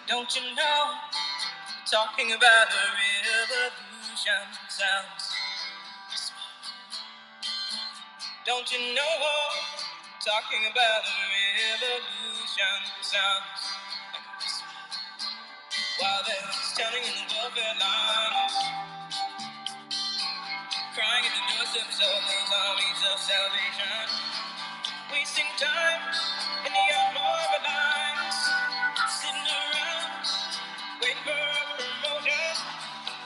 Don't you know, talking about a revolution sounds. Don't you know, talking about a revolution sounds. While they're standing in the welfare lines, crying at the doorsteps of those armies of salvation, wasting time in the unmarked lines, sitting around, waiting for a promotion.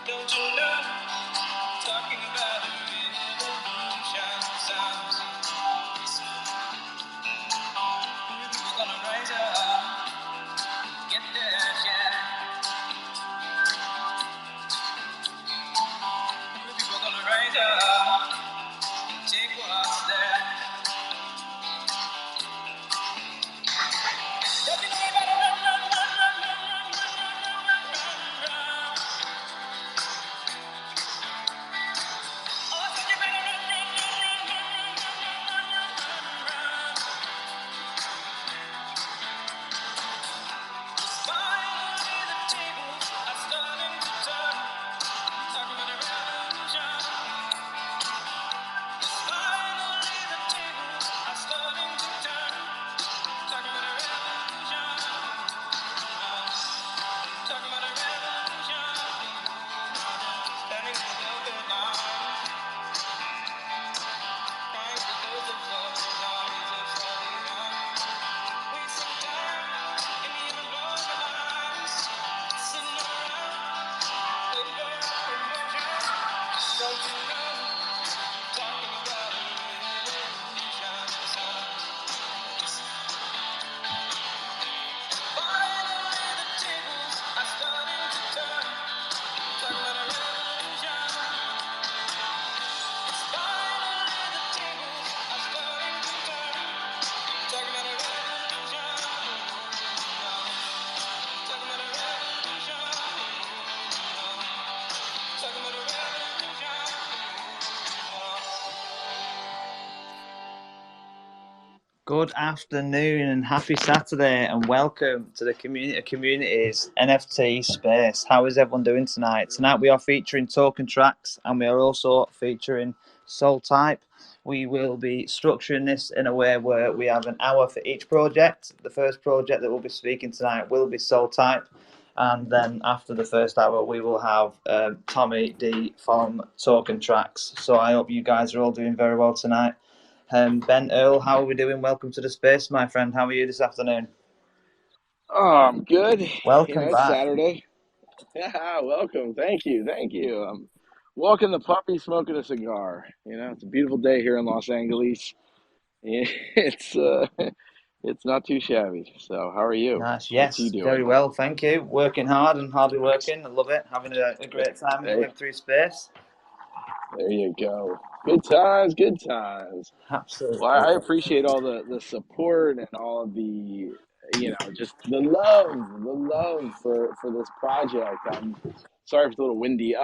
Don't you know, talking about a revolution sounds. People gonna rise up, get their share. People gonna rise up, take what's there. Don't you know you better run, run, run, run, run, run, run, run, run, run, run. Oh, I said you better run, run, run, run, run, run, run, run, run, run, run. Finally the tables are starting to turn. Talking about a revolution. Finally the tables are starting to turn. Talking about a revolution. Talking about a revolution. Standing in the open line. Crying for those of us whose armies of salvation. Wasting time in the unemployment lines. Sitting around waiting for a promotion. Don't you know? Talking about a revolution sounds. Finally the tables are starting to turn. Talking about a revolution. Finally the tables are starting to turn. Talking about a revolution. Talking about a revolution. Talking about a revolution. Good afternoon and happy Saturday, and welcome to the community's NFT space. How is everyone doing tonight? Tonight we are featuring Traxx, and we are also featuring Soltype. We will be structuring this in a way where we have an hour for each project. The first project that we'll be speaking tonight will be Soltype, and then after the first hour we will have Tommy D from Traxx. So I hope you guys are all doing very well tonight. Ben, Earl, how are we doing? Welcome to the space, my friend. How are you this afternoon? Oh, I'm good. Welcome It's back. Saturday. Yeah, welcome. Thank you. Thank you. I'm walking the puppy, smoking a cigar. It's a beautiful day here in Los Angeles. It's it's not too shabby. So, how are you? Nice. What's you Yes, very doing? well. Thank you. Working hard and hardly working. I love it. Having a great time in the Hey, Web3 space. there you go. Good times, good times. Well, I Absolutely. appreciate all the support and all of the just the love for this project. I'm sorry if it's a little windy.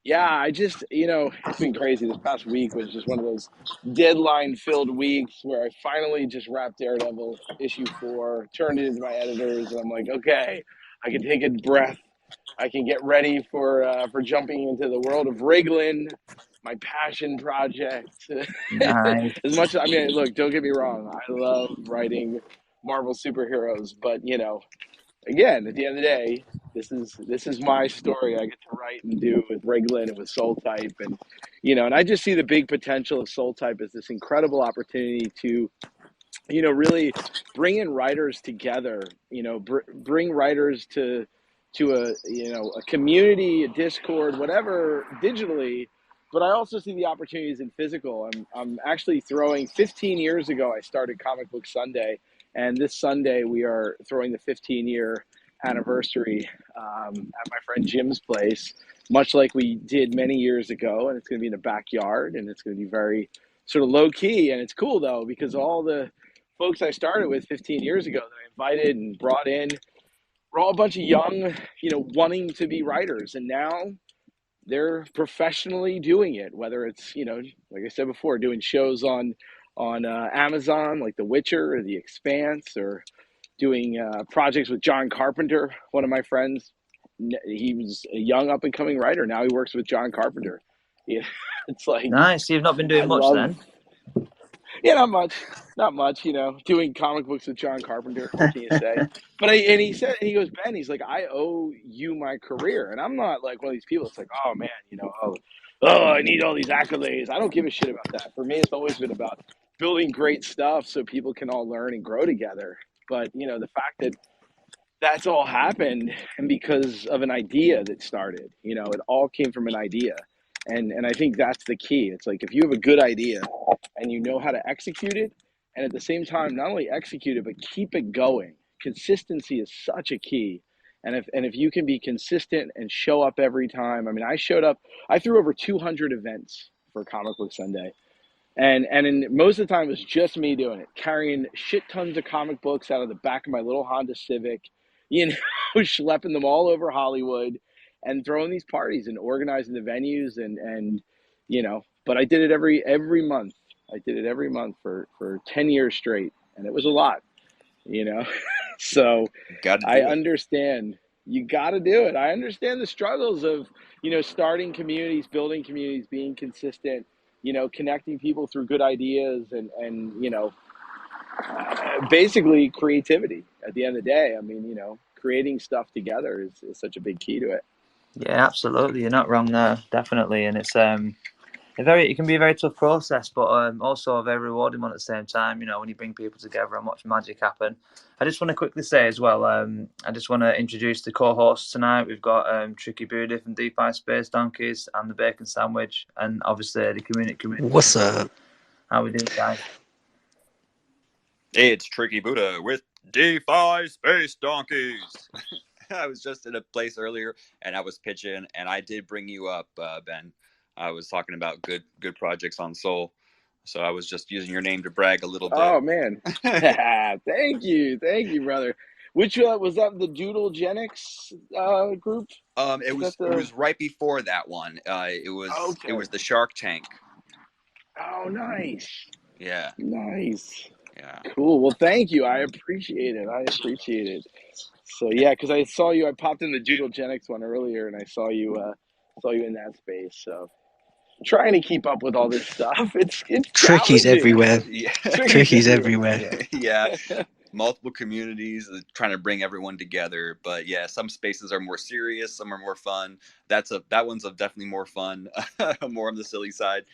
Yeah, I just it's been crazy. This past week was just one of those deadline filled weeks where I finally just wrapped Daredevil issue 4, turned it into my editors, and I'm like, okay, I can take a breath. I can get ready for jumping into the world of Riglan, my passion project. Nice. As much as I mean, look, don't get me wrong, I love writing Marvel superheroes, but again, at the end of the day, this is my story. I get to write and do with Riglan and with Soltype, and I just see the big potential of Soltype as this incredible opportunity to really bring in writers together. Bring writers to a community, a Discord, whatever, digitally. But I also see the opportunities in physical. I'm actually throwing. 15 years ago, I started Comic Book Sunday, and this Sunday we are throwing the 15-year anniversary at my friend Jim's place, much like we did many years ago. And it's going to be in the backyard, and it's going to be very sort of low key. And it's cool though, because all the folks I started with 15 years ago that I invited and brought in we're all a bunch of young, wanting to be writers, and now they're professionally doing it. Whether it's, like I said before, doing shows on Amazon like The Witcher or The Expanse, or doing projects with John Carpenter, one of my friends. He was a young up and coming writer. Now he works with John Carpenter. Yeah, it's like Nice. You've not been I doing much love. then. Yeah, not much. Doing comic books with John Carpenter. What can you say? But he said, he goes, Ben, he's like, I owe you my career, and I'm not like one of these people. It's like, oh man, I need all these accolades. I don't give a shit about that. For me, it's always been about building great stuff so people can all learn and grow together. But the fact that that's all happened and because of an idea that started, it all came from an idea. And I think that's the key. It's like if you have a good idea and you know how to execute it, and at the same time not only execute it but keep it going. Consistency is such a key. And if you can be consistent and show up every time. I mean, I showed up, I threw over 200 events for Comic Book Sunday. And most of the time it was just me doing it, carrying shit tons of comic books out of the back of my little Honda Civic, schlepping them all over Hollywood and throwing these parties and organizing the venues and but I did it every month. I did it every month for 10 years straight, and it was a lot, you know. So Got to I do it. understand. You got to do it. I understand the struggles of, starting communities, building communities, being consistent, connecting people through good ideas and basically creativity at the end of the day. I mean, creating stuff together is such a big key to it. Yeah, absolutely. You're not wrong there, definitely. And it can be a very tough process, but also a very rewarding one at the same time. When you bring people together and watch magic happen. I just want to quickly say as well. I just want to introduce the co-hosts tonight. We've got Tricky Booty from DeFi Space Donkeys and the Bacon Sandwich, and obviously the community. What's up? How we doing, guys? Hey, it's Tricky Buddha with DeFi Space Donkeys. I was just in a place earlier and I was pitching, and I did bring you up, Ben. I was talking about good projects on Sol, so I was just using your name to brag a little bit. Oh man, thank you, brother. Which was that the Doodlegenics group? It was right before that one. It was the Shark Tank. Oh, nice. Yeah. Nice. Yeah. Cool. Well, thank you. I appreciate it. So yeah, because I saw you. I popped in the Doodlegenics one earlier, and I saw you in that space. So trying to keep up with all this stuff. It's Tricky's challenging. everywhere. Yeah. Tricky's everywhere. Yeah. Multiple communities trying to bring everyone together, but yeah, some spaces are more serious, some are more fun. That one's definitely more fun, more on the silly side.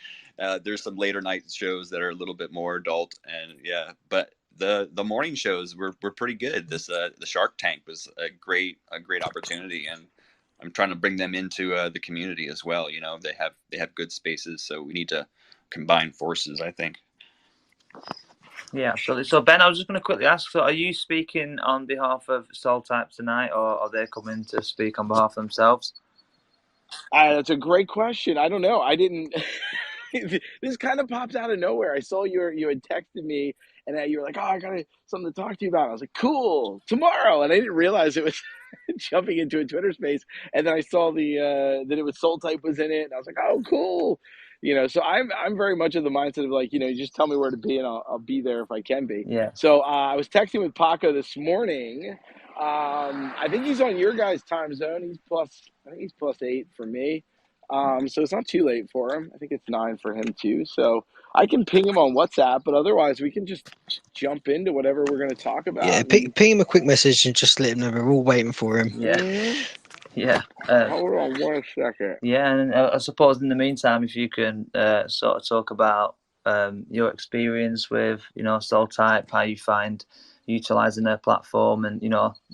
There's some later night shows that are a little bit more adult, and yeah, but the morning shows were pretty good. This the Shark Tank was a great opportunity, and I'm trying to bring them into the community as well. They have good spaces, so we need to combine forces, I think. Yeah, absolutely. So Ben, I was just going to quickly ask, so are you speaking on behalf of Soltype tonight, or are they coming to speak on behalf of themselves? That's a great question. I don't know. I didn't. This kind of popped out of nowhere. I saw you had texted me, and you were like, "Oh, I got something to talk to you about." I was like, "Cool, tomorrow," and I didn't realize it was jumping into a Twitter space. And then I saw that it was Soltype was in it, and I was like, "Oh, cool." So I'm very much of the mindset of like, you just tell me where to be, and I'll be there if I can be. Yeah. So I was texting with Paco this morning. I think he's on your guys' time zone. I think he's +8 for me. So it's not too late for him. I think it's 9 for him too. So I can ping him on WhatsApp, but otherwise we can just jump into whatever we're going to talk about. Yeah, ping him a quick message and just let him know we're all waiting for him. Yeah. Mm-hmm. Yeah. Hold on 1 second. Yeah, and I suppose in the meantime, if you can sort of talk about your experience with, Soltype, how you find utilizing their platform, and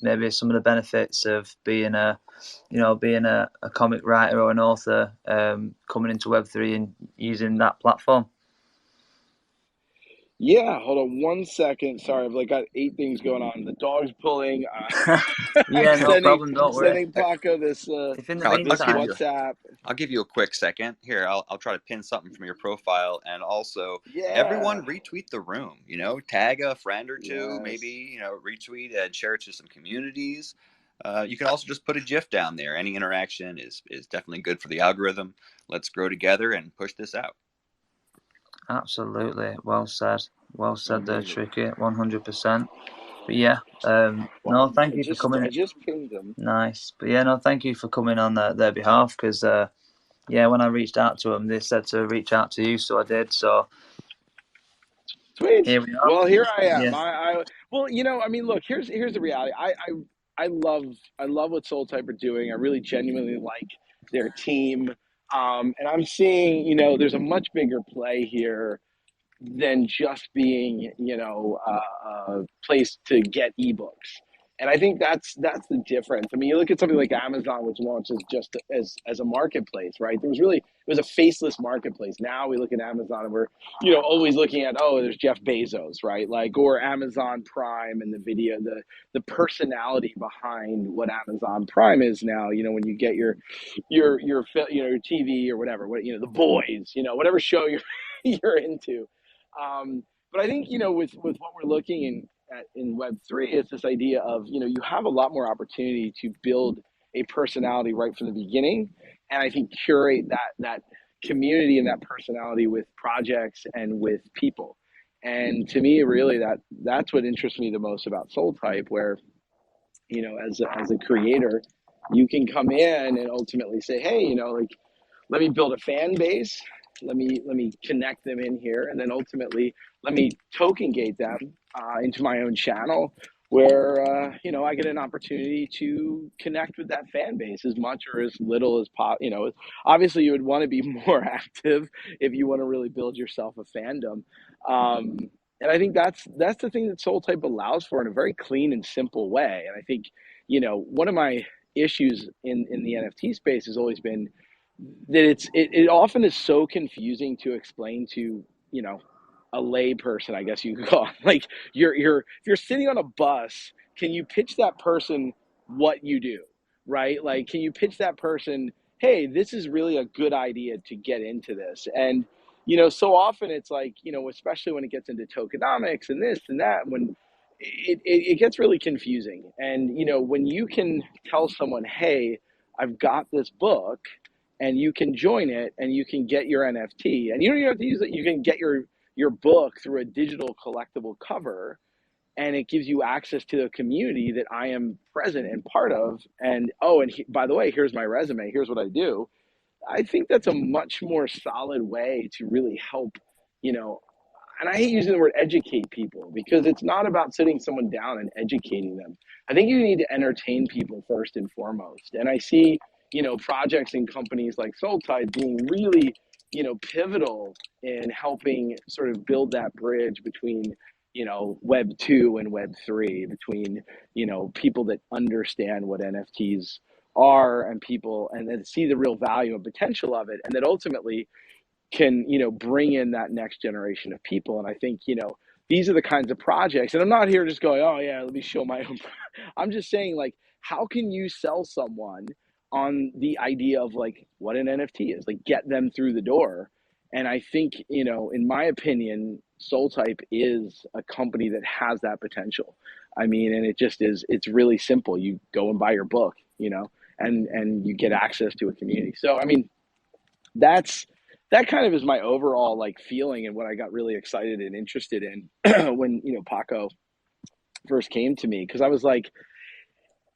maybe some of the benefits of being a comic writer or an author coming into Web3 and using that platform. Yeah, hold on 1 second. Sorry, I've got 8 things going on. The dog's pulling. Yeah, no problem. Don't worry. Sending Paco this WhatsApp. I'll give you a quick second here. I'll try to pin something from your profile, and also everyone retweet the room. Tag a friend or two, maybe retweet and share it to some communities. You can also just put a GIF down there. Any interaction is definitely good for the algorithm. Let's grow together and push this out. Absolutely. Well said there, Tricky. 100%. But yeah, Well, no, thank I you for just coming. I just pinged them. Nice, but yeah, no, thank you for coming on their behalf because yeah, when I reached out to them, they said to reach out to you, so I did. So Sweet. here we are. Well, here I am. Yeah, Well, I mean, look, here's the reality. I love what Soltype are doing. I really genuinely like their team. And I'm seeing, there's a much bigger play here than just being, a place to get ebooks. And I think that's the difference. I mean, you look at something like Amazon, which launches just as a marketplace, right? It was a faceless marketplace. Now we look at Amazon and we're, always looking at, oh, there's Jeff Bezos, right? Like, or Amazon Prime and the video, the personality behind what Amazon Prime is now. When you get your TV or whatever, The Boys, whatever show you're you're into. But I think, with what we're looking in Web3, it's this idea of, you have a lot more opportunity to build a personality right from the beginning. And I think curate that community and that personality with projects and with people. And to me, really, that's what interests me the most about Soltype, where, as a creator, you can come in and ultimately say, hey, like, let me build a fan base. Let me connect them in here, and then ultimately let me token gate them into my own channel, where I get an opportunity to connect with that fan base as much or as little as obviously, you would want to be more active if you want to really build yourself a fandom. Um, and I think that's the thing that Soltype allows for in a very clean and simple way. And I think one of my issues in the NFT space has always been that it often is so confusing to explain to a lay person, I guess you could call it. Like, if you're sitting on a bus, can you pitch that person what you do, right? Like, can you pitch that person, hey, this is really a good idea to get into this? And so often it's like, especially when it gets into tokenomics and this and that, when it gets really confusing. And when you can tell someone, hey, I've got this book, and you can join it, and you can get your NFT, and you don't even have to use it. You can get your book through a digital collectible cover, and it gives you access to the community that I am present and part of. And by the way, here's my resume. Here's what I do. I think that's a much more solid way to really help, you know, and I hate using the word educate people, because it's not about sitting someone down and educating them. I think you need to entertain people first and foremost. And I see, projects and companies like Soltype being really, pivotal in helping sort of build that bridge between, Web 2 and Web 3, between, people that understand what NFTs are, and people, and then see the real value and potential of it, and that ultimately can bring in that next generation of people. And I think these are the kinds of projects, and I'm not here just going, oh yeah, let me show my own. I'm just saying, like, how can you sell someone on the idea of like what an NFT is, like, get them through the door. And I think, in my opinion, Soltype is a company that has that potential. I mean, and it just is, it's really simple. You go and buy your book, and you get access to a community. So I mean, that's that kind of is my overall like feeling, and what I got really excited and interested in when Paco first came to me, because I was like,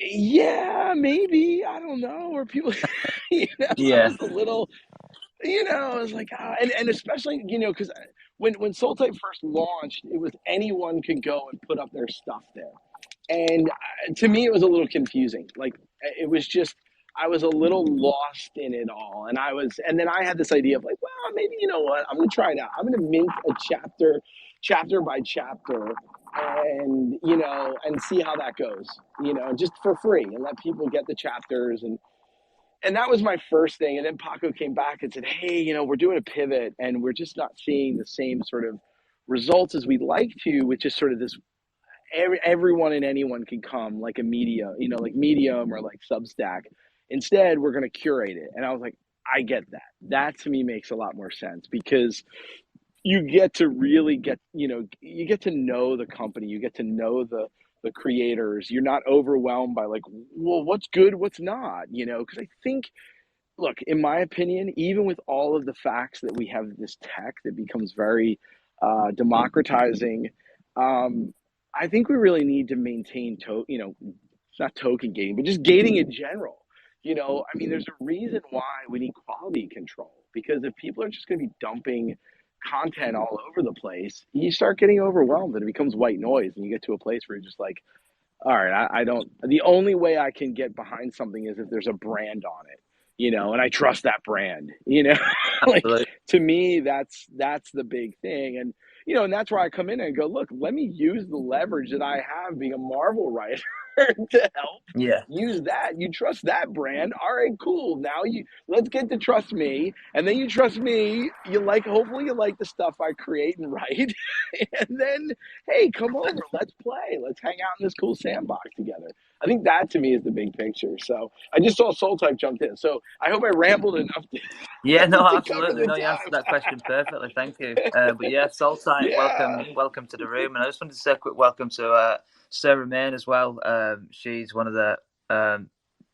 yeah, maybe, I don't know, or people, I yeah, was a little, I was like, and especially because when Soltype first launched, it was anyone could go and put up their stuff there. And to me, it was a little confusing. Like, it was just, I was a little lost in it all. And then I had this idea of like, well, maybe, you know what, I'm going to try it out. I'm going to mint a chapter by chapter, and, and see how that goes, just for free, and let people get the chapters. And that was my first thing. And then Paco came back and said, hey, we're doing a pivot, and we're just not seeing the same sort of results as we'd like to, with just sort of this, everyone and anyone can come, like a media, like Medium or like Substack. Instead, we're going to curate it. And I was like, I get that. That to me makes a lot more sense, because you get to really you get to know the company, you get to know the creators. You're not overwhelmed by like, well, what's good, what's not, because I think, look, in my opinion, even with all of the facts that we have this tech that becomes very democratizing, I think we really need to maintain not token gating, but just gating in general. I mean, there's a reason why we need quality control, because if people are just going to be dumping content all over the place, you start getting overwhelmed and it becomes white noise, and you get to a place where you're just like, all right, I don't, the only way I can get behind something is if there's a brand on it, and I trust that brand, like, Absolutely. to me, that's the big thing. And that's where I come in and go, look, let me use the leverage that I have being a Marvel writer to help Yeah. use that. You trust that brand. All right, cool. Now let's get to trust me. And then you trust me. Hopefully you like the stuff I create and write. And then, hey, come over. Let's play. Let's hang out in this cool sandbox together. I think that to me is the big picture. So I just saw Soltype jumped in. So I hope I rambled enough Yeah, no, to cover absolutely. the No, you answered that time. question perfectly. Thank you. But yeah, Soltype, Yeah. welcome to the room. And I just wanted to say a quick welcome to Sarah Main as well. She's one of the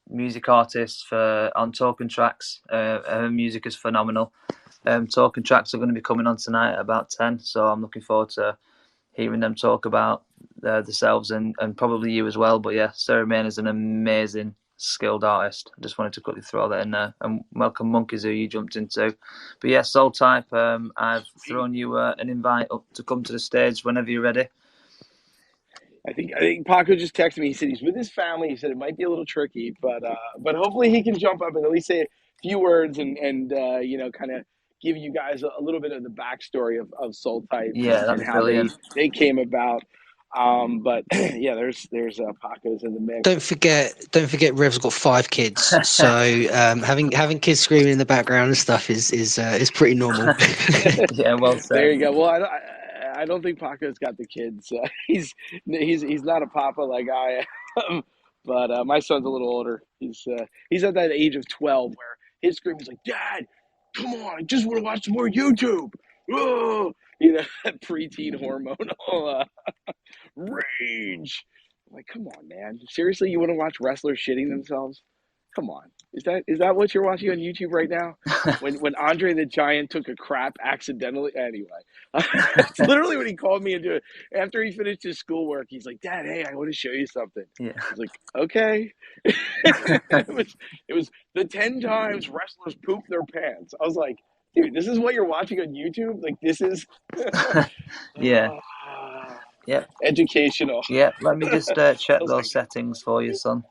music artists on Talking Traxx. Her music is phenomenal. Talking Traxx are going to be coming on tonight at about 10, so I'm looking forward to hearing them talk about themselves and probably you as well. But yeah, Sarah Main is an amazing, skilled artist. I just wanted to quickly throw that in there. And welcome Monkeys, who you jumped into. But yeah, Soltype, I've thrown you an invite up to come to the stage whenever you're ready. I think Paco just texted me. He said he's with his family. He said it might be a little tricky, but hopefully he can jump up and at least say a few words and kind of give you guys a little bit of the backstory of Soltype Yeah, that'd and be how brilliant. they came about. But yeah, there's Paco's in the mix. Don't forget, Rev's got 5 kids, so having kids screaming in the background and stuff is pretty normal. Yeah, well There said. you go. Well, I don't think Paco's got the kids. He's not a papa like I am, but my son's a little older. He's at that age of 12 where his scream is like, "Dad, come on! I just want to watch some more YouTube." Oh, that preteen hormonal rage. I'm like, come on, man! Seriously, you want to watch wrestlers shitting themselves? Come on. Is that what you're watching on YouTube right now? When Andre the Giant took a crap accidentally. Anyway, it's literally what he called me into it after he finished his schoolwork. He's like, "Dad, hey, I want to show you something." Yeah. I was like, "Okay." it was the 10 times wrestlers poop their pants. I was like, "Dude, this is what you're watching on YouTube? Like, this is Yeah. Yeah. educational." Yeah. Let me just check I was those like, settings for you, son.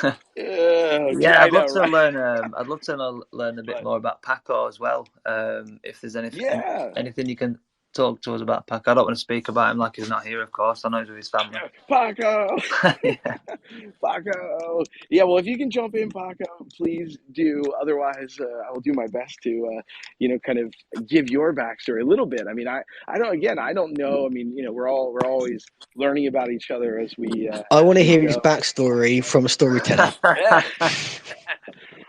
"Oh, Yeah, I I'd love know, to right?" learn. I'd love to learn a bit But more about Paco as well. If there's yeah. anything you can talk to us about Paco. I don't want to speak about him like he's not here, of course. I know he's with his family. Paco. Yeah. Paco. Yeah, well, if you can jump in, Paco, please do. Otherwise, I will do my best to, kind of give your backstory a little bit. I mean, I don't know. I mean, we're always learning about each other as we I want to hear his go. backstory from a storyteller. Yeah.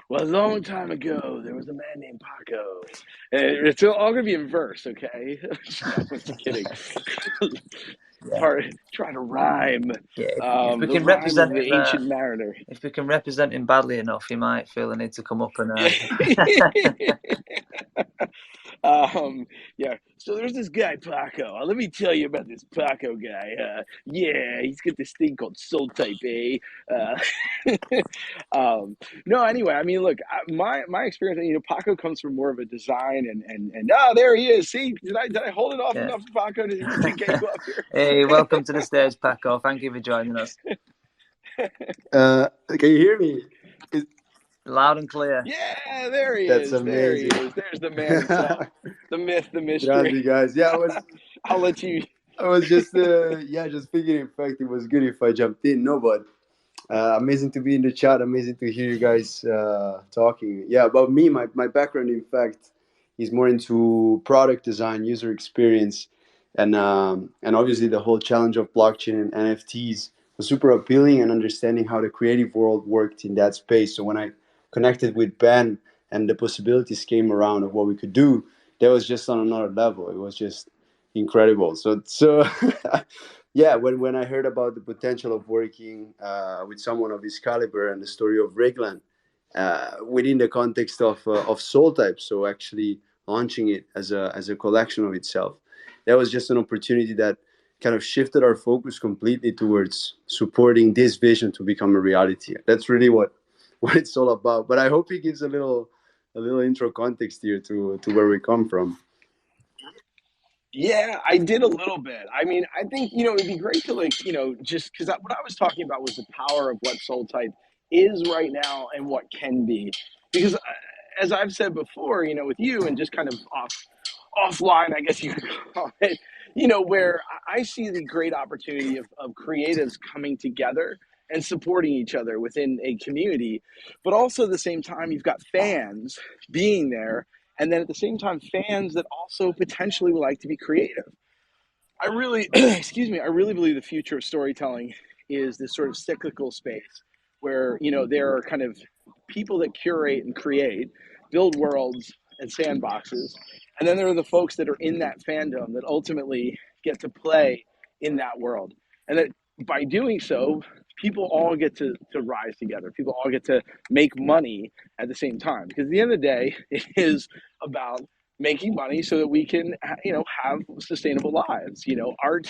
Well, a long time ago, there was a man named Paco. And it's all going to be in verse, okay? No, I'm just kidding. Yeah. Try to rhyme. Yeah. If we The can rhyme of represent the him, ancient mariner. if we can represent him badly enough, he might feel the need to come up and. Yeah. So there's this guy Paco. Let me tell you about this Paco guy. Yeah, he's got this thing called Soltype, eh? No, anyway, I mean, look, my experience, Paco comes from more of a design and there he is. See, did I hold it off Yeah. enough for Paco to get you up here? Hey, welcome to the stage, Paco. Thank you for joining us. Can you hear me? Loud and clear. Yeah, there he That's is. There he amazing. is. There's the man himself, the myth, the mystery. Grande, guys. Yeah, I'll let you. I was just just thinking. In fact, it was good if I jumped in. No, but amazing to be in the chat. Amazing to hear you guys talking. Yeah, about me, my background, in fact, is more into product design, user experience, and obviously the whole challenge of blockchain and NFTs was super appealing, and understanding how the creative world worked in that space. So when I connected with Ben and the possibilities came around of what we could do, that was just on another level. It was just incredible. So yeah, when I heard about the potential of working with someone of his caliber and the story of Riglan within the context of Soltype, so actually launching it as a collection of itself, that was just an opportunity that kind of shifted our focus completely towards supporting this vision to become a reality. That's really what it's all about. But I hope it gives a little intro context here to where we come from. Yeah, I did a little bit. I mean, I think, it'd be great to just because what I was talking about was the power of what Soltype is right now and what can be. Because as I've said before, with you and just kind of offline, I guess you could call it, where I see the great opportunity of creatives coming together and supporting each other within a community. But also at the same time, you've got fans being there. And then at the same time, fans that also potentially would like to be creative. I really, excuse me, I really believe the future of storytelling is this sort of cyclical space where, there are kind of people that curate and create, build worlds and sandboxes. And then there are the folks that are in that fandom that ultimately get to play in that world. And that by doing so, people all get to rise together. People all get to make money at the same time. Because at the end of the day, it is about making money so that we can, have sustainable lives. Art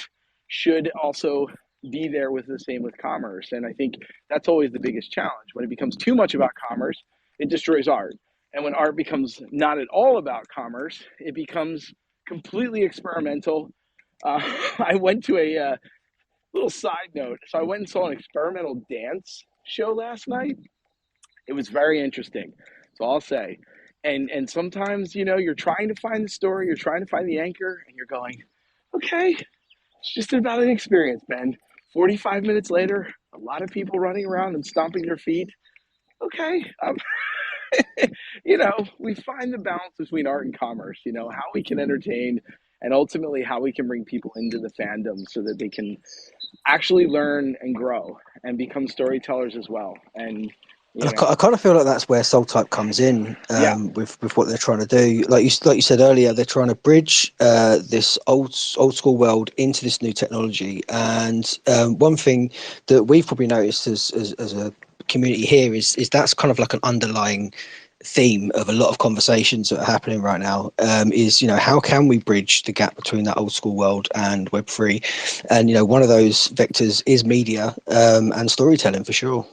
should also be there with the same with commerce. And I think that's always the biggest challenge. When it becomes too much about commerce, it destroys art. And when art becomes not at all about commerce, it becomes completely experimental. I went to a little side note. So I went and saw an experimental dance show last night. It was very interesting. So I'll say. And sometimes, you're trying to find the story, you're trying to find the anchor, and you're going, okay, it's just about an experience, Ben. 45 minutes later, a lot of people running around and stomping their feet. Okay, we find the balance between art and commerce, how we can entertain and ultimately how we can bring people into the fandom so that they can actually learn and grow and become storytellers as well. And, I kind of feel like that's where Soltype comes in, yeah, with what they're trying to do. Like you said earlier, they're trying to bridge this old school world into this new technology. And one thing that we've probably noticed as a community here is that's kind of like an underlying theme of a lot of conversations that are happening right now, is how can we bridge the gap between that old school world and Web3? And one of those vectors is media, and storytelling for sure.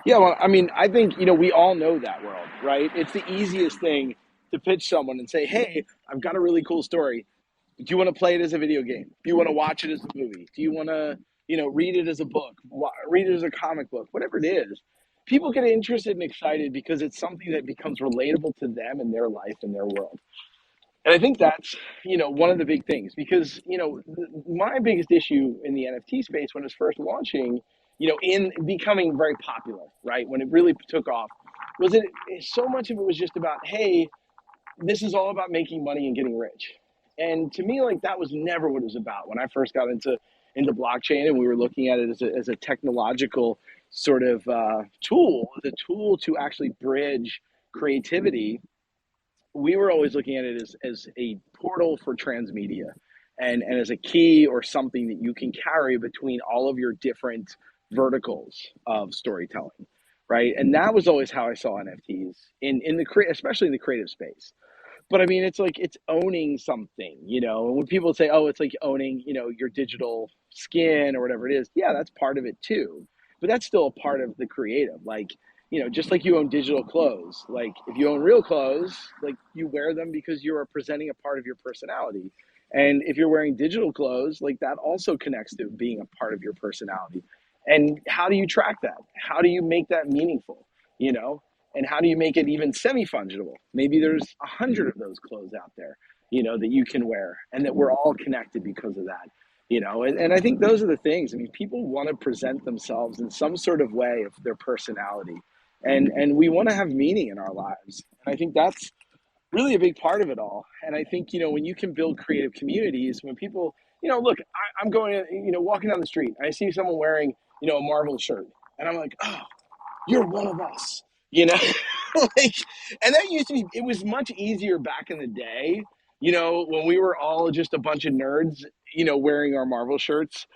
Yeah, well, I mean, I think, we all know that world, right? It's the easiest thing to pitch someone and say, hey, I've got a really cool story. Do you want to play it as a video game? Do you want to watch it as a movie? Do you want to, read it as a book, read it as a comic book, whatever it is? People get interested and excited because it's something that becomes relatable to them and their life and their world. And I think that's, one of the big things because, my biggest issue in the NFT space when it was first launching, in becoming very popular, right? When it really took off, was it so much of it was just about, hey, this is all about making money and getting rich. And to me, like that was never what it was about. When I first got into blockchain and we were looking at it as a technological sort of tool, the tool to actually bridge creativity, we were always looking at it as a portal for transmedia and as a key or something that you can carry between all of your different verticals of storytelling, right? And that was always how I saw NFTs in the especially in the creative space. But I mean, it's like it's owning something, And when people say, "Oh, it's like owning, your digital skin or whatever it is," yeah, that's part of it too. But that's still a part of the creative. Like, just like you own digital clothes. Like, if you own real clothes, like you wear them because you are presenting a part of your personality. And if you're wearing digital clothes, like that also connects to being a part of your personality. And how do you track that? How do you make that meaningful? You know, and how do you make it even semi-fungible? Maybe there's 100 of those clothes out there, that you can wear and that we're all connected because of that, and I think those are the things. I mean, people want to present themselves in some sort of way of their personality, and we want to have meaning in our lives. And I think that's really a big part of it all. And I think, when you can build creative communities, when people, look, I'm going, walking down the street, and I see someone wearing, a Marvel shirt, and I'm like, oh, you're one of us, like, and that used to be, it was much easier back in the day, when we were all just a bunch of nerds, wearing our Marvel shirts,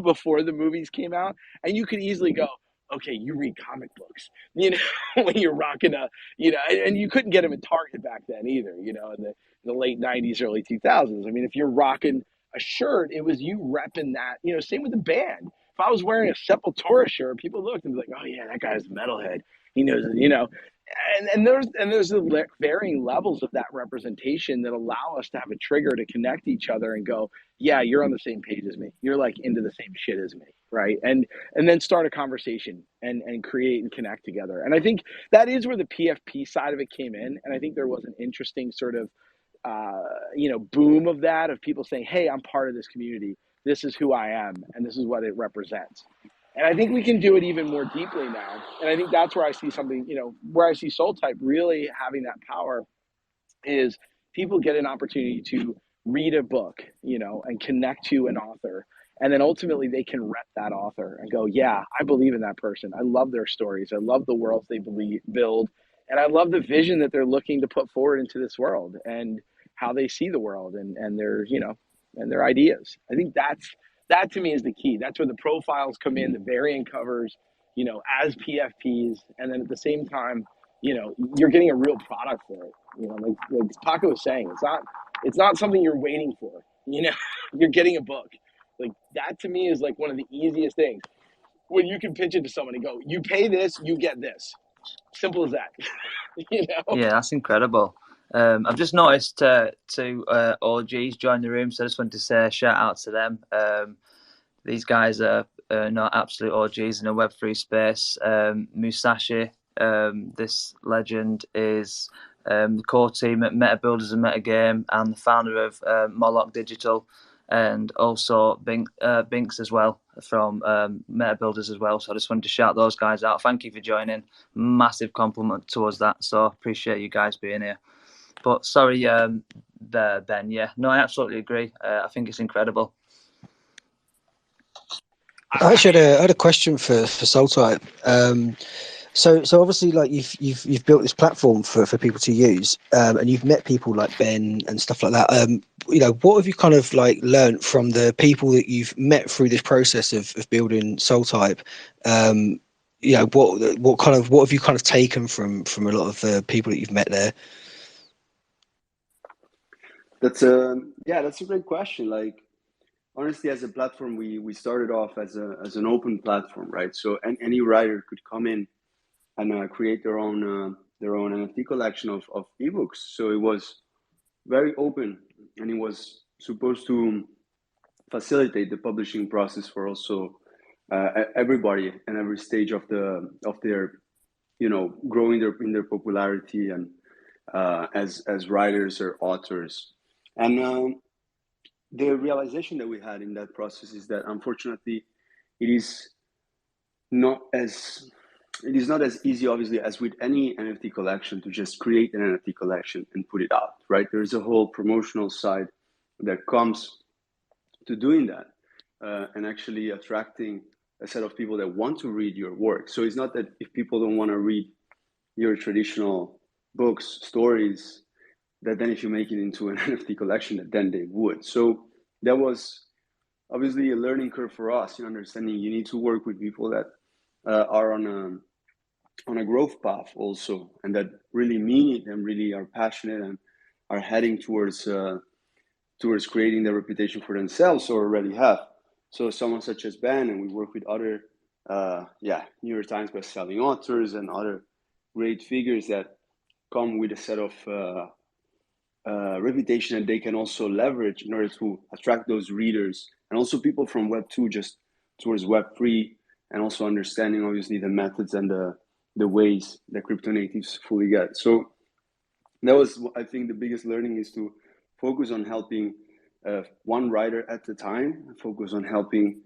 before the movies came out, and you could easily go, okay, you read comic books, you know, when you're rocking a, you know, and you couldn't get them at Target back then either, you know, in the late 90s, early 2000s. I mean, if you're rocking a shirt, it was you repping that, you know, same with the band. If I was wearing a Sepultura shirt, people looked and be like, oh yeah, that guy's a metalhead. He knows, you know, and there's the varying levels of that representation that allow us to have a trigger to connect each other and go, yeah, you're on the same page as me. You're like into the same shit as me, right? And then start a conversation and create and connect together. And I think that is where the PFP side of it came in. And I think there was an interesting sort of you know, boom of that, of people saying, hey, I'm part of this community. This is who I am, and this is what it represents. And I think we can do it even more deeply now. And I think that's where I see something, you know, where I see Soltype really having that power is people get an opportunity to read a book, you know, and connect to an author. And then ultimately they can rep that author and go, yeah, I believe in that person. I love their stories. I love the worlds they build. And I love the vision that they're looking to put forward into this world and how they see the world and their, you know, and their ideas. I think that to me is the key. That's where the profiles come in, the variant covers, you know, as PFPs. And then at the same time, you know, you're getting a real product for it. You know, like Paco was saying, it's not something you're waiting for. You know, you're getting a book. Like that to me is like one of the easiest things when you can pitch it to someone and go, you pay this, you get this. Simple as that. You know? Yeah, that's incredible. I've just noticed two OGs join the room, so I just wanted to say a shout out to them. These guys are not absolute OGs in a Web3 space. Musashi, this legend, is the core team at Meta Builders and Metagame and the founder of Moloch Digital, and also Binks as well from Meta Builders as well. So I just wanted to shout those guys out. Thank you for joining. Massive compliment towards that. So appreciate you guys being here. But sorry, Ben. Yeah, no, I absolutely agree. I think it's incredible. I actually had a question for Soltype. So obviously, like you've built this platform for people to use, and you've met people like Ben and stuff like that. You know, what have you kind of like learned from the people that you've met through this process of building Soltype? You know, what have you kind of taken from a lot of the people that you've met there? That's a great question. Like honestly, as a platform, we started off as an open platform, right? So any writer could come in and create their own NFT collection of ebooks. So it was very open, and it was supposed to facilitate the publishing process for also everybody and every stage of their, you know, growing in their popularity and as writers or authors. And the realization that we had in that process is that unfortunately it is not as easy, obviously, as with any NFT collection to just create an NFT collection and put it out, right? There's a whole promotional side that comes to doing that and actually attracting a set of people that want to read your work. So it's not that if people don't want to read your traditional books, stories, that then if you make it into an NFT collection, that then they would. So that was obviously a learning curve for us in understanding you need to work with people that are on a growth path also, and that really mean it and really are passionate and are heading towards creating their reputation for themselves or already have. So someone such as Ben, and we work with other New York Times best-selling authors and other great figures that come with a set of reputation that they can also leverage in order to attract those readers, and also people from Web 2 just towards Web 3, and also understanding obviously the methods and the ways that crypto natives fully get. So that was, I think, the biggest learning is to focus on helping one writer at a time, focus on helping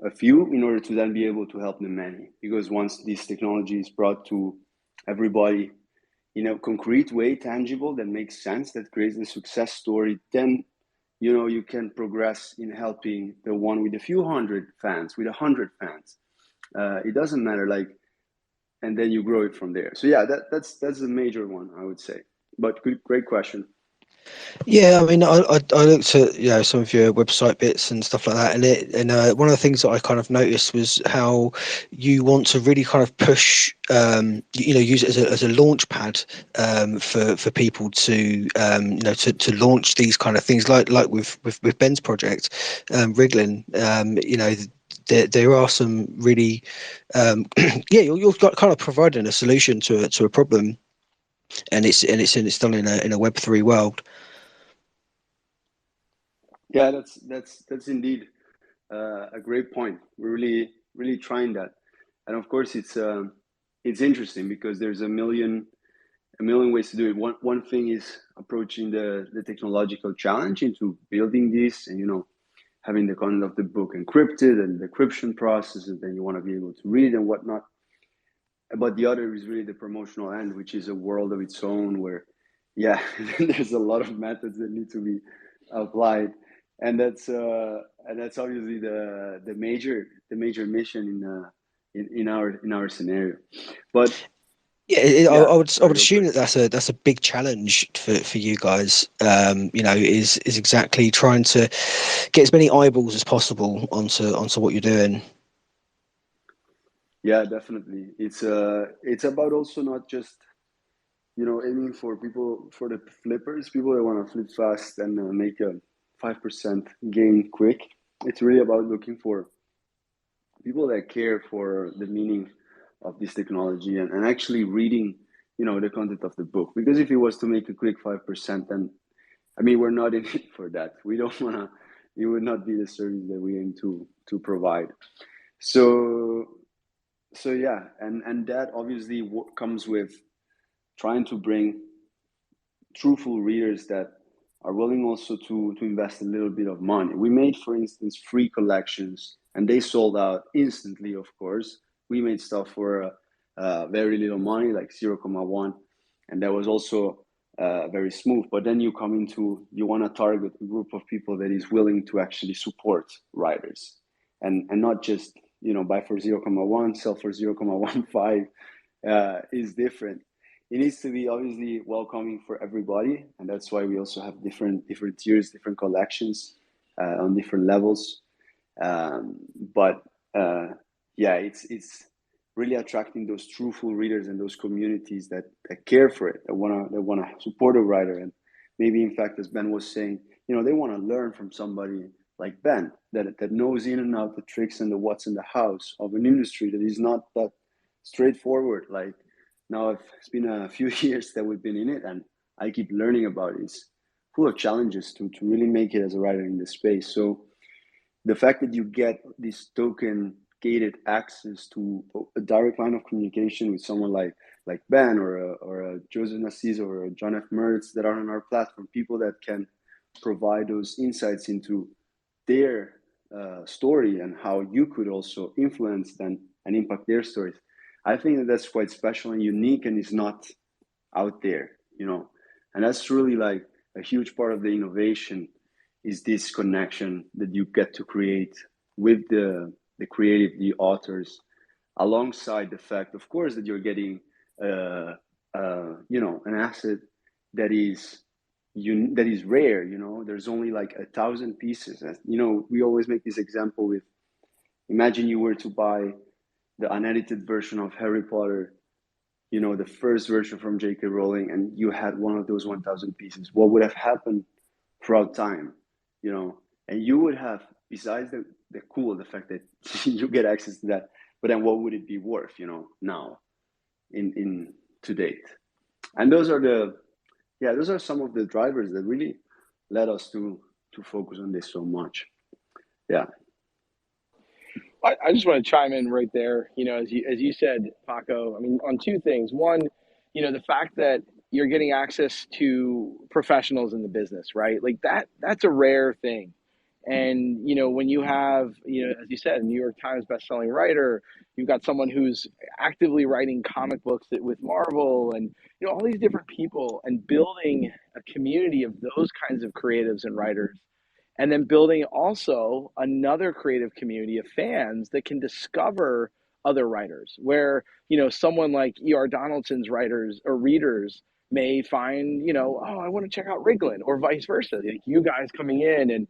a few in order to then be able to help the many. Because once this technology is brought to everybody in a concrete way, tangible, that makes sense, that creates a success story, then you can progress in helping the one with a few hundred fans, with 100 fans. It doesn't matter, like, and then you grow it from there. So yeah, that's a major one, I would say. But great question. Yeah, I mean, I looked at some of your website bits and stuff like that, and one of the things that I kind of noticed was how you want to really kind of push, use it as a launch pad for people to to launch these kind of things like with Ben's project, Riglan. There are some really you're kind of providing a solution to a problem, and it's done in a Web3 world. Yeah, that's indeed a great point. We're really trying that, and of course it's interesting because there's a million ways to do it. One thing is approaching the technological challenge into building this, and having the content of the book encrypted and the encryption process, and then you want to be able to read and whatnot. But the other is really the promotional end, which is a world of its own, where there's a lot of methods that need to be applied, and that's obviously the major mission in our scenario. But yeah, yeah, I would sorry, go for assume it. that that's a big challenge for you guys. Is exactly trying to get as many eyeballs as possible onto what you're doing. Yeah, definitely. It's about also not just aiming for people, for the flippers, people that want to flip fast and make a 5% gain quick. It's really about looking for people that care for the meaning of this technology, and actually reading the content of the book. Because if it was to make a quick 5%, then I mean, we're not in it for that. We don't want to. It would not be the service that we aim to provide. So yeah, and that obviously comes with trying to bring truthful readers that are willing also to invest a little bit of money. We made, for instance, free collections, and they sold out instantly. Of course, we made stuff for very little money, like 0.1, and that was also very smooth. But then you want to target a group of people that is willing to actually support writers, and not just buy for 0.1, sell for 0.15 is different. It needs to be obviously welcoming for everybody, and that's why we also have different tiers, different collections on different levels. But yeah, it's really attracting those truthful readers and those communities that care for it, that wanna support a writer, and maybe in fact, as Ben was saying, they want to learn from somebody like Ben that knows in and out the tricks and the what's in the house of an industry that is not that straightforward. Like, now it's been a few years that we've been in it, and I keep learning about it. It's full of challenges to really make it as a writer in this space. So the fact that you get this token gated access to a direct line of communication with someone like Ben or a Joseph Nassis or a John F. Mertz that are on our platform, people that can provide those insights into their story and how you could also influence them and impact their stories. I think that that's quite special and unique, and is not out there, and that's really like a huge part of the innovation, is this connection that you get to create with the creative, the authors, alongside the fact, of course, that you're getting an asset that is rare. There's only like 1,000 pieces. We always make this example with, imagine you were to buy the unedited version of Harry Potter, the first version from J.K. Rowling, and you had one of those 1,000 pieces. What would have happened throughout time? And you would have, besides the fact that you get access to that, but then what would it be worth, now in to date? And those are some of the drivers that really led us to focus on this so much. Yeah. I just want to chime in right there. As you said, Paco. I mean, on two things. One, the fact that you're getting access to professionals in the business, right? Like that's a rare thing. And when you have, as you said, a New York Times bestselling writer, you've got someone who's actively writing comic books with Marvel, and all these different people, and building a community of those kinds of creatives and writers, and then building also another creative community of fans that can discover other writers, where someone like E.R. Donaldson's writers or readers may find, oh, I want to check out Riglan, or vice versa. Like you guys coming in and,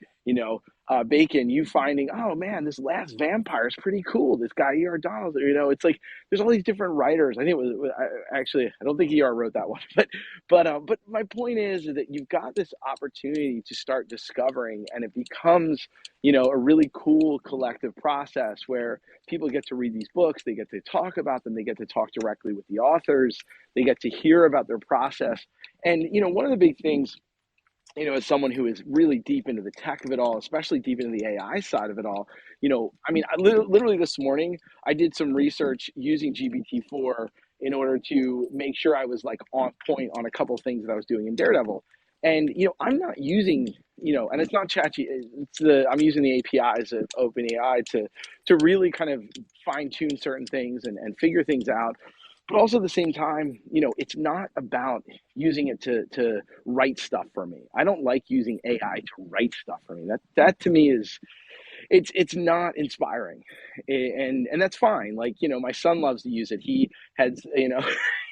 Bacon, you finding, oh man, this last vampire is pretty cool. This guy, E.R. Donald, it's like there's all these different writers. I think it was actually, I don't think E.R. wrote that one, but my point is that you've got this opportunity to start discovering, and it becomes, a really cool collective process where people get to read these books, they get to talk about them, they get to talk directly with the authors, they get to hear about their process. And, one of the big things, as someone who is really deep into the tech of it all, especially deep into the AI side of it all, I literally this morning, I did some research using GPT-4 in order to make sure I was like on point on a couple of things that I was doing in Daredevil. And, I'm not using, and it's not I'm using the APIs of OpenAI to really kind of fine tune certain things and figure things out. But also at the same time, it's not about using it to write stuff for me. I don't like using AI to write stuff for me. That to me is, it's not inspiring, and that's fine. Like, my son loves to use it. He has,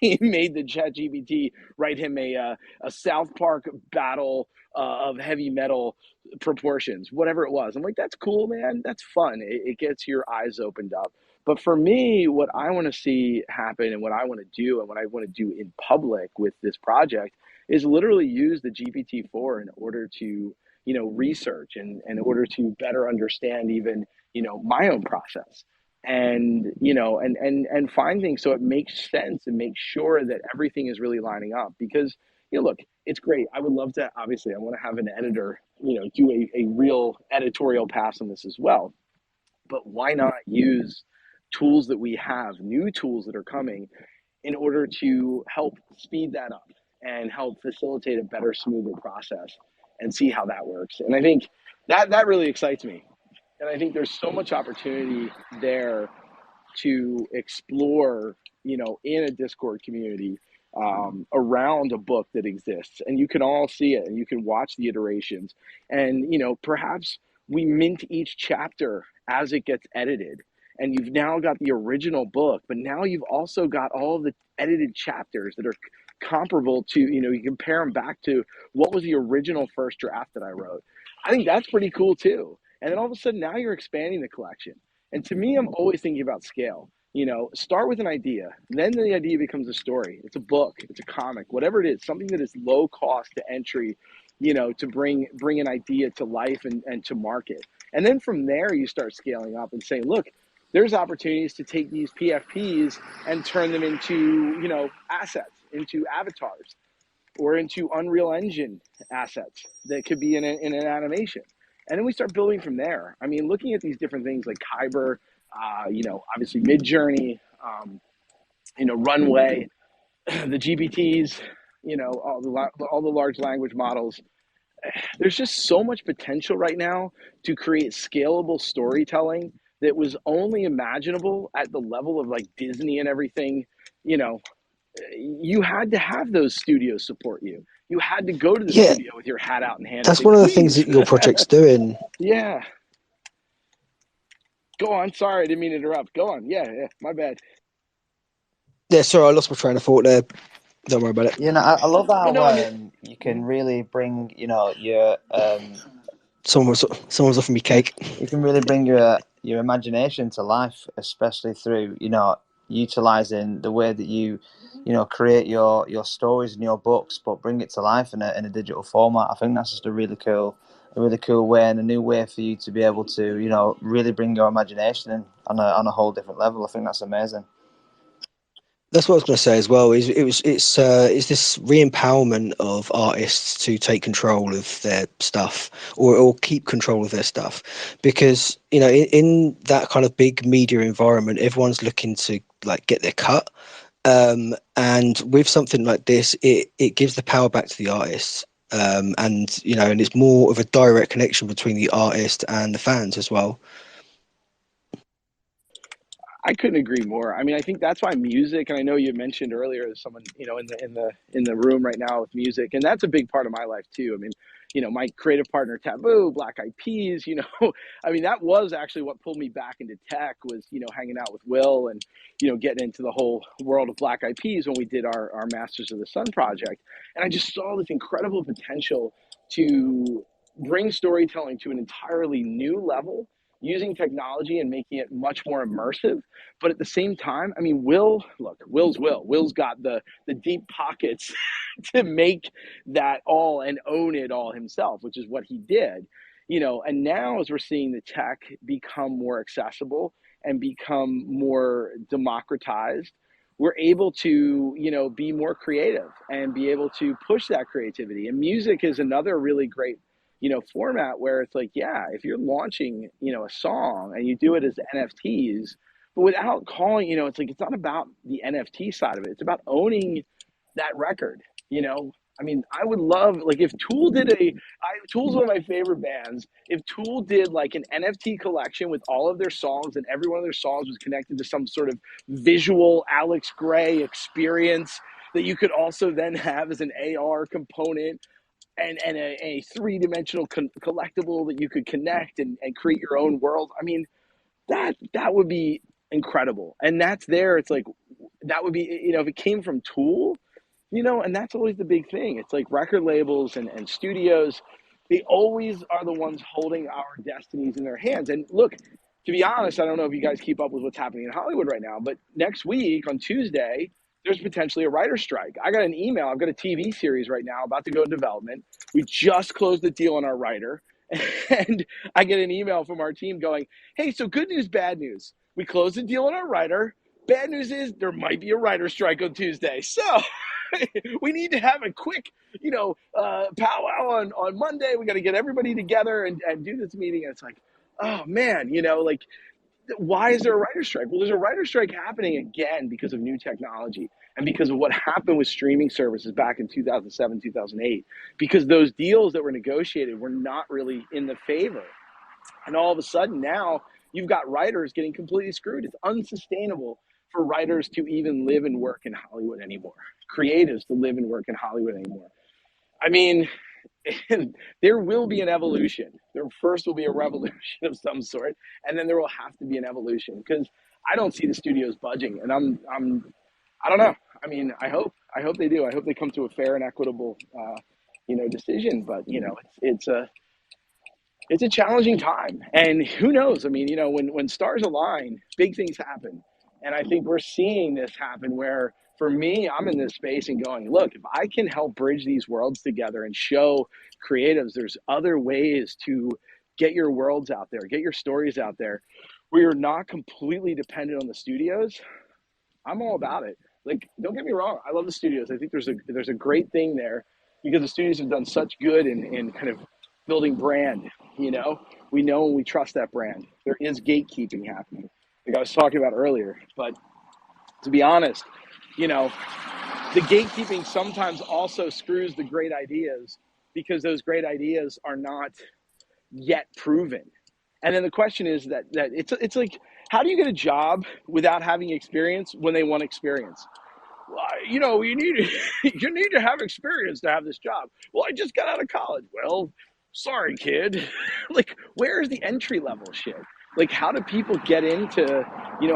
he made the chat GPT write him a South Park battle of heavy metal proportions, whatever it was. I'm like, that's cool, man, that's fun. It gets your eyes opened up. But for me, what I want to see happen, and what I want to do, and what I want to do in public with this project, is literally use the GPT-4 in order to, research, and in order to better understand even, my own process, and, and find things so it makes sense and make sure that everything is really lining up. Because, look, it's great. I would love to, obviously, I want to have an editor, do a real editorial pass on this as well. But why not use tools that we have, new tools that are coming, in order to help speed that up and help facilitate a better, smoother process, and see how that works. And I think that really excites me. And I think there's so much opportunity there to explore, in a Discord community, around a book that exists, and you can all see it, and you can watch the iterations, and, perhaps we mint each chapter as it gets edited, and you've now got the original book, but now you've also got all the edited chapters that are comparable to, you compare them back to what was the original first draft that I wrote. I think that's pretty cool too. And then all of a sudden now you're expanding the collection. And to me, I'm always thinking about scale. Start with an idea, then the idea becomes a story. It's a book, it's a comic, whatever it is, something that is low cost to entry, to bring an idea to life and to market. And then from there, you start scaling up and saying, look, there's opportunities to take these PFPs and turn them into, assets, into avatars, or into Unreal Engine assets that could be in an animation. And then we start building from there. I mean, looking at these different things like Kyber, obviously Midjourney, Runway, the GPTs, all the large language models. There's just so much potential right now to create scalable storytelling that was only imaginable at the level of like Disney and everything. You had to have those studios support you. You had to go to the Yeah, studio with your hat out in hand and that's say, one of the things please. that your project's doing. Yeah. Go on. Sorry, I didn't mean to interrupt. Go on. Yeah, my bad. Yeah, sorry, I lost my train of thought there. Don't worry about it. I love how But no, I mean, you can really bring, your Someone's offering me cake. you can really bring your imagination to life, especially through, utilizing the way that you create your stories and your books, but bring it to life in a digital format. I think that's just a really cool way, and a new way for you to be able to, really bring your imagination in on a whole different level. I think that's amazing. That's what I was going to say as well. It's this re-empowerment of artists to take control of their stuff, or keep control of their stuff, because in that kind of big media environment, everyone's looking to like get their cut, and with something like this, it gives the power back to the artists, and it's more of a direct connection between the artist and the fans as well. I couldn't agree more. I mean, I think that's why music, and I know you mentioned earlier someone, in the room right now with music, and that's a big part of my life too. I mean, my creative partner Taboo, Black Eyed Peas, I mean, that was actually what pulled me back into tech was, hanging out with Will and, getting into the whole world of Black Eyed Peas when we did our Masters of the Sun project. And I just saw this incredible potential to bring storytelling to an entirely new level using technology and making it much more immersive. But at the same time, I mean, Will's Will. Will's got the deep pockets to make that all and own it all himself, which is what he did. And now as we're seeing the tech become more accessible and become more democratized, we're able to, be more creative and be able to push that creativity. And music is another really great format where it's like, yeah, if you're launching, a song and you do it as NFTs, but without calling, it's like, it's not about the NFT side of it. It's about owning that record, I mean, I would love, like, if Tool Tool's one of my favorite bands. If Tool did like an NFT collection with all of their songs and every one of their songs was connected to some sort of visual Alex Gray experience that you could also then have as an AR component, and a three-dimensional collectible that you could connect and create your own world. I mean, that would be incredible. And that's there. It's like, that would be, if it came from Tool, and that's always the big thing. It's like record labels and studios, they always are the ones holding our destinies in their hands. And look, to be honest, I don't know if you guys keep up with what's happening in Hollywood right now, but next week on Tuesday, there's potentially a writer's strike. I got an email. I've got a TV series right now about to go in development. We just closed the deal on our writer. And I get an email from our team going, hey, so good news, bad news. We closed the deal on our writer. Bad news is there might be a writer's strike on Tuesday. So we need to have a quick, powwow on Monday. We got to get everybody together and do this meeting. And it's like, oh, man, like, why is there a writer's strike? Well, there's a writer's strike happening again because of new technology and because of what happened with streaming services back in 2007, 2008, because those deals that were negotiated were not really in the favor. And all of a sudden now you've got writers getting completely screwed. It's unsustainable for writers to even live and work in Hollywood anymore, creatives to live and work in Hollywood anymore. I mean, there will be an evolution. There first will be a revolution of some sort, and then there will have to be an evolution, because I don't see the studios budging, and I don't know. I mean, I hope they do. I hope they come to a fair and equitable, decision. But it's a challenging time, and who knows? I mean, when stars align, big things happen, and I think we're seeing this happen where, for me, I'm in this space and going, look, if I can help bridge these worlds together and show creatives there's other ways to get your worlds out there, get your stories out there, where you're not completely dependent on the studios, I'm all about it. Like, don't get me wrong, I love the studios. I think there's a great thing there, because the studios have done such good in kind of building brand. We know and we trust that brand. There is gatekeeping happening, like I was talking about earlier. But to be honest, the gatekeeping sometimes also screws the great ideas, because those great ideas are not yet proven. And then the question is that it's like, how do you get a job without having experience when they want experience? Well, you need to have experience to have this job. Well, I just got out of college. Well, sorry, kid. Like, where's the entry level shit? Like, how do people get into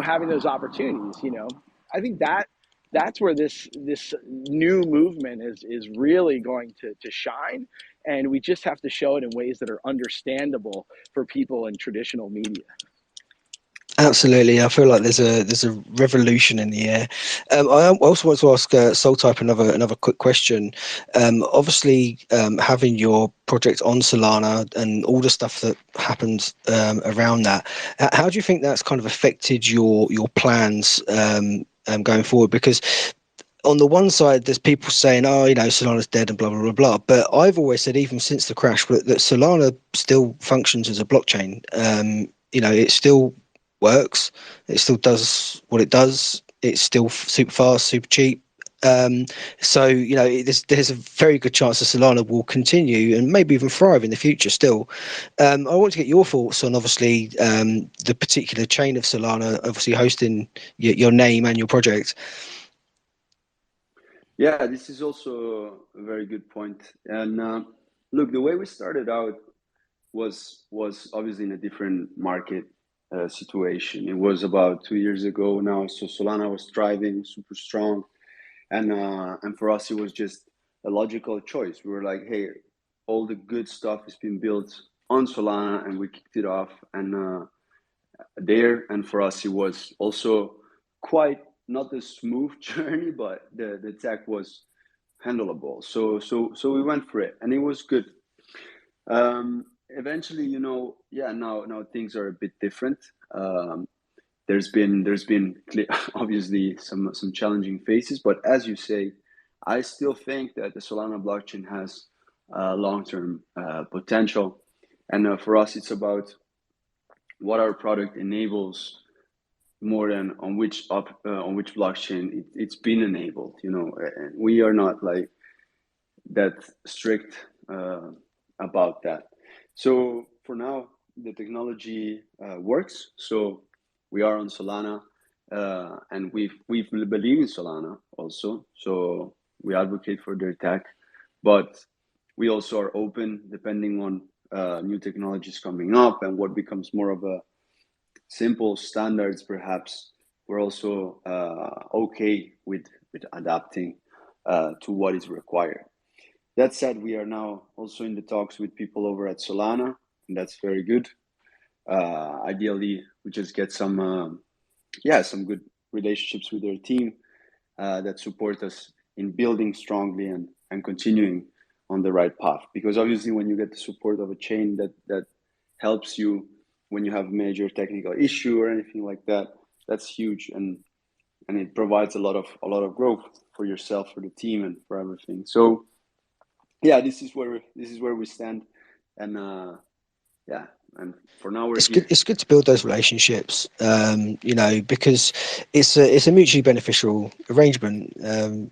having those opportunities? I think that's where this new movement is really going to shine, and we just have to show it in ways that are understandable for people in traditional media. Absolutely, I feel like there's a revolution in the air. I also want to ask Soltype another quick question. Obviously, having your project on Solana and all the stuff that happened around that, how do you think that's kind of affected your plans going forward? Because on the one side, there's people saying, oh, Solana's dead and blah, blah, blah, blah. But I've always said, even since the crash, that Solana still functions as a blockchain. It still works. It still does what it does. It's still super fast, super cheap. So there's a very good chance that Solana will continue and maybe even thrive in the future still. I want to get your thoughts on, obviously, the particular chain of Solana, obviously hosting your name and your project. Yeah, this is also a very good point. And Look, the way we started out was obviously in a different market situation. It was about 2 years ago now. So Solana was thriving, super strong, and for us it was just a logical choice. We were like, hey, all the good stuff has been built on Solana, and we kicked it off. And for us it was also quite not a smooth journey, but the tech was handleable. So we went for it, and it was good. Eventually, now things are a bit different. There's been obviously some challenging phases, but as you say, I still think that the Solana blockchain has long-term potential, and for us, it's about what our product enables more than on which blockchain it's been enabled. And we are not like that strict about that. So for now, the technology works. So we are on Solana, and we believe in Solana also. So we advocate for their tech, but we also are open depending on new technologies coming up and what becomes more of a simple standards. Perhaps we're also okay with adapting to what is required. That said, we are now also in the talks with people over at Solana, and that's very good. Ideally, we just get some good relationships with their team that support us in building strongly and continuing on the right path. Because obviously, when you get the support of a chain that helps you when you have a major technical issue or anything like that, that's huge, and it provides a lot of growth for yourself, for the team, and for everything. So yeah, this is where we stand, and and for now we're here. It's good to build those relationships, because it's a mutually beneficial arrangement,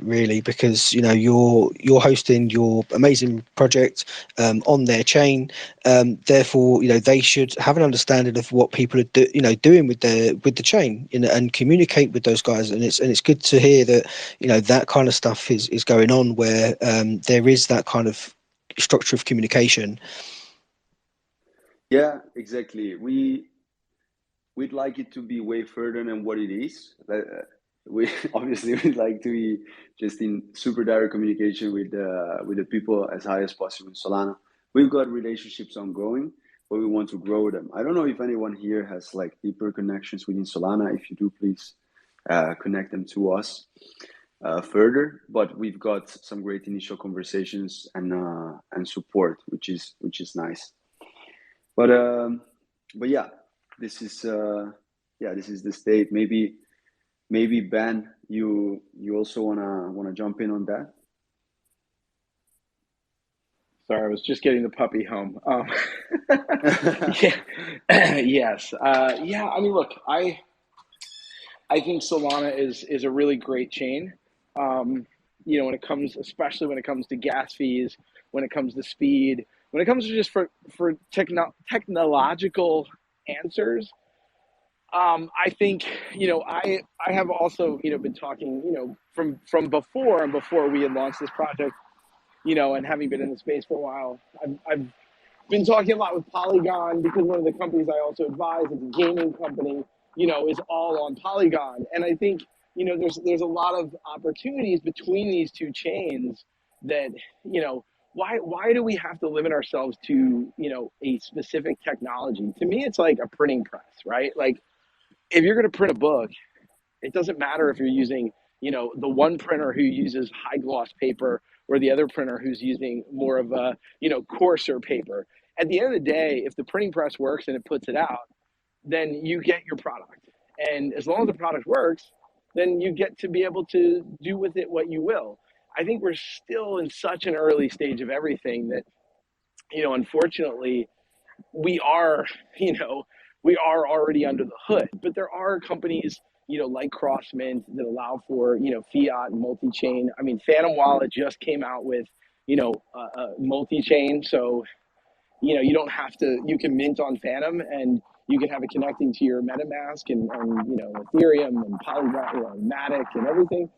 really, because you're hosting your amazing project on their chain, therefore they should have an understanding of what people are doing with the chain, and communicate with those guys, and it's good to hear that that kind of stuff is going on, where there is that kind of structure of communication. Yeah, exactly. We'd like it to be way further than what it is. We obviously would like to be just in super direct communication with the people as high as possible in Solana. We've got relationships ongoing, but we want to grow them. I don't know if anyone here has like deeper connections within Solana. If you do, please connect them to us further. But we've got some great initial conversations and support, which is nice. But yeah, this is the state. Maybe Ben, you also wanna jump in on that? Sorry, I was just getting the puppy home. Yes. I mean, look, I think Solana is a really great chain. Especially when it comes to gas fees, when it comes to speed, when it comes to just for technological answers. I think I have also been talking from before we had launched this project, and having been in the space for a while, I've been talking a lot with Polygon, because one of the companies I also advise, is a gaming company, is all on Polygon. And I think, there's a lot of opportunities between these two chains that, why do we have to limit ourselves to, a specific technology? To me, it's like a printing press, right? Like, if you're going to print a book, it doesn't matter if you're using, the one printer who uses high gloss paper or the other printer who's using more of a, coarser paper. At the end of the day, if the printing press works and it puts it out, then you get your product. And as long as the product works, then you get to be able to do with it what you will. I think we're still in such an early stage of everything that, unfortunately, we are, we are already under the hood. But there are companies, like Crossmint, that allow for, fiat and multi-chain. I mean, Phantom Wallet just came out with, a multi-chain. So, you don't have to, you can mint on Phantom, and you can have it connecting to your MetaMask and Ethereum and Polygon, Matic and everything.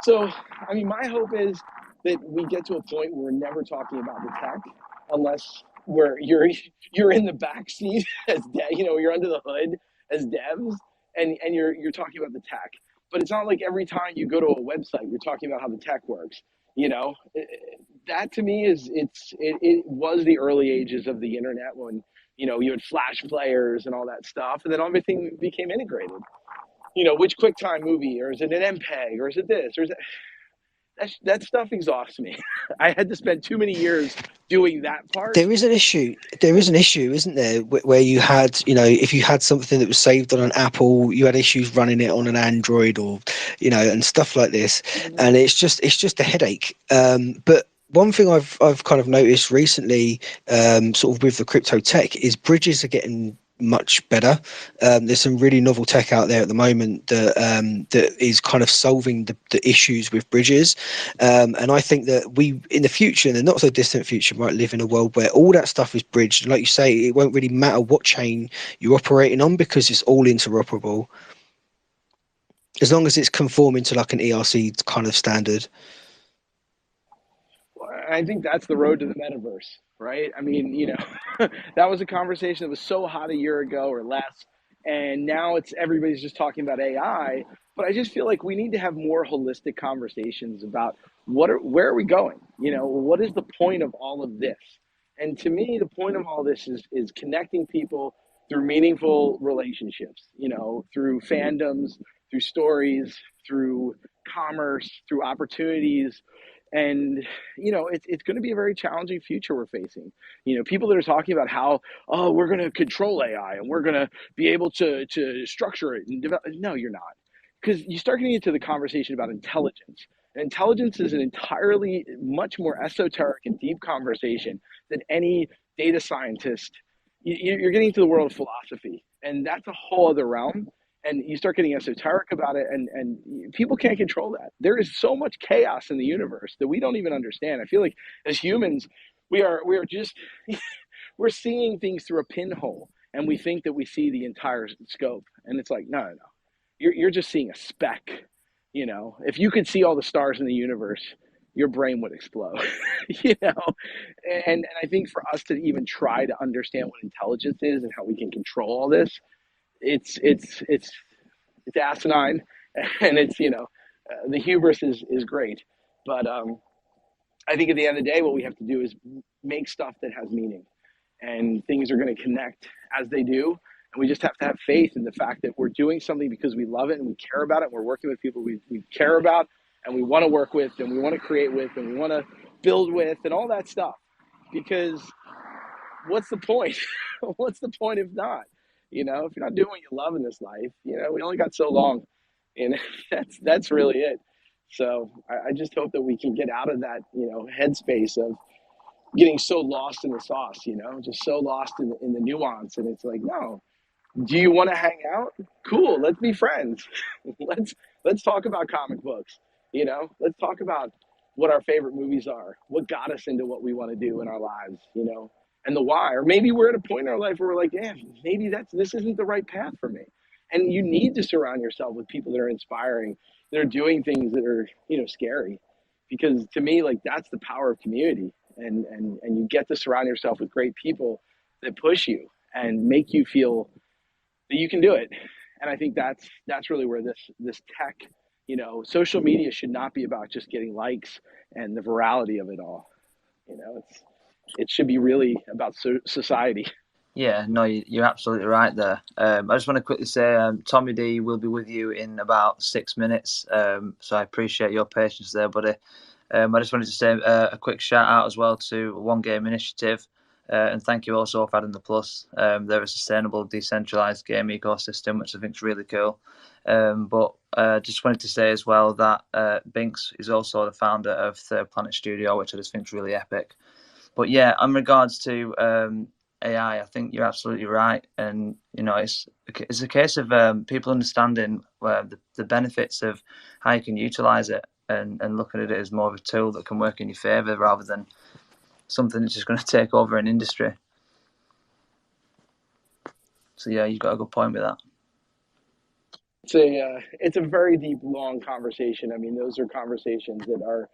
So, I mean, my hope is that we get to a point where we're never talking about the tech, unless where you're in the back seat as you're under the hood as devs, and you're talking about the tech. But it's not like every time you go to a website you're talking about how the tech works. That to me it was the early ages of the internet when you had flash players and all that stuff, and then everything became integrated. Which QuickTime movie, or is it an MPEG, or is it this, or is it that stuff exhausts me. I had to spend too many years doing that part. There is an issue. There is an issue, isn't there, where you had, if you had something that was saved on an Apple, you had issues running it on an Android, or, and stuff like this, and it's just a headache. But one thing I've kind of noticed recently, sort of with the crypto tech, is bridges are getting much better. There's some really novel tech out there at the moment that is kind of solving the issues with bridges, and I think that we, in the future, in the not so distant future, might live in a world where all that stuff is bridged, and like you say, it won't really matter what chain you're operating on because it's all interoperable, as long as it's conforming to like an ERC kind of standard. I think that's the road to the metaverse, right? I mean, that was a conversation that was so hot a year ago or less, and now everybody's just talking about AI. But I just feel like we need to have more holistic conversations about where are we going? What is the point of all of this? And to me, the point of all this is connecting people through meaningful relationships, through fandoms, through stories, through commerce, through opportunities. And it's going to be a very challenging future we're facing. People that are talking about how, oh, we're going to control AI and we're going to be able to structure it and develop. No, you're not, because you start getting into the conversation about intelligence. And intelligence is an entirely much more esoteric and deep conversation than any data scientist. You're getting into the world of philosophy, and that's a whole other realm. And you start getting esoteric about it, and people can't control that. There is so much chaos in the universe that we don't even understand. I feel like as humans, we are just we're seeing things through a pinhole, and we think that we see the entire scope. And it's like, no. You're just seeing a speck. If you could see all the stars in the universe, your brain would explode. And I think for us to even try to understand what intelligence is and how we can control all this, it's asinine, and the hubris is great, but I think at the end of the day what we have to do is make stuff that has meaning, and things are going to connect as they do, and we just have to have faith in the fact that we're doing something because we love it and we care about it, and we're working with people we care about and we want to work with and we want to create with and we want to build with and all that stuff, because what's the point? What's the point if not? If you're not doing what you love in this life, we only got so long, and that's really it. So I just hope that we can get out of that, headspace of getting so lost in the sauce, just so lost in the nuance. And it's like, no, do you want to hang out? Cool, let's be friends. let's talk about comic books. Let's talk about what our favorite movies are, what got us into what we want to do in our lives, and the why. Or maybe we're at a point in our life where we're like, yeah, maybe this isn't the right path for me. And you need to surround yourself with people that are inspiring, that are doing things that are, scary. Because to me, like, that's the power of community. And you get to surround yourself with great people that push you and make you feel that you can do it. And I think that's really where this tech, social media should not be about just getting likes and the virality of it all. It should be really about society. Yeah, no, you're absolutely right there. I just want to quickly say, Tommy D will be with you in about 6 minutes. So I appreciate your patience there, buddy. I just wanted to say a quick shout out as well to One Game Initiative. And thank you also for adding the plus. They're a sustainable, decentralized game ecosystem, which I think is really cool. But just wanted to say as well that Binks is also the founder of Third Planet Studio, which I just think is really epic. But yeah, in regards to AI, I think you're absolutely right, and it's a case of people understanding the benefits of how you can utilize it, and looking at it as more of a tool that can work in your favor rather than something that's just going to take over an industry. So yeah, you've got a good point with that. It's a very deep, long conversation. I mean, those are conversations that are,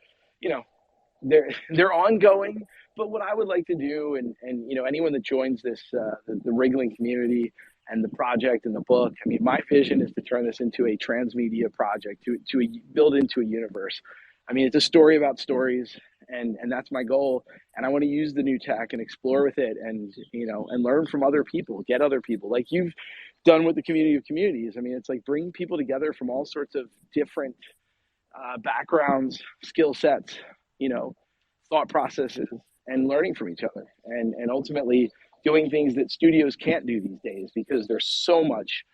they're ongoing, But what I would like to do, and you know, anyone that joins this, the Riglan community and the project and the book, I mean, my vision is to turn this into a transmedia project, to build into a universe. I mean, it's a story about stories, and that's my goal. And I want to use the new tech and explore with it, and you know, and learn from other people, get other people like you've done with the community of communities. I mean, it's like bringing people together from all sorts of different backgrounds, skill sets, you know, thought processes, and learning from each other, and ultimately doing things that studios can't do these days because there's so much,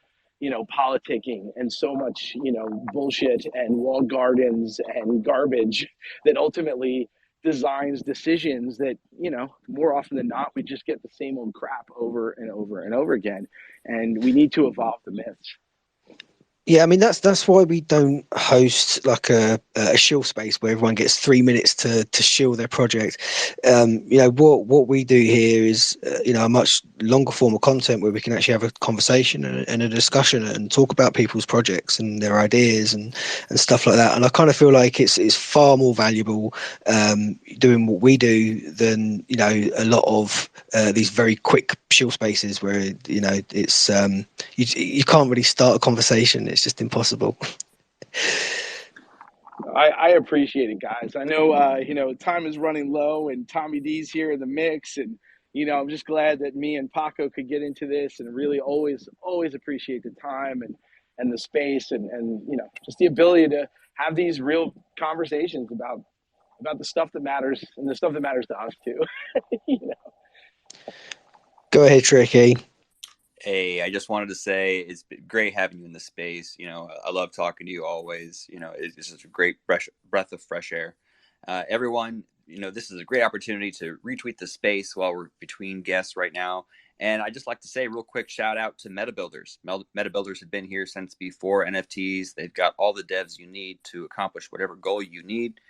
you know, politicking and so much, you know, bullshit and walled gardens and garbage that ultimately designs decisions that, you know, more often than not, we just get the same old crap over and over and over again. And we need to evolve the myths. Yeah, I mean that's why we don't host like a shill space where everyone gets 3 minutes to shill their project. You know what we do here is you know a much longer form of content where we can actually have a conversation and a discussion and talk about people's projects and their ideas and stuff like that. And I kind of feel like it's far more valuable doing what we do than you know a lot of these very quick shill spaces where you know it's you can't really start a conversation. It's just impossible. I appreciate it, guys. I know, you know, time is running low and Tommy D's here in the mix. And, you know, I'm just glad that me and Paco could get into this, and really always appreciate the time and the space and, you know, just the ability to have these real conversations about the stuff that matters and the stuff that matters to us too. You know? Go ahead, Tricky. Hey, I just wanted to say it's been great having you in the space. You know, I love talking to you always. You know, it's just a great breath of fresh air. Everyone, you know, this is a great opportunity to retweet the space while we're between guests right now. And I just like to say a real quick shout out to MetaBuilders. MetaBuilders have been here since before NFTs. They've got all the devs you need to accomplish whatever goal you need.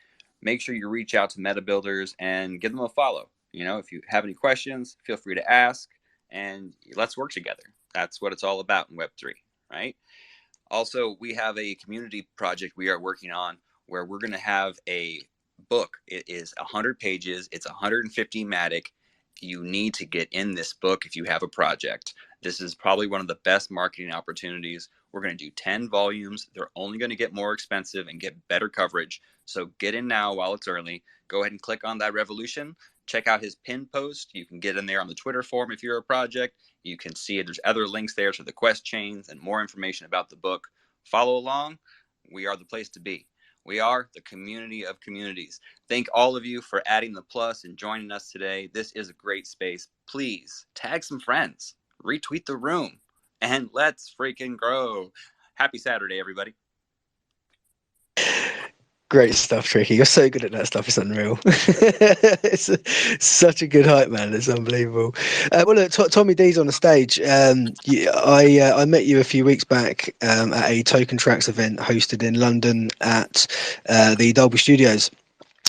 Make sure you reach out to MetaBuilders and give them a follow. You know, if you have any questions, feel free to ask. And let's work together. That's what it's all about in Web3, right? Also, we have a community project we are working on where we're going to have a book. It is 100 pages. It's 150 Matic. You need to get in this book if you have a project. This is probably one of the best marketing opportunities. We're going to do 10 volumes. They're only going to get more expensive and get better coverage. So get in now while it's early. Go ahead and click on that Revolution. Check out his pinned post. You can get in there on the Twitter forum if you're a project. You can see there's other links there to the quest chains and more information about the book. Follow along. We are the place to be. We are the community of communities. Thank all of you for adding the plus and joining us today. This is a great space. Please tag some friends, retweet the room, and let's freaking grow. Happy Saturday, everybody. Great stuff, Tricky. You're so good at that stuff. It's unreal. It's such a good hype, man. It's unbelievable. Well, look, Tommy D's on the stage. I met you a few weeks back at a Token Traxx event hosted in London at the Dolby Studios,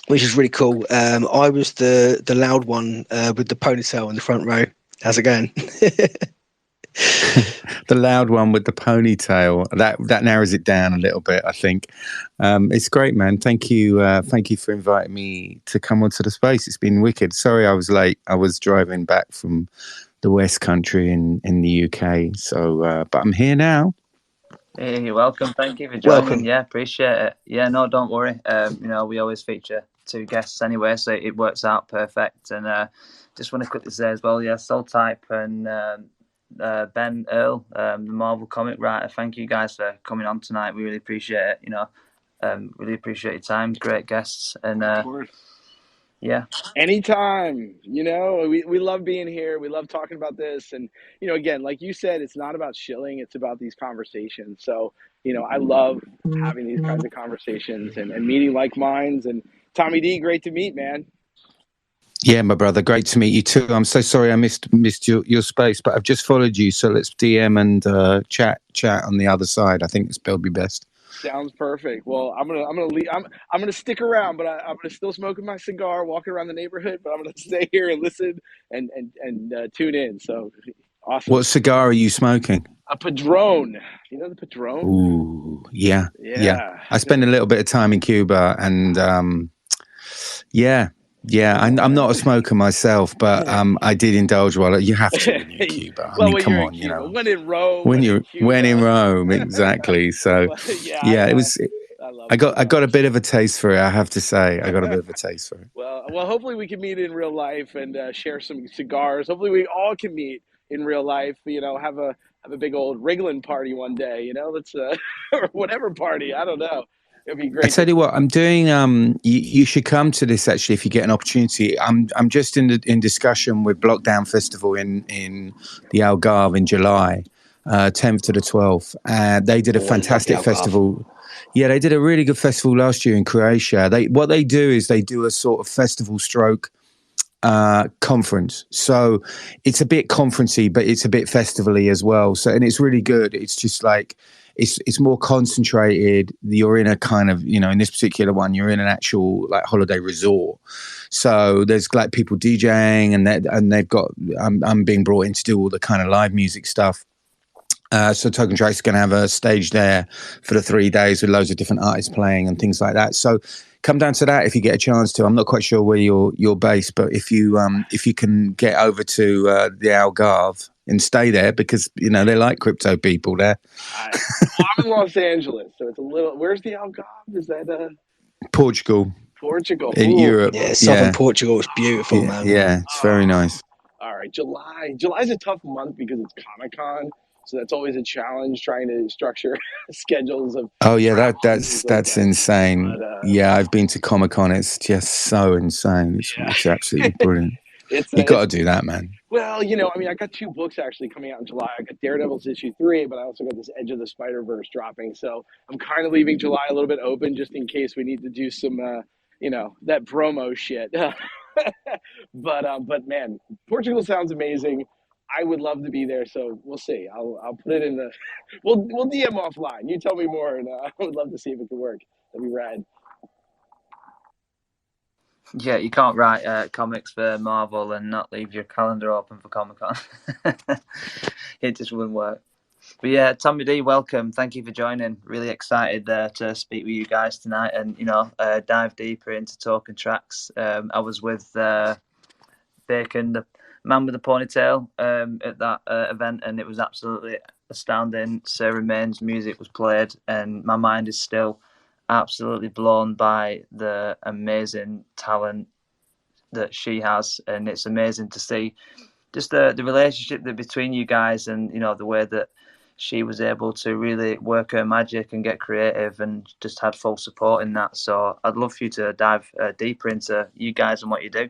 which is really cool. I was the loud one with the ponytail in the front row. How's it going? The loud one with the ponytail, that narrows it down a little bit, I think. It's great, man. Thank you for inviting me to come onto the space. It's been wicked. Sorry I was late. I was driving back from the West Country in the UK, so but I'm here now. Hey, you're welcome. Thank you for joining. Welcome. Yeah, appreciate it. Yeah, no, don't worry. You know, we always feature 2 guests anyway, so it works out perfect. And just want to quickly say as well, yeah, Soltype and Ben Earl, the Marvel comic writer. Thank you guys for coming on tonight. We really appreciate it. You know, really appreciate your time. Great guests, and Of course. yeah, anytime. You know, we love being here. We love talking about this, and you know, again, like you said, it's not about shilling. It's about these conversations. So you know, I love having these kinds of conversations and meeting like minds. And Tommy D, great to meet, man. Yeah, my brother, great to meet you too. I'm so sorry I missed your space, but I've just followed you, so let's DM and chat on the other side. I think it'll be best. Sounds perfect. Well, I'm gonna leave. I'm gonna stick around, but I'm gonna still smoking my cigar, walking around the neighborhood. But I'm gonna stay here and listen and tune in. So awesome. What cigar are you smoking? A Padron. You know the Padron? Ooh, yeah. I spend a little bit of time in Cuba, and yeah, Yeah, I'm not a smoker myself, but I did indulge while you have to when you're in Cuba. I mean, when come you're in on, Cuba, you know. when in Rome, When in Rome, exactly. So, yeah, it was. I love I it. got a bit of a taste for it. I have to say, I got a bit of a taste for it. Well, hopefully we can meet in real life and share some cigars. Hopefully we all can meet in real life. You know, have a big old Riglan party one day. You know, let's or whatever party. I don't know. It'd be I great. tell you what, I'm doing. You should come to this actually if you get an opportunity. I'm just in discussion with Blockdown Festival in the Algarve in July, 10th to the 12th. They did a fantastic festival. Yeah, they did a really good festival last year in Croatia. What they do is they do a sort of festival stroke conference. So it's a bit conferencey, but it's a bit festival-y as well. So, and it's really good. It's just like, it's more concentrated. You're in a kind of, you know, in this particular one, you're in an actual like holiday resort. So there's like people DJing and they've got, I'm being brought in to do all the kind of live music stuff. So Token Traxx is going to have a stage there for the 3 days with loads of different artists playing and things like that. So come down to that if you get a chance to. I'm not quite sure where you're based, but if you can get over to the Algarve and stay there, because you know they like crypto people there. I'm in Los Angeles, so it's a little. Where's the Algarve? Is that Portugal? Portugal In Europe? Yeah, southern Portugal is beautiful, man. Yeah, it's very nice. All right, July's a tough month because it's Comic-Con, so that's always a challenge trying to structure schedules of. Oh yeah, that's insane. But, yeah, I've been to Comic-Con. It's just so insane. It's absolutely brilliant. You got to do that, man. Well, you know, I mean, I got 2 books actually coming out in July. I got Daredevil's issue 3, but I also got this Edge of the Spider-Verse dropping. So I'm kind of leaving July a little bit open just in case we need to do some, you know, that promo shit. But man, Portugal sounds amazing. I would love to be there, so we'll see. I'll put it in the. We'll DM offline. You tell me more, and I would love to see if it can work. That'd be rad. Yeah, you can't write comics for Marvel and not leave your calendar open for Comic-Con. It just wouldn't work. But yeah, Tommy D, welcome. Thank you for joining. Really excited to speak with you guys tonight and, you know, dive deeper into Token Traxx. I was with Bacon, the man with the ponytail, at that event, and it was absolutely astounding. Sarah Main's music was played, and my mind is still absolutely blown by the amazing talent that she has, and it's amazing to see just the relationship that between you guys, and you know the way that she was able to really work her magic and get creative, and just had full support in that. So I'd love for you to dive deeper into you guys and what you do.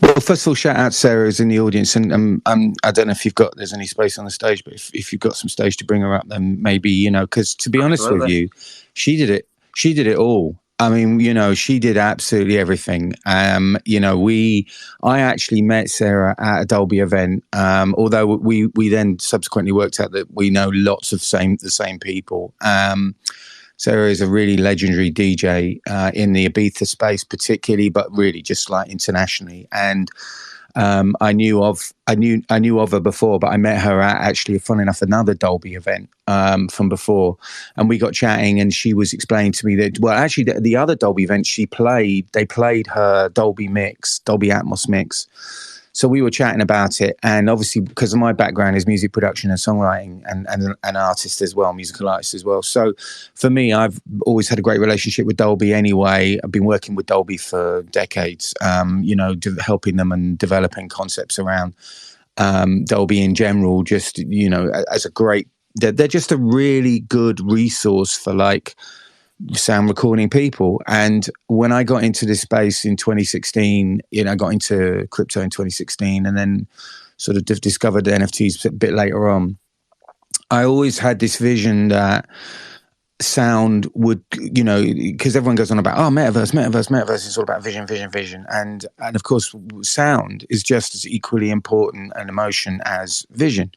Well, first of all, shout out Sarah who's in the audience, and I don't know if there's any space on the stage, but if you've got some stage to bring her up, then maybe, you know, because to be honest with you, she did it all. I mean, you know, she did absolutely everything. You know, I actually met Sarah at a Dolby event, although we then subsequently worked out that we know lots of the same people. Sarah is a really legendary DJ in the Ibiza space, particularly, but really just like internationally. And I knew of her before, but I met her at actually, fun enough, another Dolby event from before, and we got chatting, and she was explaining to me that, well, actually, the other Dolby event they played her Dolby Atmos mix. So we were chatting about it, and obviously because of my background is music production and songwriting and an artist as well, musical artist as well. So for me, I've always had a great relationship with Dolby anyway. I've been working with Dolby for decades, you know, helping them and developing concepts around Dolby in general, just, you know, as a great, they're just a really good resource for like sound recording people. And when I got into this space in 2016, you know, I got into crypto in 2016 and then sort of discovered the NFTs a bit later on. I always had this vision that sound would, you know, because everyone goes on about, oh, metaverse, it's all about vision. And of course, sound is just as equally important an emotion as vision.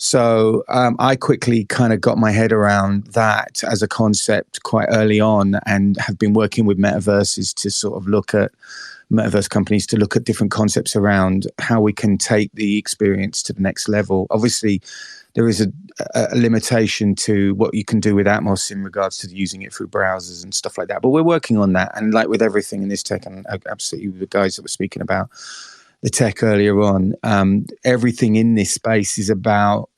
So I quickly kind of got my head around that as a concept quite early on, and have been working with metaverses to sort of look at metaverse companies to look at different concepts around how we can take the experience to the next level. Obviously, there is a limitation to what you can do with Atmos in regards to using it through browsers and stuff like that. But we're working on that. And like with everything in this tech, and absolutely the guys that were speaking about the tech earlier on, everything in this space is about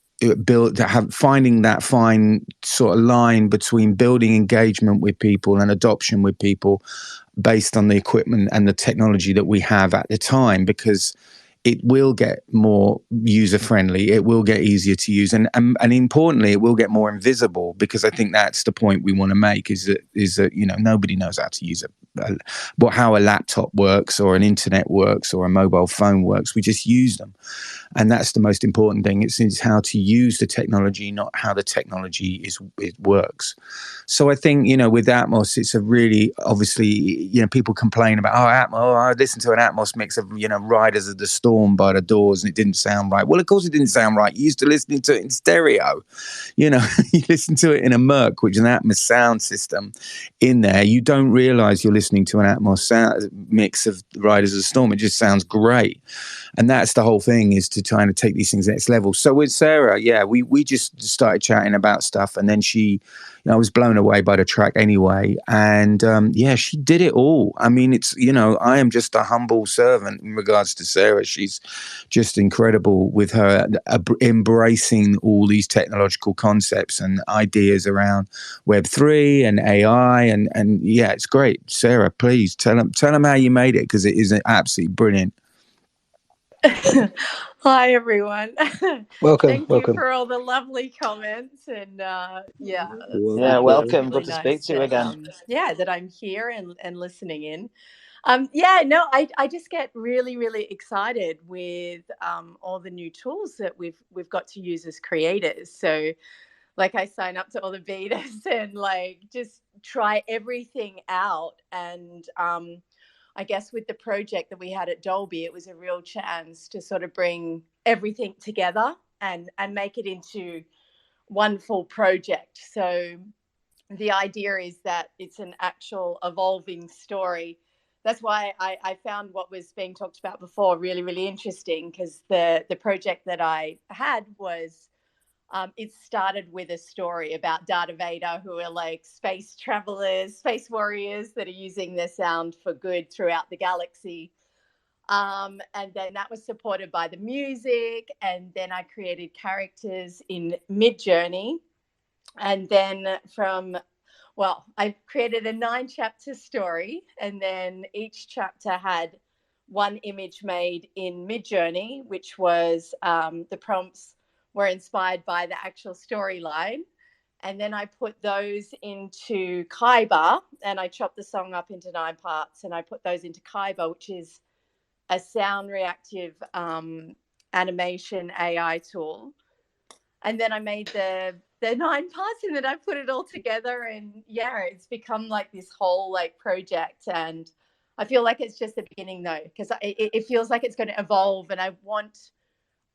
finding that fine sort of line between building engagement with people and adoption with people based on the equipment and the technology that we have at the time, because it will get more user friendly, it will get easier to use, and importantly, it will get more invisible, because I think that's the point we want to make, is that you know, nobody knows how to use how a laptop works or an internet works or a mobile phone works. We just use them. And that's the most important thing. It's how to use the technology, not how the technology it works. So I think, you know, with Atmos, it's a really, obviously, you know, people complain about, I listened to an Atmos mix of, you know, Riders of the Storm by the Doors and it didn't sound right. Well, of course it didn't sound right. You used to listening to it in stereo. You know, you listen to it in a Merc, which is an Atmos sound system in there. You don't realize you're listening to an Atmos sound mix of Riders of the Storm. It just sounds great. And that's the whole thing, is to try to take these things next level. So with Sarah, yeah, we just started chatting about stuff, and then she, you know, I was blown away by the track anyway. And yeah, she did it all. I mean, it's, you know, I am just a humble servant in regards to Sarah. She's just incredible with her embracing all these technological concepts and ideas around Web3 and AI. And yeah, it's great. Sarah, please tell them how you made it, because it is absolutely brilliant. Hi everyone. Welcome. Thank you for all the lovely comments, and welcome. Really Good to speak to you again. That I'm here and listening in. I just get really excited with all the new tools that we've got to use as creators. So like, I sign up to all the betas and like just try everything out. And I guess with the project that we had at Dolby, it was a real chance to sort of bring everything together and make it into one full project. So the idea is that it's an actual evolving story. That's why I found what was being talked about before really interesting, because the project that I had was, it started with a story about Darth Vader, who are like space travelers, space warriors that are using their sound for good throughout the galaxy. And then that was supported by the music. And then I created characters in Midjourney. And then I created a 9-chapter story. And then each chapter had one image made in Midjourney, which was the prompts were inspired by the actual storyline. And then I put those into Kyber, and I chopped the song up into 9 parts, and I put those into Kyber, which is a sound reactive animation AI tool. And then I made the 9 parts, and then I put it all together, and yeah, it's become like this whole like project. And I feel like it's just the beginning though, because it feels like it's going to evolve, and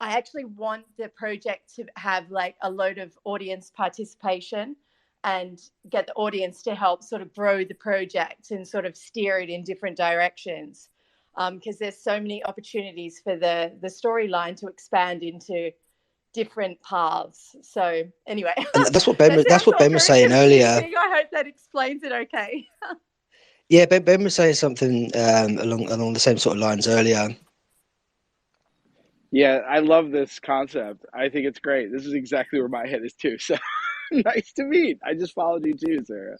I actually want the project to have like a load of audience participation and get the audience to help sort of grow the project and sort of steer it in different directions. Because there's so many opportunities for the storyline to expand into different paths. So anyway, and that's what Ben was saying earlier. I hope that explains it okay. Yeah, Ben was saying something along the same sort of lines earlier. Yeah, I love this concept. I think it's great. This is exactly where my head is too. So nice to meet. I just followed you too, Sarah.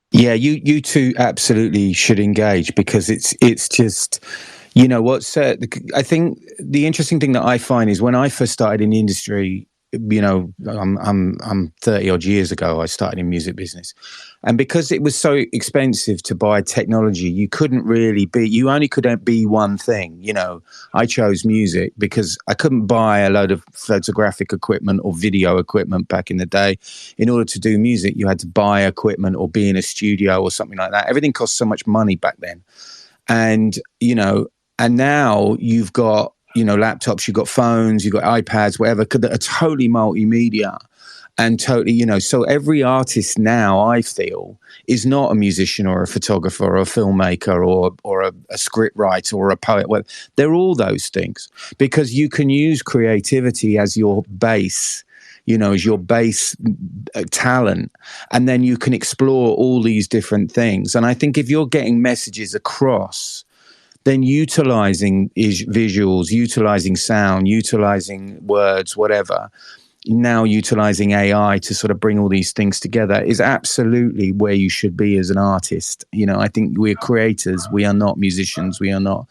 Yeah, you two absolutely should engage, because it's just, you know what, I think the interesting thing that I find is when I first started in the industry, you know, I'm 30 odd years ago, I started in music business. And because it was so expensive to buy technology, you only couldn't be one thing. You know, I chose music because I couldn't buy a load of photographic equipment or video equipment back in the day. In order to do music, you had to buy equipment or be in a studio or something like that. Everything cost so much money back then. And, you know, and now you've got, you know, laptops, you've got phones, you've got iPads, whatever, that are totally multimedia. and totally, you know, so every artist now, I feel, is not a musician or a photographer or a filmmaker or a script writer or a poet. Well, they're all those things, because you can use creativity as your base, you know, as your base talent, and then you can explore all these different things. And I think if you're getting messages across, then utilizing visuals, utilizing sound, utilizing words, whatever, now utilizing AI to sort of bring all these things together is absolutely where you should be as an artist. You know, I think we're creators. We are not musicians. We are not,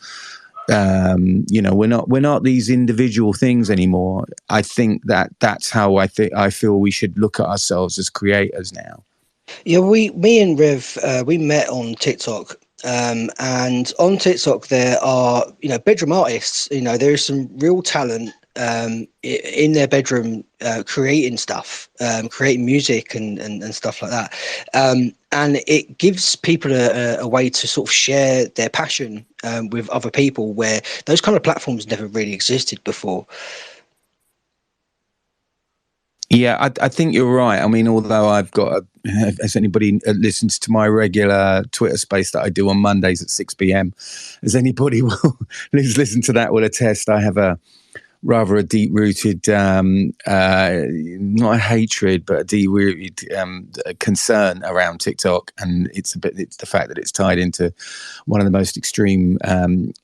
you know, we're not these individual things anymore. I think that's how I feel we should look at ourselves as creators now. Yeah, me and Rev, we met on TikTok. And on TikTok, there are, you know, bedroom artists. You know, there is some real talent in their bedroom, creating stuff, creating music and stuff like that. And it gives people a way to sort of share their passion with other people, where those kind of platforms never really existed before. Yeah, I think you're right. I mean, although I've got, as anybody listens to my regular Twitter space that I do on Mondays at 6 p.m, as anybody who's listened to that will attest, I have a deep-rooted, not a hatred, but a deep-rooted concern around TikTok, and it's the fact that it's tied into one of the most extreme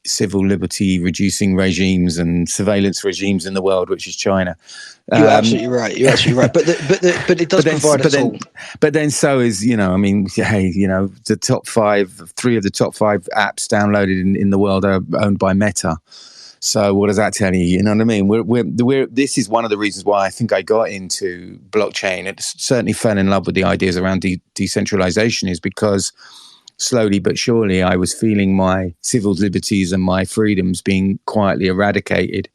civil liberty reducing regimes and surveillance regimes in the world, which is China. You're absolutely right. You're absolutely right. But it does provide a tool. But then so is, you know, I mean, hey, you know, three of the top five apps downloaded in the world are owned by Meta. So what does that tell you? You know what I mean? This is one of the reasons why I think I got into blockchain. It certainly fell in love with the ideas around decentralization, is because slowly but surely I was feeling my civil liberties and my freedoms being quietly eradicated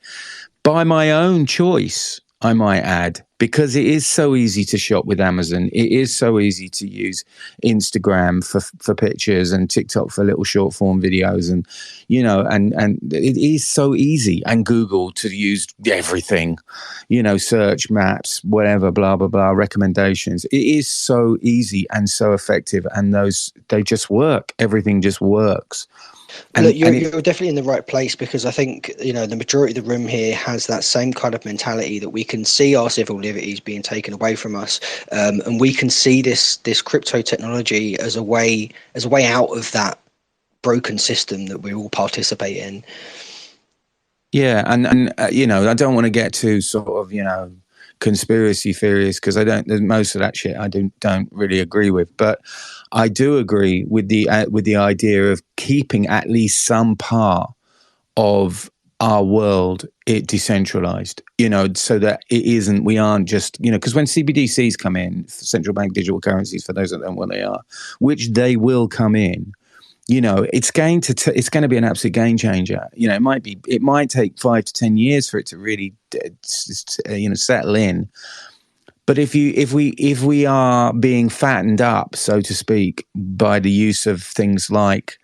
by my own choice, I might add, because it is so easy to shop with Amazon. It is so easy to use Instagram for pictures and TikTok for little short form videos, and, you know, and it is so easy, and Google to use everything, you know, search, maps, whatever, blah, blah, blah, recommendations. It is so easy and so effective, and they just work. Everything just works. Look, you're definitely in the right place, because I think, you know, the majority of the room here has that same kind of mentality, that we can see our civil liberties being taken away from us, and we can see this crypto technology as a way out of that broken system that we all participate in. Yeah, and you know, I don't want to get too sort of, you know, conspiracy theories, because most of that shit I don't really agree with, but I do agree with the idea of keeping at least some part of our world decentralized, you know, so that we aren't just, you know, because when CBDCs come in, central bank digital currencies, for those that don't know what they are, which they will come in, you know, it's going to be an absolute game changer. You know, it might take 5 to 10 years for it to really, you know, settle in. But if we are being fattened up, so to speak, by the use of things like,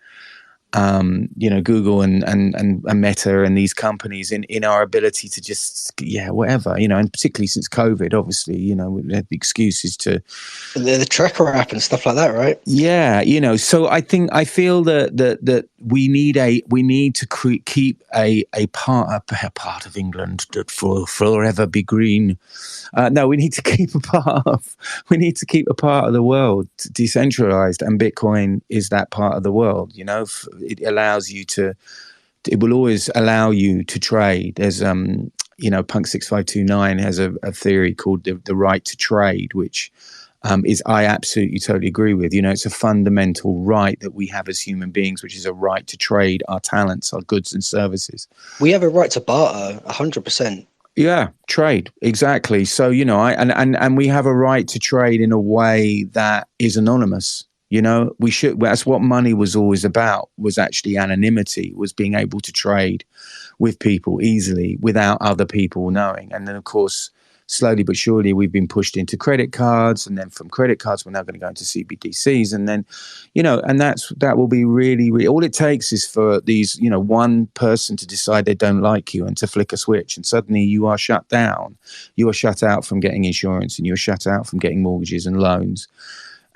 you know, Google and Meta and these companies in our ability to just, whatever, you know, and particularly since COVID, obviously, you know, we had the excuses to the tracker app and stuff like that, right? Yeah, you know, so I feel that we need to keep a part of England that will forever be green. No, we need to keep a part of the world decentralized, and Bitcoin is that part of the world. You know, it will always allow you to trade. There's you know, Punk 6529 has a theory called the right to trade, which I absolutely totally agree with. You know, it's a fundamental right that we have as human beings, which is a right to trade our talents, our goods and services. We have a right to barter, 100%. Yeah, trade, exactly. So, you know, and we have a right to trade in a way that is anonymous. You know, that's what money was always about, was actually anonymity, was being able to trade with people easily without other people knowing. And then, of course, slowly but surely we've been pushed into credit cards, and then from credit cards we're now going to go into CBDCs, and then, you know, and that will be really, really, all it takes is for these, you know, one person to decide they don't like you and to flick a switch, and suddenly you are shut down. You are shut out from getting insurance, and you're shut out from getting mortgages and loans.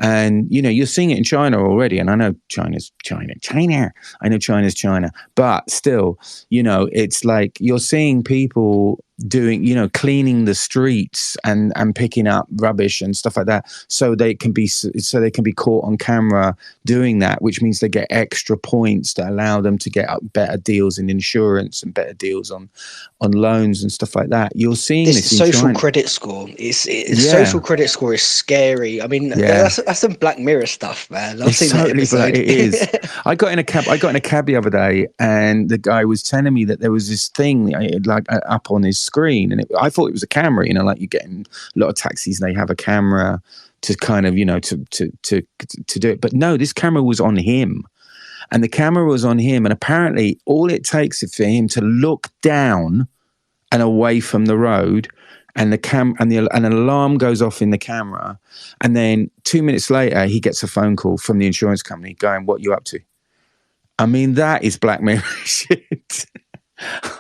And, you know, you're seeing it in China already. And I know China's China. I know China's China. But still, you know, it's like you're seeing people doing, you know, cleaning the streets and picking up rubbish and stuff like that. So they can be caught on camera doing that, which means they get extra points that allow them to get better deals in insurance and better deals on loans and stuff like that. You're seeing this in social China. credit score. Social credit score is scary. I mean, that's some Black Mirror stuff, man. I've seen that episode. It is. I got in a cab the other day, and the guy was telling me that there was this thing like up on his screen, and I thought it was a camera. You know, like you get in a lot of taxis, and they have a camera to kind of, you know, to do it. But no, this camera was on him. And the camera was on him, and apparently all it takes is for him to look down and away from the road, and an alarm goes off in the camera, and then 2 minutes later he gets a phone call from the insurance company going, "What you up to?" I mean, that is Black Mirror shit.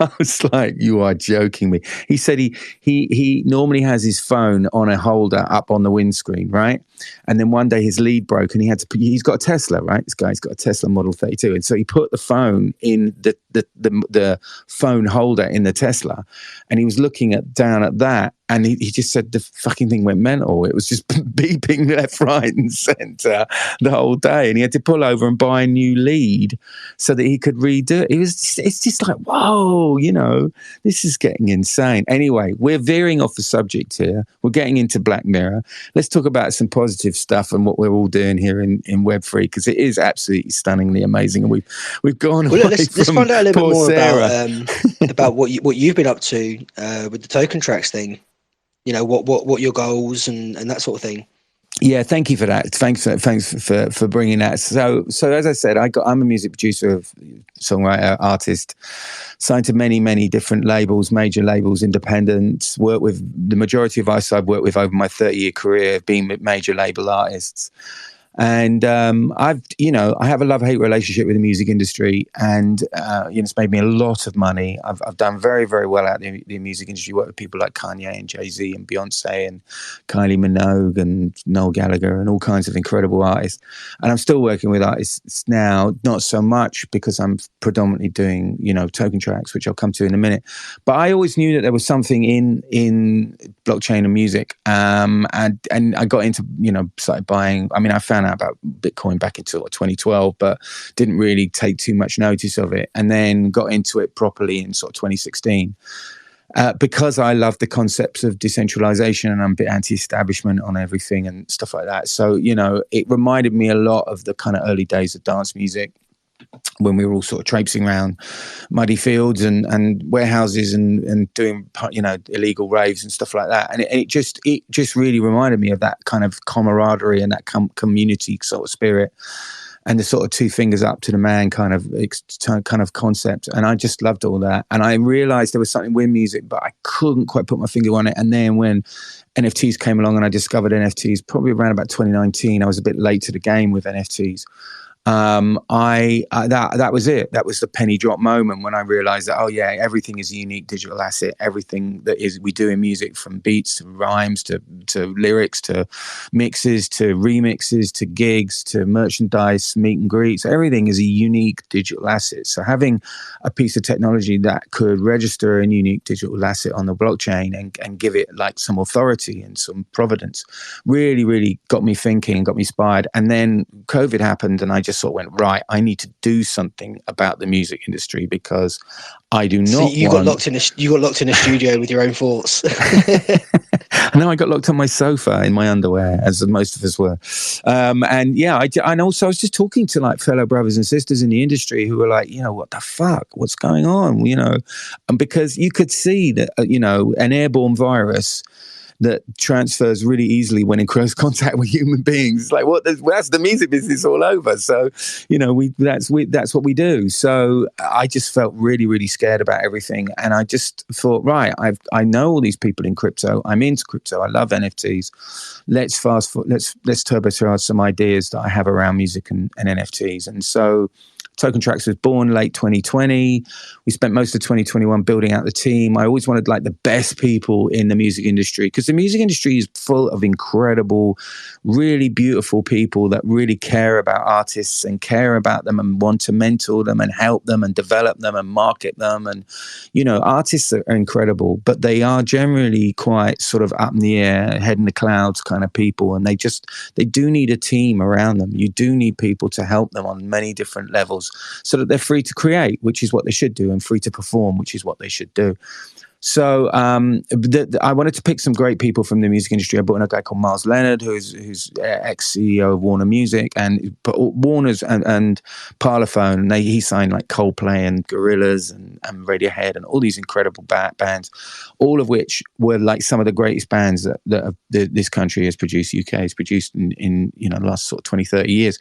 I was like, you are joking me. He said he normally has his phone on a holder up on the windscreen, right? And then one day his lead broke, and he's got a Tesla, right? This guy's got a Tesla Model 32. And so he put the phone in the phone holder in the Tesla, and he was looking down at that, and he just said the fucking thing went mental. It was just beeping left, right, and center the whole day. And he had to pull over and buy a new lead so that he could redo it. It's just like, whoa, you know, this is getting insane. Anyway, we're veering off the subject here. We're getting into Black Mirror. Let's talk about some positive stuff and what we're all doing here in Web3, because it is absolutely stunningly amazing. And we've gone away. Let's find out a little bit more Sarah. about what you've been up to with the token Traxx thing. You know, what your goals and that sort of thing. Yeah, thank you for that. Thanks for bringing that. So as I said, I'm a music producer, songwriter, artist, signed to many different labels, major labels, independent. Work with the majority of artists I've worked with over my 30-year career, being with major label artists. And I have a love-hate relationship with the music industry, and it's made me a lot of money. I've done very, very well out in the music industry. Worked with people like Kanye and Jay-Z and Beyonce and Kylie Minogue and Noel Gallagher and all kinds of incredible artists. And I'm still working with artists now, not so much because I'm predominantly doing, token Traxx, which I'll come to in a minute. But I always knew that there was something in blockchain and music, and I got into, started buying. I mean, I found out about Bitcoin back in 2012, but didn't really take too much notice of it, and then got into it properly in sort of 2016 because I love the concepts of decentralization, and I'm a bit anti-establishment on everything and stuff like that. So it reminded me a lot of the kind of early days of dance music, when we were all sort of traipsing around muddy fields and warehouses and doing illegal raves and stuff like that. And it just really reminded me of that kind of camaraderie and that community sort of spirit, and the sort of two fingers up to the man kind of concept. And I just loved all that. And I realized there was something with music, but I couldn't quite put my finger on it. And then when NFTs came along and I discovered NFTs, probably around about 2019, I was a bit late to the game with NFTs. That was it. That was the penny drop moment when I realized that, everything is a unique digital asset. Everything that we do in music, from beats to rhymes to lyrics to mixes to remixes to gigs to merchandise, meet and greets, everything is a unique digital asset. So having a piece of technology that could register a unique digital asset on the blockchain and give it like some authority and some provenance really, really got me thinking and got me inspired. And then COVID happened, and I just sort of went, right, I need to do something about the music industry, because I do not. So you got locked in a studio with your own thoughts. No, I got locked on my sofa in my underwear, as most of us were. And also I was just talking to like fellow brothers and sisters in the industry who were like, what the fuck, what's going on? And because you could see that, an airborne virus that transfers really easily when in close contact with human beings. It's like, that's the music business all over. So, that's what we do. So I just felt really, really scared about everything. And I just thought, right, I know all these people in crypto. I'm into crypto. I love NFTs. Let's turbocharge some ideas that I have around music and NFTs. And so Token Traxx was born late 2020. We spent most of 2021 building out the team. I always wanted like the best people in the music industry, because the music industry is full of incredible, really beautiful people that really care about artists and care about them and want to mentor them and help them and develop them and market them. And, artists are incredible, but they are generally quite sort of up in the air, head in the clouds kind of people. And they do need a team around them. You do need people to help them on many different levels, so that they're free to create, which is what they should do, and free to perform, which is what they should do. So I wanted to pick some great people from the music industry. I brought in a guy called Miles Leonard, who's ex-CEO of Warner Music, and Warner's and Parlophone. And he signed like Coldplay and Gorillaz and Radiohead and all these incredible bands, all of which were like some of the greatest bands that this country has produced, UK has produced in the last sort of 20, 30 years.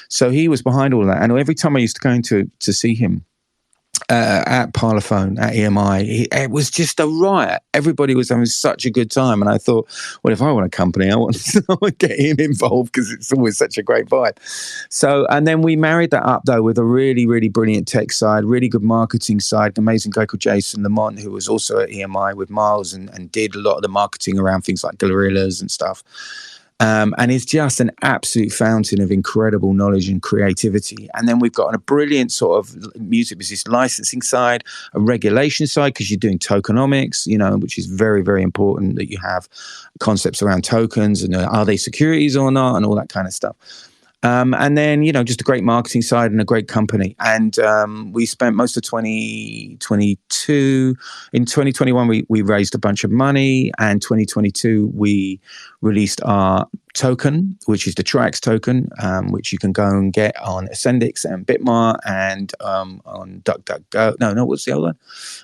So he was behind all of that. And every time I used to go to see him, at Parlophone, at EMI, it was just a riot. Everybody was having such a good time. And I thought, well, if I want a company, I want to get him involved, because it's always such a great vibe. So, and then we married that up, though, with a really, really brilliant tech side, really good marketing side, an amazing guy called Jason Lamont, who was also at EMI with Miles and did a lot of the marketing around things like Gorillaz and stuff. And is just an absolute fountain of incredible knowledge and creativity. And then we've got a brilliant sort of music business licensing side, a regulation side, because you're doing tokenomics, which is very, very important, that you have concepts around tokens and are they securities or not, and all that kind of stuff. And then, just a great marketing side and a great company. And we spent most of 2022. In 2021, we raised a bunch of money. And 2022, we released our token, which is the Traxx token, which you can go and get on Ascendix and Bitmart and on DuckDuckGo. No, what's the other one?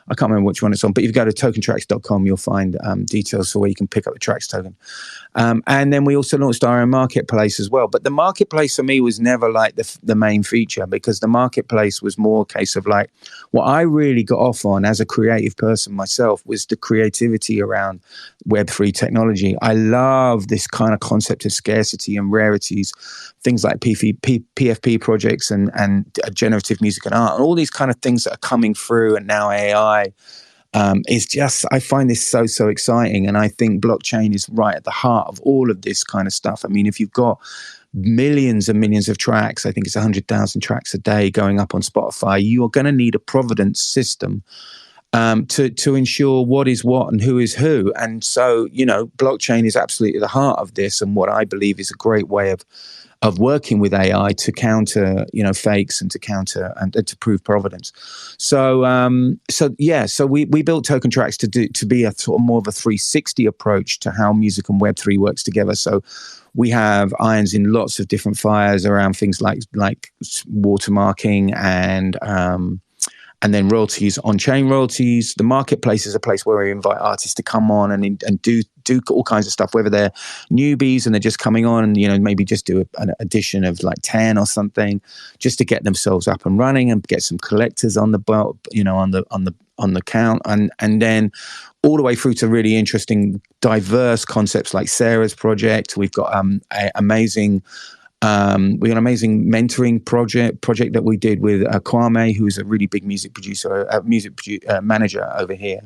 I can't remember which one it's on. But if you go to tokentraxx.com, you'll find details for where you can pick up the Traxx token. And then we also launched our own marketplace as well. But the marketplace for me was never like the main feature, because the marketplace was more a case of like, what I really got off on as a creative person myself was the creativity around Web3 technology. I love this kind of concept of scarcity and rarities, things like PFP projects and generative music and art, and all these kind of things that are coming through, and now AI. Is just, I find this so exciting. And I think blockchain is right at the heart of all of this kind of stuff. I mean, if you've got millions and millions of tracks, I think it's 100,000 tracks a day going up on Spotify, you are going to need a provenance system to ensure what is what and who is who. And so, blockchain is absolutely the heart of this, and what I believe is a great way of working with AI to counter, fakes and to counter and to prove provenance. So we built Token Traxx to be a sort of more of a 360 approach to how music and Web3 works together. So we have irons in lots of different fires around things like watermarking and then royalties, on-chain royalties. The marketplace is a place where we invite artists to come on and do all kinds of stuff, whether they're newbies and they're just coming on and, maybe just do an addition of like 10 or something, just to get themselves up and running and get some collectors on the boat, on the count, and then all the way through to really interesting, diverse concepts like Sarah's project. We've got amazing mentoring project that we did with Kwame, who's a really big music producer, manager over here.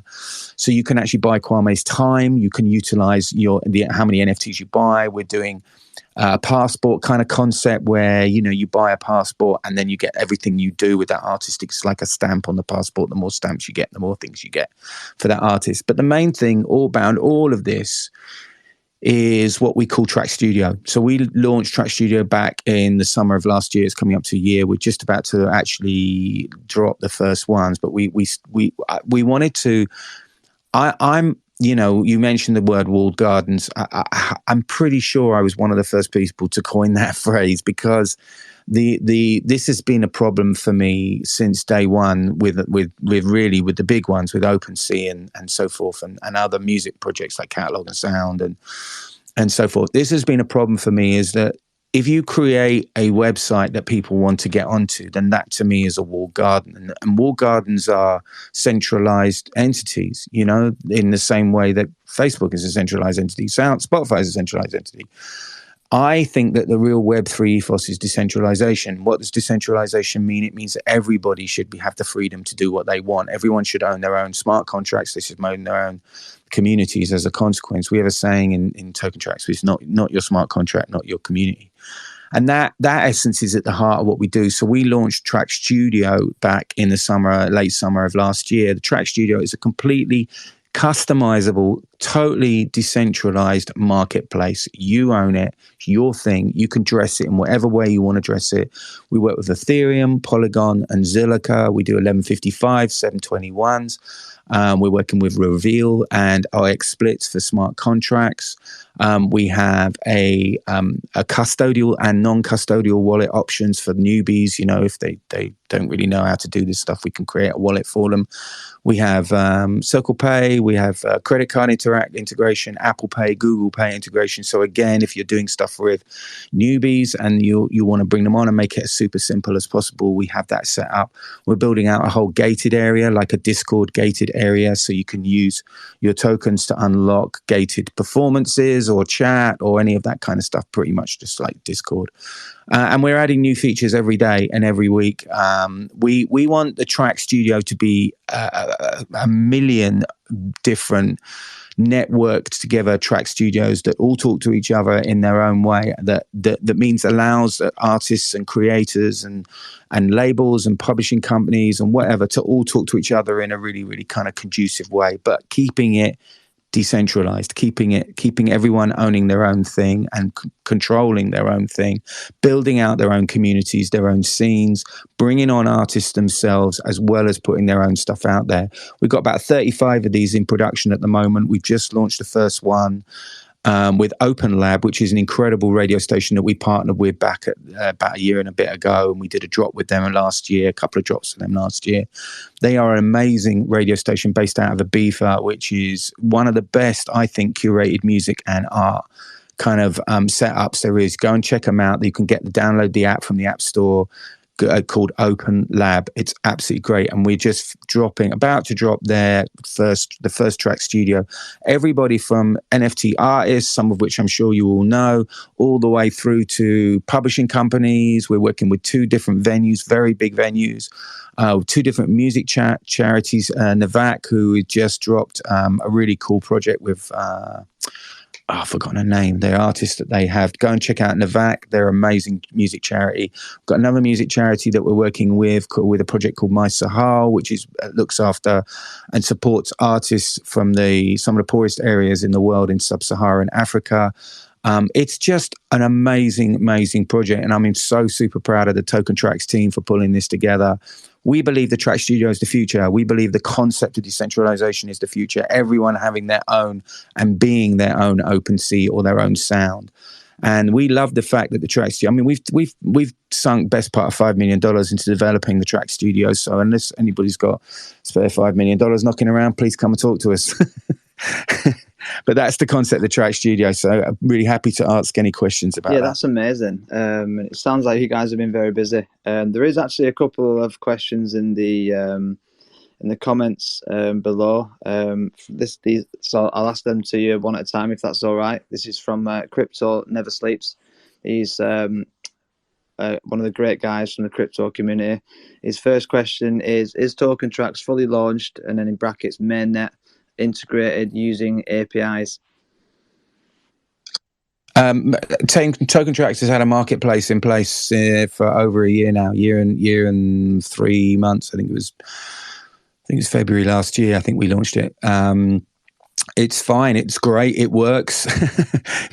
So you can actually buy Kwame's time. You can utilize how many NFTs you buy. We're doing a passport kind of concept where, you buy a passport and then you get everything you do with that artist. It's like a stamp on the passport. The more stamps you get, the more things you get for that artist. But the main thing all of this is what we call Traxx Studio. So we launched Traxx Studio back in the summer of last year. It's coming up to a year. We're just about to actually drop the first ones, but we wanted to. you know, you mentioned the word walled gardens. I'm pretty sure I was one of the first people to coin that phrase, because this has been a problem for me since day one with the big ones, with OpenSea and so forth, and other music projects like Catalog and Sound and so forth. This has been a problem for me, is that if you create a website that people want to get onto, then that to me is a walled garden. And walled gardens are centralized entities, you know, in the same way that Facebook is a centralized entity, Spotify is a centralized entity. I think that the real Web3 ethos is decentralization. What does decentralization mean? It means that everybody should have the freedom to do what they want. Everyone should own their own smart contracts. They should own their own communities as a consequence. We have a saying in Token Traxx, which is not your smart contract, not your community. And that essence is at the heart of what we do. So we launched Traxx Studio back in the late summer of last year. The Traxx Studio is a completely customizable, totally decentralized marketplace. You own it, it's your thing. You can dress it in whatever way you want to dress it. We work with Ethereum, Polygon, and Zilliqa. We do 1155, 721s. We're working with Reveal and OX splits for smart contracts. We have a custodial and non-custodial wallet options for newbies. You know, if they don't really know how to do this stuff, we can create a wallet for them. We have Circle Pay, we have credit card integration, Apple Pay, Google Pay integration. So again, if you're doing stuff with newbies and you want to bring them on and make it as super simple as possible, we have that set up. We're building out a whole gated area, like a Discord gated area, so you can use your tokens to unlock gated performances or chat or any of that kind of stuff, pretty much just like Discord. And we're adding new features every day and every week. We want the Traxx Studio to be a million different networked together Traxx Studios that all talk to each other in their own way. That means allows artists and creators and labels and publishing companies and whatever to all talk to each other in a really, really kind of conducive way, but keeping it decentralized, keeping everyone owning their own thing and controlling their own thing, building out their own communities, their own scenes, bringing on artists themselves, as well as putting their own stuff out there. We've got about 35 of these in production at the moment. We've just launched the first one with Open Lab, which is an incredible radio station that we partnered with back at about a year and a bit ago, and we did a drop with them last year, a couple of drops with them last year. They are an amazing radio station based out of Ibiza, which is one of the best, I think, curated music and art kind of setups there is. Go and check them out. You can download the app from the App Store, called Open Lab. It's absolutely great, and we're just about to drop the first Traxx Studio. Everybody from NFT artists, some of which I'm sure you all know, all the way through to publishing companies. We're working with 2 different venues, very big venues, 2 different music charities. Navak, who just dropped a really cool project with I've forgotten her name, the artist that they have. Go and check out Navak. They're an amazing music charity. We've got another music charity that we're working with a project called My Sahel, which looks after and supports artists from some of the poorest areas in the world in sub-Saharan Africa. It's just an amazing, amazing project, and I'm so super proud of the Token Traxx team for pulling this together. We believe the Traxx Studio is the future. We believe the concept of decentralization is the future. Everyone having their own and being their own OpenSea or their own sound. And we love the fact that the Traxx Studio, I mean, we've sunk best part of $5 million into developing the Traxx Studio. So unless anybody's got spare $5 million knocking around, please come and talk to us. But that's the concept of the Traxx Studio. So I'm really happy to ask any questions about that. Yeah, that's amazing. It sounds like you guys have been very busy. There is actually a couple of questions in the comments below. So I'll ask them to you one at a time, if that's all right. This is from Crypto Never Sleeps. He's one of the great guys from the crypto community. His first question is Token Traxx fully launched, and then in brackets, mainnet integrated using APIs? Token Traxx has had a marketplace in place for over a year now, year and 3 months. I think it was February last year. I think we launched it. It's fine. It's great. It works.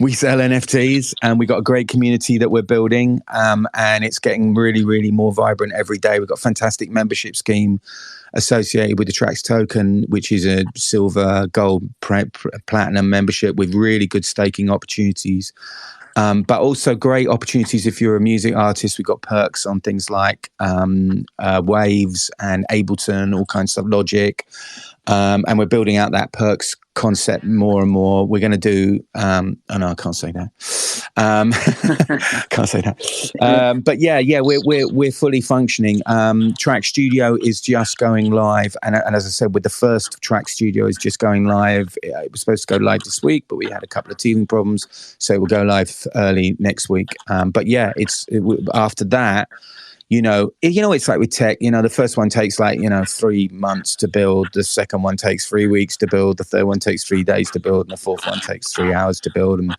We sell NFTs and we got a great community that we're building. And it's getting really, really more vibrant every day. We've got a fantastic membership scheme associated with the Traxx token, which is a silver, gold, platinum membership with really good staking opportunities. But also great opportunities if you're a music artist. We've got perks on things like Waves and Ableton, all kinds of Logic. And we're building out that perks concept more and more. We're going to do, oh no, I can't say that. Can't say that. But yeah, we're fully functioning. Traxx Studio is just going live. And as I said, with the first Traxx Studio is just going live. It was supposed to go live this week, but we had a couple of teething problems. So it will go live early next week. But yeah, after that, it's like with tech, the first one takes 3 months to build. The second one takes 3 weeks to build. The third one takes 3 days to build. And the fourth one takes 3 hours to build. And,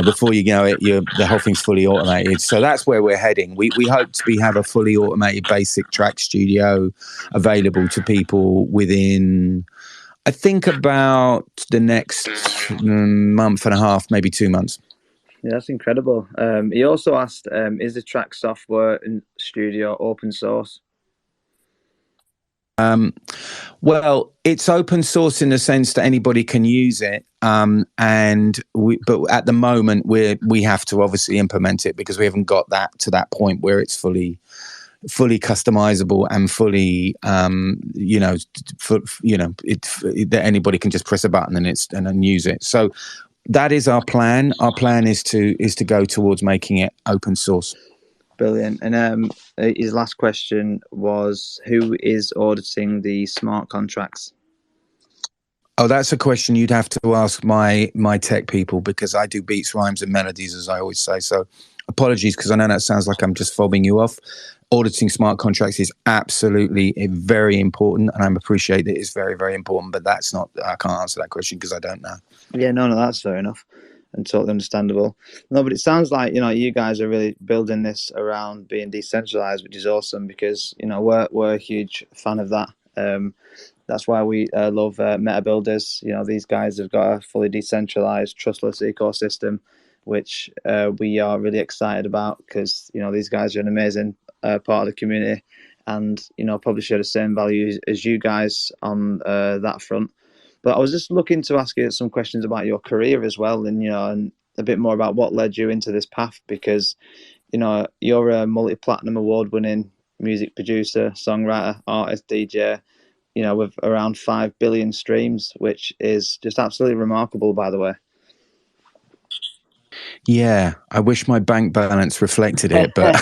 before you know it, the whole thing's fully automated. So that's where we're heading. We hope to have a fully automated basic Traxx Studio available to people within, I think, about the next month and a half, maybe 2 months. Yeah, that's incredible. He also asked, is the Traxx software and studio open source? Well, it's open source in the sense that anybody can use it. But at the moment we have to obviously implement it because we haven't got that to that point where it's fully customizable and fully that anybody can just press a button and then use it. So that is our plan. Our plan is to go towards making it open source. Brilliant. And his last question was, who is auditing the smart contracts? Oh, that's a question you'd have to ask my tech people, because I do beats, rhymes, and melodies, as I always say. So apologies, because I know that sounds like I'm just fobbing you off. Auditing smart contracts is absolutely very important, and I appreciate that it's very, very important, but I can't answer that question because I don't know. Yeah, no, that's fair enough and totally understandable. No, but it sounds like, you guys are really building this around being decentralized, which is awesome because, we're a huge fan of that. That's why we love Meta Builders. These guys have got a fully decentralized, trustless ecosystem, which we are really excited about because, these guys are an amazing part of the community and, probably share the same values as you guys on that front. But I was just looking to ask you some questions about your career as well and, and a bit more about what led you into this path because, you're a multi-platinum award-winning music producer, songwriter, artist, DJ, with around 5 billion streams, which is just absolutely remarkable, by the way. Yeah, I wish my bank balance reflected it, but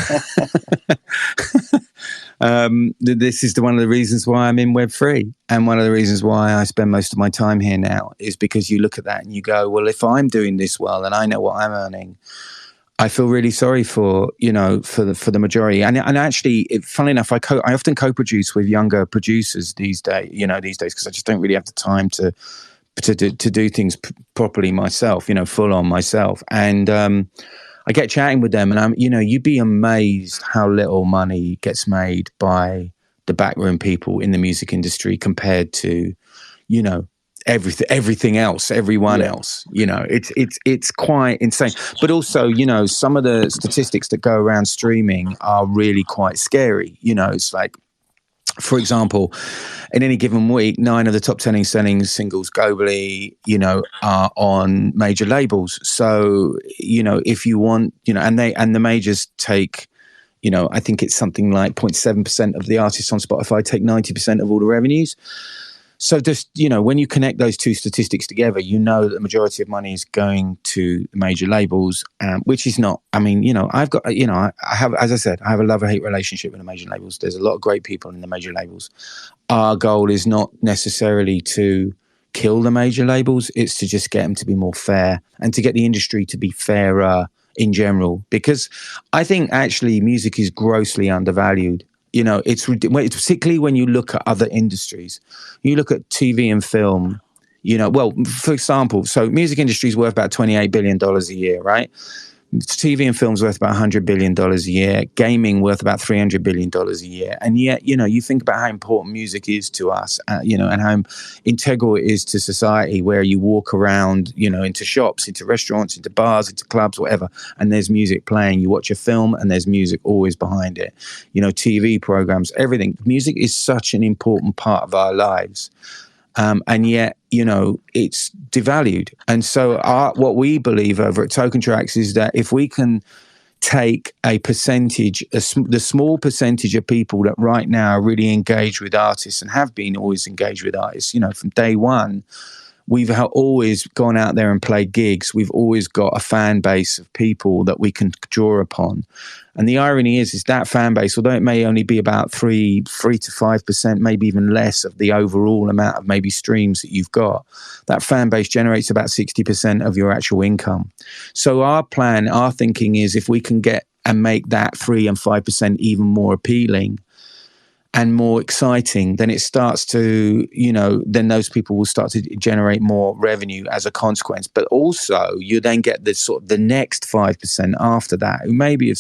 this is one of the reasons why I'm in Web3. And one of the reasons why I spend most of my time here now is because you look at that and you go, well, if I'm doing this well and I know what I'm earning, I feel really sorry for the majority. And actually, funnily enough, I often co-produce with younger producers these days because I just don't really have the time to do things properly myself, full on myself. And I get chatting with them, and you'd be amazed how little money gets made by the backroom people in the music industry compared to, everything else, everyone else. It's quite insane. But also, some of the statistics that go around streaming are really quite scary. It's like, for example, in any given week, 9 of the top 10 selling singles globally, are on major labels. So, if you want, and the majors take, I think it's something like 0.7% of the artists on Spotify take 90% of all the revenues. So just, when you connect those two statistics together, that the majority of money is going to major labels, which is not, I've got, I have, as I said, I have a love-hate relationship with the major labels. There's a lot of great people in the major labels. Our goal is not necessarily to kill the major labels. It's to just get them to be more fair and to get the industry to be fairer in general, because I think actually music is grossly undervalued. It's particularly when you look at other industries. You look at TV and film, for example, so music industry is worth about $28 billion a year, right? TV and film's worth about $100 billion a year, gaming worth about $300 billion a year. And yet, you think about how important music is to us, and how integral it is to society, where you walk around, into shops, into restaurants, into bars, into clubs, whatever, and there's music playing. You watch a film and there's music always behind it. TV programs, everything. Music is such an important part of our lives. And yet, it's devalued. And so what we believe over at Token Traxx is that if we can take a percentage, the small percentage of people that right now are really engaged with artists and have been always engaged with artists, from day one, we've always gone out there and played gigs. We've always got a fan base of people that we can draw upon. And the irony is that fan base, although it may only be about 3 to 5%, maybe even less of the overall amount of maybe streams that you've got, that fan base generates about 60% of your actual income. So our thinking is, if we can get and make that 3 and 5% even more appealing and more exciting, then it starts to, then those people will start to generate more revenue as a consequence. But also, you then get the next 5% after that, who maybe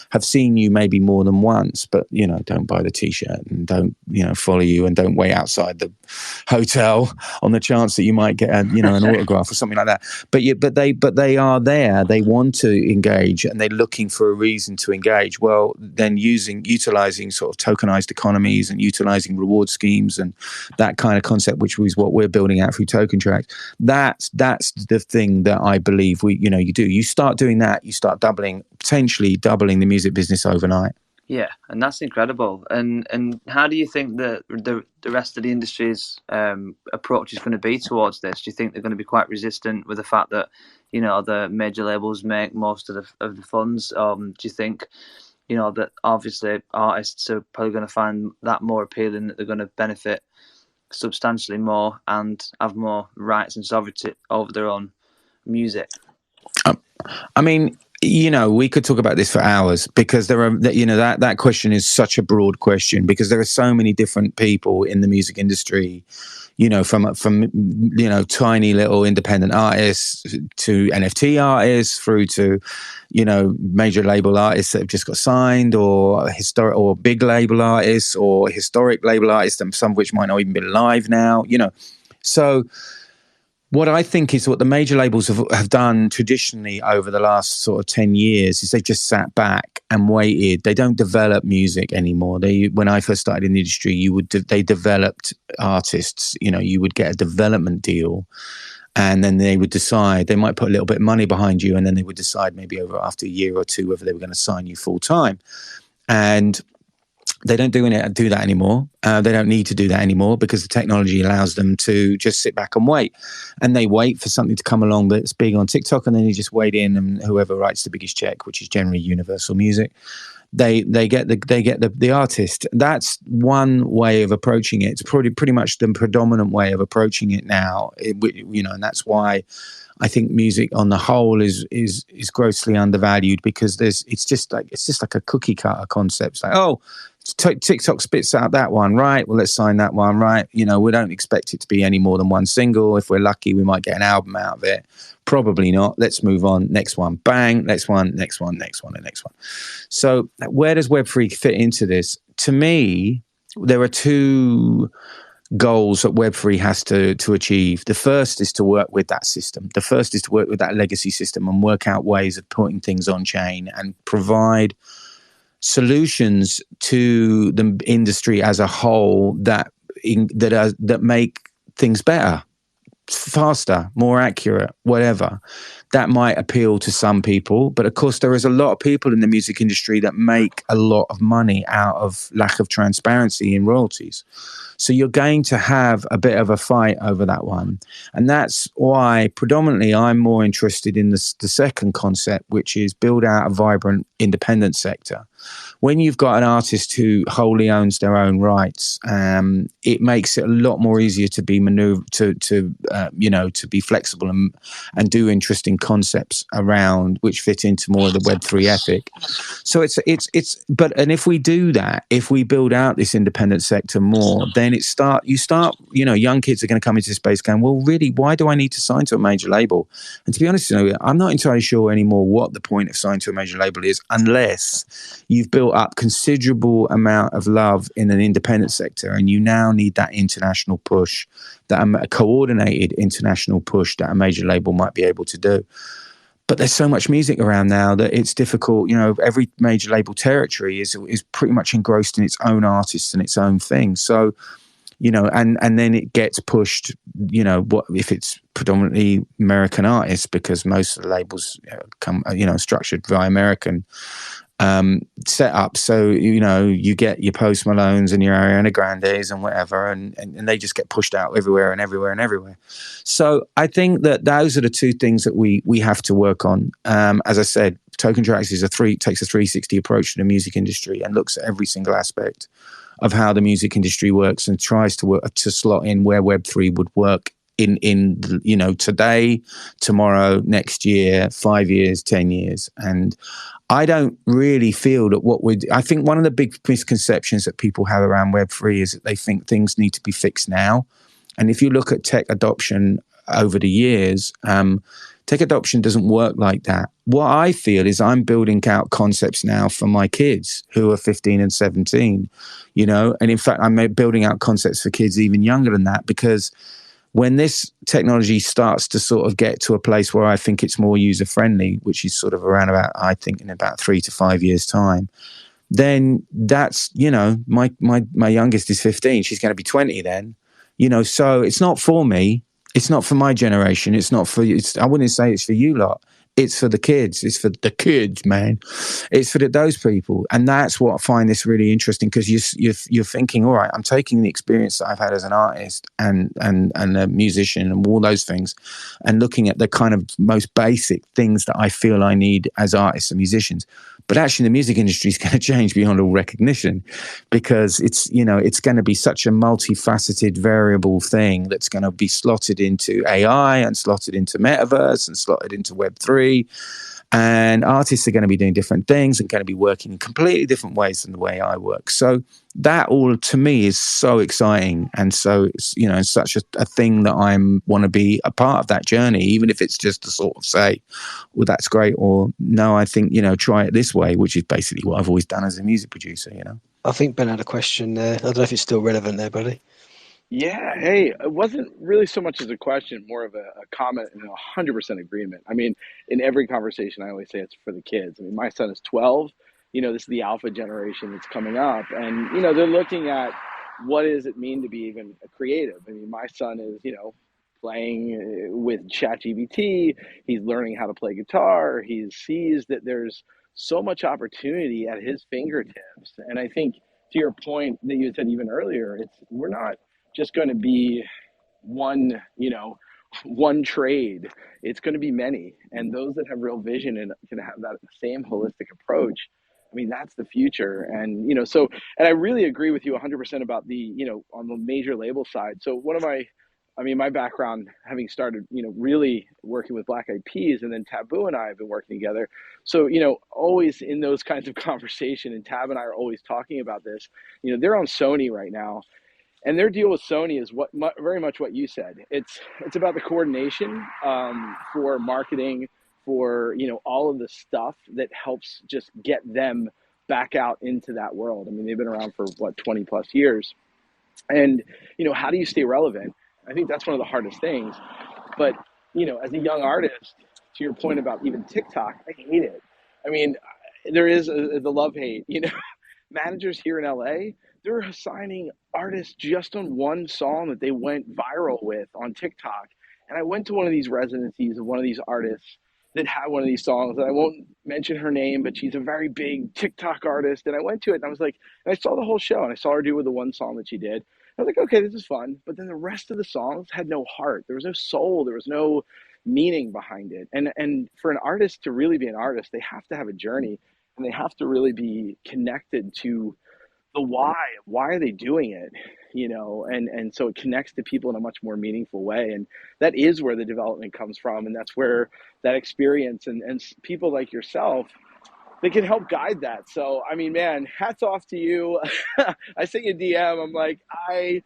have seen you maybe more than once, but don't buy the t-shirt and don't follow you and don't wait outside the hotel on the chance that you might get an autograph or something like that. But they are there. They want to engage and they're looking for a reason to engage. Well, then utilizing sort of tokenized economies and utilizing reward schemes and that kind of concept, which is what we're building out through Token Traxx. That's the thing that I believe you do. You start doing that, you start potentially doubling the music business overnight. Yeah, and that's incredible. And how do you think that the rest of the industry's approach is going to be towards this? Do you think they're going to be quite resistant with the fact that the major labels make most of the funds? Do you think that obviously artists are probably going to find that more appealing, that they're going to benefit substantially more and have more rights and sovereignty over their own music? I mean, we could talk about this for hours, because there are, that question is such a broad question, because there are so many different people in the music industry, from tiny little independent artists to NFT artists through to, major label artists that have just got signed, or historic or big label artists or historic label artists, and some of which might not even be live now, So what I think is what the major labels have done traditionally over the last sort of 10 years is they've just sat back and waited. They don't develop music anymore. When I first started in the industry, they developed artists. You would get a development deal, and then they would decide, they might put a little bit of money behind you, and then they would decide maybe after a year or two whether they were going to sign you full time. And they don't do that anymore. They don't need to do that anymore, because the technology allows them to just sit back and wait. And they wait for something to come along that's big on TikTok, and then you just wait in, and whoever writes the biggest check, which is generally Universal Music, they get the artist. That's one way of approaching it. It's pretty much the predominant way of approaching it now. And that's why I think music on the whole is grossly undervalued, because it's just like a cookie cutter concept. It's like, oh, TikTok spits out that one, right? Well, let's sign that one, right? We don't expect it to be any more than one single. If we're lucky, we might get an album out of it. Probably not. Let's move on. Next one, bang. Next one, and next one. So where does Web3 fit into this? To me, there are two goals that Web3 has to achieve. The first is to work with that system. The first is to work with that legacy system and work out ways of putting things on chain and provide solutions to the industry as a whole that make things better, faster, more accurate, whatever. That might appeal to some people, but of course there is a lot of people in the music industry that make a lot of money out of lack of transparency in royalties. So you're going to have a bit of a fight over that one. And that's why predominantly I'm more interested in the second concept, which is build out a vibrant independent sector. When you've got an artist who wholly owns their own rights, it makes it a lot more easier to be to be flexible and do interesting building concepts around which fit into more of the Web3 ethic. So but if we do that, if we build out this independent sector more, then young kids are going to come into this space going, well, really, why do I need to sign to a major label? And to be honest, I'm not entirely sure anymore what the point of signing to a major label is, unless you've built up considerable amount of love in an independent sector, and you now need that international push, that a coordinated international push that a major label might be able to do. But there's so much music around now that it's difficult. Every major label territory is pretty much engrossed in its own artists and its own thing. So, and then it gets pushed, what if it's predominantly American artists, because most of the labels come, structured via American set up. So, you get your Post Malones and your Ariana Grandes and whatever, and they just get pushed out everywhere and everywhere and everywhere. So I think that those are the two things that we have to work on. As I said, Token Traxx takes a 360 approach to the music industry and looks at every single aspect of how the music industry works and tries to slot in where Web3 would work in today, tomorrow, next year, 5 years, 10 years. And I don't really feel that I think one of the big misconceptions that people have around Web3 is that they think things need to be fixed now. And if you look at tech adoption over the years, tech adoption doesn't work like that. What I feel is I'm building out concepts now for my kids who are 15 and 17, and in fact, I'm building out concepts for kids even younger than that, because when this technology starts to sort of get to a place where I think it's more user friendly, which is sort of around about, I think, in about 3 to 5 years time, then that's, my youngest is 15. She's going to be 20 then, so it's not for me. It's not for my generation. It's not for you. I wouldn't say it's for you lot. It's for the kids. It's for the kids, man. It's for those people. And that's what I find this really interesting, because you're thinking, all right, I'm taking the experience that I've had as an artist and a musician and all those things, and looking at the kind of most basic things that I feel I need as artists and musicians. But actually, the music industry is going to change beyond all recognition, because it's going to be such a multifaceted, variable thing that's going to be slotted into AI and slotted into metaverse and slotted into Web3. And artists are going to be doing different things and going to be working in completely different ways than the way I work. So that all, to me, is so exciting. And so it's, such a thing that I want to be a part of that journey, even if it's just to sort of say, well, that's great, or no, I think, try it this way, which is basically what I've always done as a music producer, I think Ben had a question there. I don't know if it's still relevant there, buddy. Yeah, hey, it wasn't really so much as a question, more of a comment and 100% agreement. I mean, in every conversation, I always say it's for the kids. I mean, my son is 12. This is the alpha generation that's coming up. And, they're looking at what does it mean to be even a creative. I mean, my son is, playing with ChatGPT. He's learning how to play guitar. He sees that there's so much opportunity at his fingertips. And I think, to your point that you said even earlier, we're not just going to be one trade. It's going to be many, and those that have real vision and can have that same holistic approach, I mean, that's the future. And and I really agree with you 100% about the on the major label side. So my background, having started really working with Black Eyed Peas, and then Taboo and I have been working together, so always in those kinds of conversation, and Tab and I are always talking about this. They're on Sony right now. And their deal with Sony is very much what you said. It's about the coordination for marketing, for all of the stuff that helps just get them back out into that world. I mean, they've been around for 20 plus years, and how do you stay relevant? I think that's one of the hardest things. But as a young artist, to your point about even TikTok, I hate it. I mean, there is the love hate. Managers here in LA, they're assigning artists just on one song that they went viral with on TikTok. And I went to one of these residencies of one of these artists that had one of these songs, and I won't mention her name, but she's a very big TikTok artist. And I went to it, and I was like, and I saw the whole show, and I saw her do with the one song that she did. I was like, okay, this is fun. But then the rest of the songs had no heart. There was no soul. There was no meaning behind it. And for an artist to really be an artist, they have to have a journey, and they have to really be connected to the why are they doing it, and so it connects to people in a much more meaningful way. And that is where the development comes from, and that's where that experience and people like yourself, they can help guide that. So, I mean, man, hats off to you. I sent you a DM. I'm like, I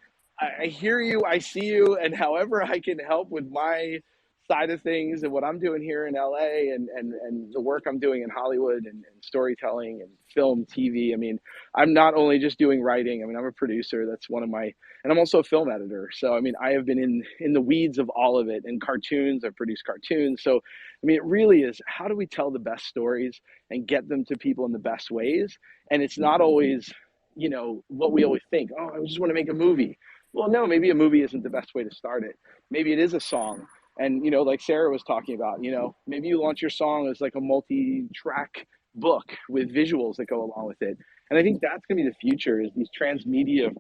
hear you, I see you, and however I can help with my side of things and what I'm doing here in LA and the work I'm doing in Hollywood and storytelling and film, TV. I mean, I'm not only just doing writing. I mean, I'm a producer. That's one of my, and I'm also a film editor. So, I mean, I have been in the weeds of all of it. And cartoons, I produce cartoons. So, I mean, it really is, how do we tell the best stories and get them to people in the best ways? And it's not always, what we always think, oh, I just want to make a movie. Well, no, maybe a movie isn't the best way to start it. Maybe it is a song. And, like Sarah was talking about, maybe you launch your song as like a multi-track book with visuals that go along with it. And I think that's going to be the future, is these transmedia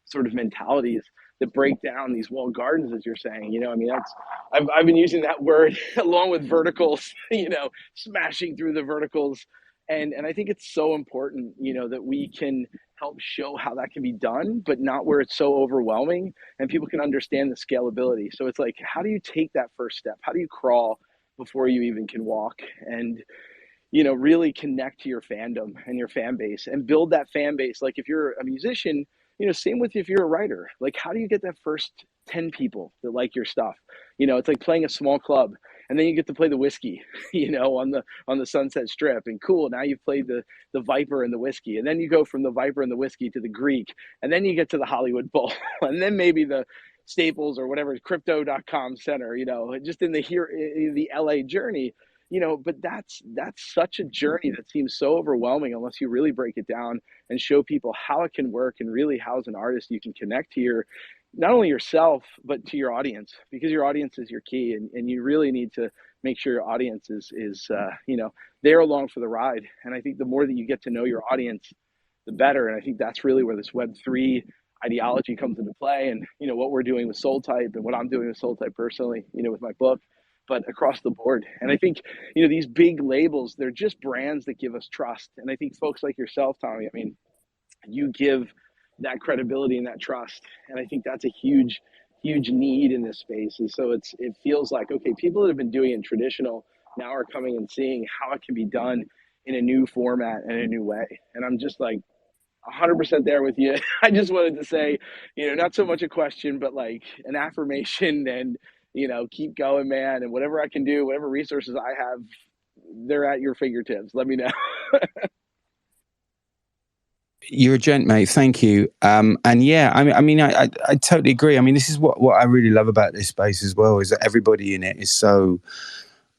sort of mentalities that break down these walled gardens, as you're saying. I mean, I've been using that word along with verticals, smashing through the verticals. And I think it's so important, that we can help show how that can be done, but not where it's so overwhelming and people can understand the scalability. So it's like, how do you take that first step? How do you crawl before you even can walk? And really connect to your fandom and your fan base and build that fan base. Like if you're a musician, same with if you're a writer, like how do you get that first 10 people that like your stuff? It's like playing a small club and then you get to play the whiskey, on the Sunset Strip, and cool. Now you've played the Viper and the whiskey, and then you go from the Viper and the whiskey to the Greek, and then you get to the Hollywood Bowl, and then maybe the Staples or whatever, crypto.com center, just in the LA journey. But that's such a journey that seems so overwhelming unless you really break it down and show people how it can work, and really how as an artist you can connect to your, not only yourself, but to your audience, because your audience is your key, and you really need to make sure your audience is they're along for the ride. And I think the more that you get to know your audience, the better. And I think that's really where this Web3 ideology comes into play, and what we're doing with Soltype and what I'm doing with Soltype personally, with my book, but across the board. And I think, these big labels, they're just brands that give us trust. And I think folks like yourself, Tommy, I mean, you give that credibility and that trust. And I think that's a huge, huge need in this space. And so it feels like, okay, people that have been doing it traditional now are coming and seeing how it can be done in a new format and a new way. And I'm just like 100% there with you. I just wanted to say, not so much a question, but like an affirmation, and keep going, man. And whatever I can do, whatever resources I have, they're at your fingertips. Let me know. You're a gent, mate. Thank you. And yeah, I mean, I totally agree. I mean, this is what I really love about this space as well, is that everybody in it is so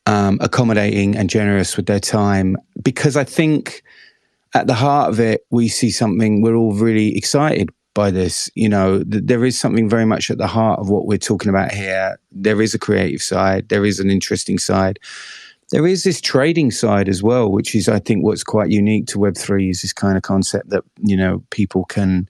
accommodating and generous with their time, because I think at the heart of it, we see something, we're all really excited by this. There is something very much at the heart of what we're talking about here. There is a creative side. There is an interesting side. There is this trading side as well, which is, I think, what's quite unique to Web3, is this kind of concept that, people can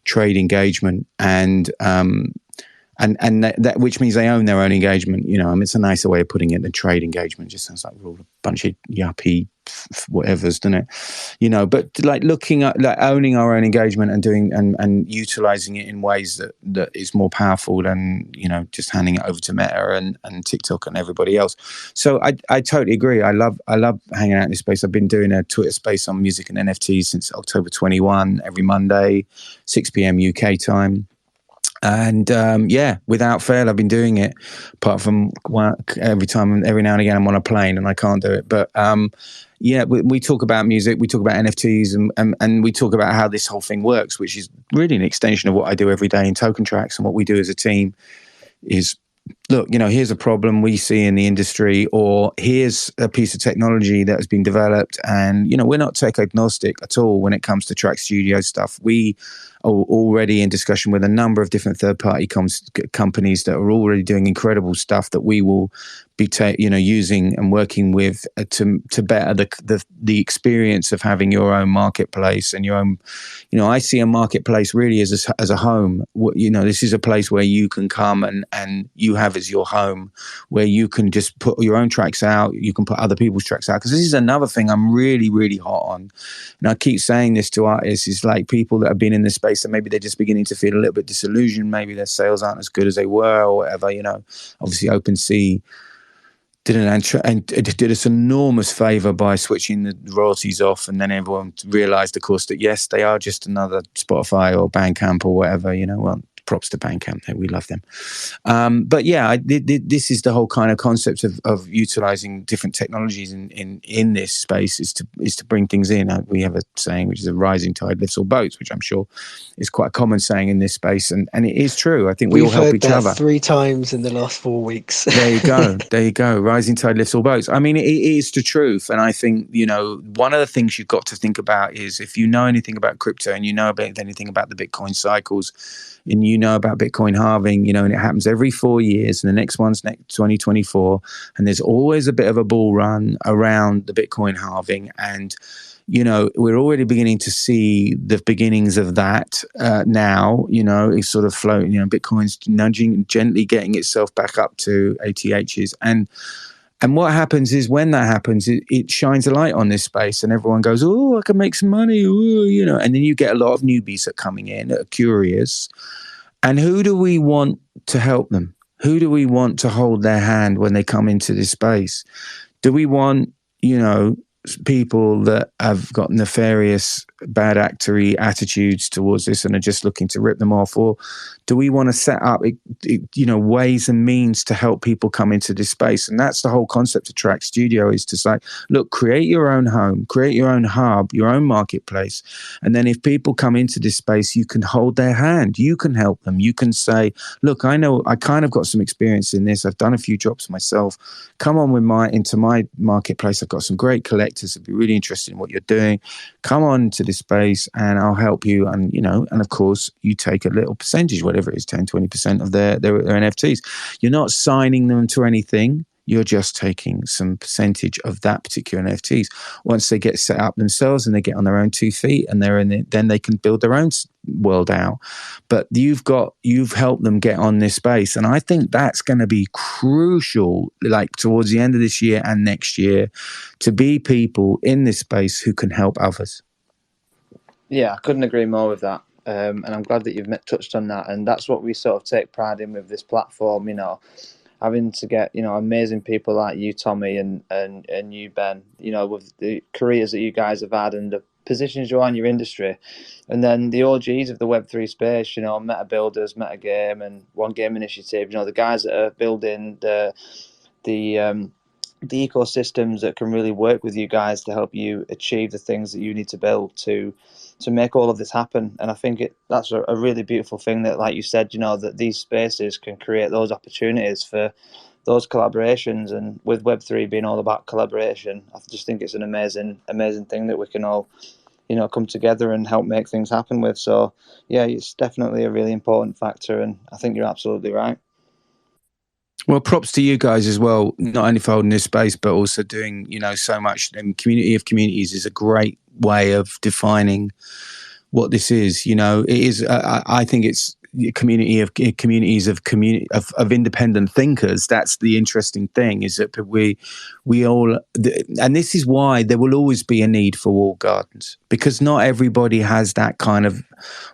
trade engagement, and that which means they own their own engagement. I mean, it's a nicer way of putting it than trade engagement. It just sounds like we're all a bunch of yuppie whatevers, doesn't it? But like looking at, like, owning our own engagement and doing and utilizing it in ways that is more powerful than, just handing it over to Meta and TikTok and everybody else. So I totally agree. I love hanging out in this space. I've been doing a Twitter space on music and NFTs since October 21, every Monday, 6 p.m. UK time. And without fail, I've been doing it, apart from work. Every now and again I'm on a plane and I can't do it. But we talk about music, we talk about NFTs, and we talk about how this whole thing works, which is really an extension of what I do every day in Token Traxx. And what we do as a team is, look, here's a problem we see in the industry, or here's a piece of technology that has been developed. And, we're not tech agnostic at all when it comes to Traxx Studio stuff. We already in discussion with a number of different third-party companies that are already doing incredible stuff that we will be using and working with to better the experience of having your own marketplace and your own. I see a marketplace really as a home. This is a place where you can come and you have as your home, where you can just put your own tracks out. You can put other people's tracks out, because this is another thing I'm really, really hot on. And I keep saying this to artists, is like people that have been in this space and maybe they're just beginning to feel a little bit disillusioned. Maybe their sales aren't as good as they were or whatever. Obviously OpenSea did us enormous favor by switching the royalties off, and then everyone realized, of course, that yes, they are just another Spotify or Bandcamp or whatever. Well, props to Bandcamp, we love them. But yeah, this is the whole kind of concept of utilizing different technologies in this space is to bring things in. We have a saying which is a rising tide lifts all boats, which I'm sure is quite a common saying in this space, and it is true. I think we all help each other. 3 times in the last 4 weeks. There you go. Rising tide lifts all boats. I mean, it is the truth, and I think one of the things you've got to think about is, if you know anything about crypto and you know anything about the Bitcoin cycles, and you know about Bitcoin halving, and it happens every 4 years, and the next one's next 2024, and there's always a bit of a bull run around the Bitcoin halving, and we're already beginning to see the beginnings of that now. It's sort of floating. Bitcoin's nudging, gently getting itself back up to ATHs, and what happens is, when that happens, it shines a light on this space, and everyone goes, "Oh, I can make some money," and then you get a lot of newbies that are coming in that are curious. And who do we want to help them? Who do we want to hold their hand when they come into this space? Do we want, people that have got nefarious, bad actory attitudes towards this and are just looking to rip them off? Or do we want to set up, ways and means to help people come into this space? And that's the whole concept of Traxx Studio, is to say, look, create your own home, create your own hub, your own marketplace. And then if people come into this space, you can hold their hand. You can help them. You can say, look, I know I kind of got some experience in this. I've done a few drops myself. Come on into my marketplace. I've got some great collectors. I'd be really interested in what you're doing. Come on to this space and I'll help you. And, and of course you take a little percentage, whatever it is, 10, 20% of their NFTs. You're not signing them to anything. You're just taking some percentage of that particular NFTs. Once they get set up themselves and they get on their own 2 feet and they're in it, then they can build their own world out. But you've helped them get on this space. And I think that's going to be crucial, like towards the end of this year and next year, to be people in this space who can help others. Yeah, I couldn't agree more with that. And I'm glad that you've touched on that. And that's what we sort of take pride in with this platform, having to get, amazing people like you, Tommy, and you, Ben, with the careers that you guys have had and the positions you're in your industry. And then the OGs of the Web3 space, Meta Builders, Meta Game, and One Game Initiative, the guys that are building the ecosystems that can really work with you guys to help you achieve the things that you need to build to make all of this happen. And I think that's a really beautiful thing that, like you said, that these spaces can create those opportunities for those collaborations. And with Web3 being all about collaboration, I just think it's an amazing thing that we can all, come together and help make things happen with. So yeah, it's definitely a really important factor, and I think you're absolutely right. Well, props to you guys as well, not only for holding this space, but also doing, so much. And Community of Communities is a great way of defining what this is. It is, I think it's a community of communities of independent thinkers. That's the interesting thing, is that we all, and this is why there will always be a need for walled gardens, because not everybody has that kind of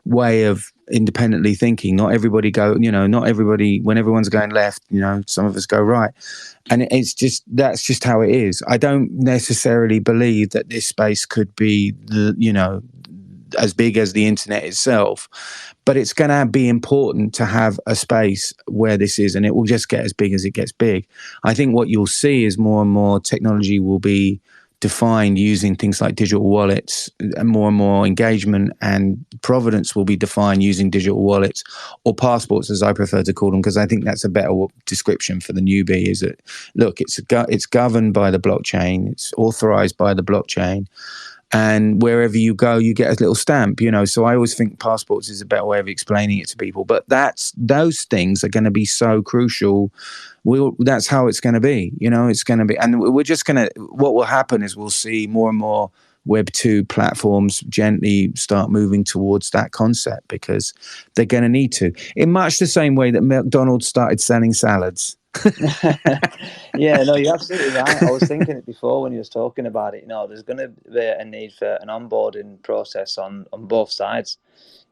way of independently thinking. Not everybody not everybody, when everyone's going left, some of us go right. And that's just how it is. I don't necessarily believe that this space could be as big as the internet itself, but it's going to be important to have a space where this is, and it will just get as big as it gets big. I think what you'll see is more and more technology will be defined using things like digital wallets, and more engagement and provenance will be defined using digital wallets, or passports, as I prefer to call them, because I think that's a better description for the newbie. Is that, look, it's governed by the blockchain, it's authorized by the blockchain, and wherever you go, you get a little stamp, you know. So I always think passports is a better way of explaining it to people. But those things are going to be so crucial. That's how it's going to be, you know. It's going to be, and we're just going to. What will happen is we'll see more and more Web 2 platforms gently start moving towards that concept, because they're going to need to. In much the same way that McDonald's started selling salads. Yeah, no, you're absolutely right. I was thinking it before when you was talking about it. You know, there's going to be a need for an onboarding process on both sides.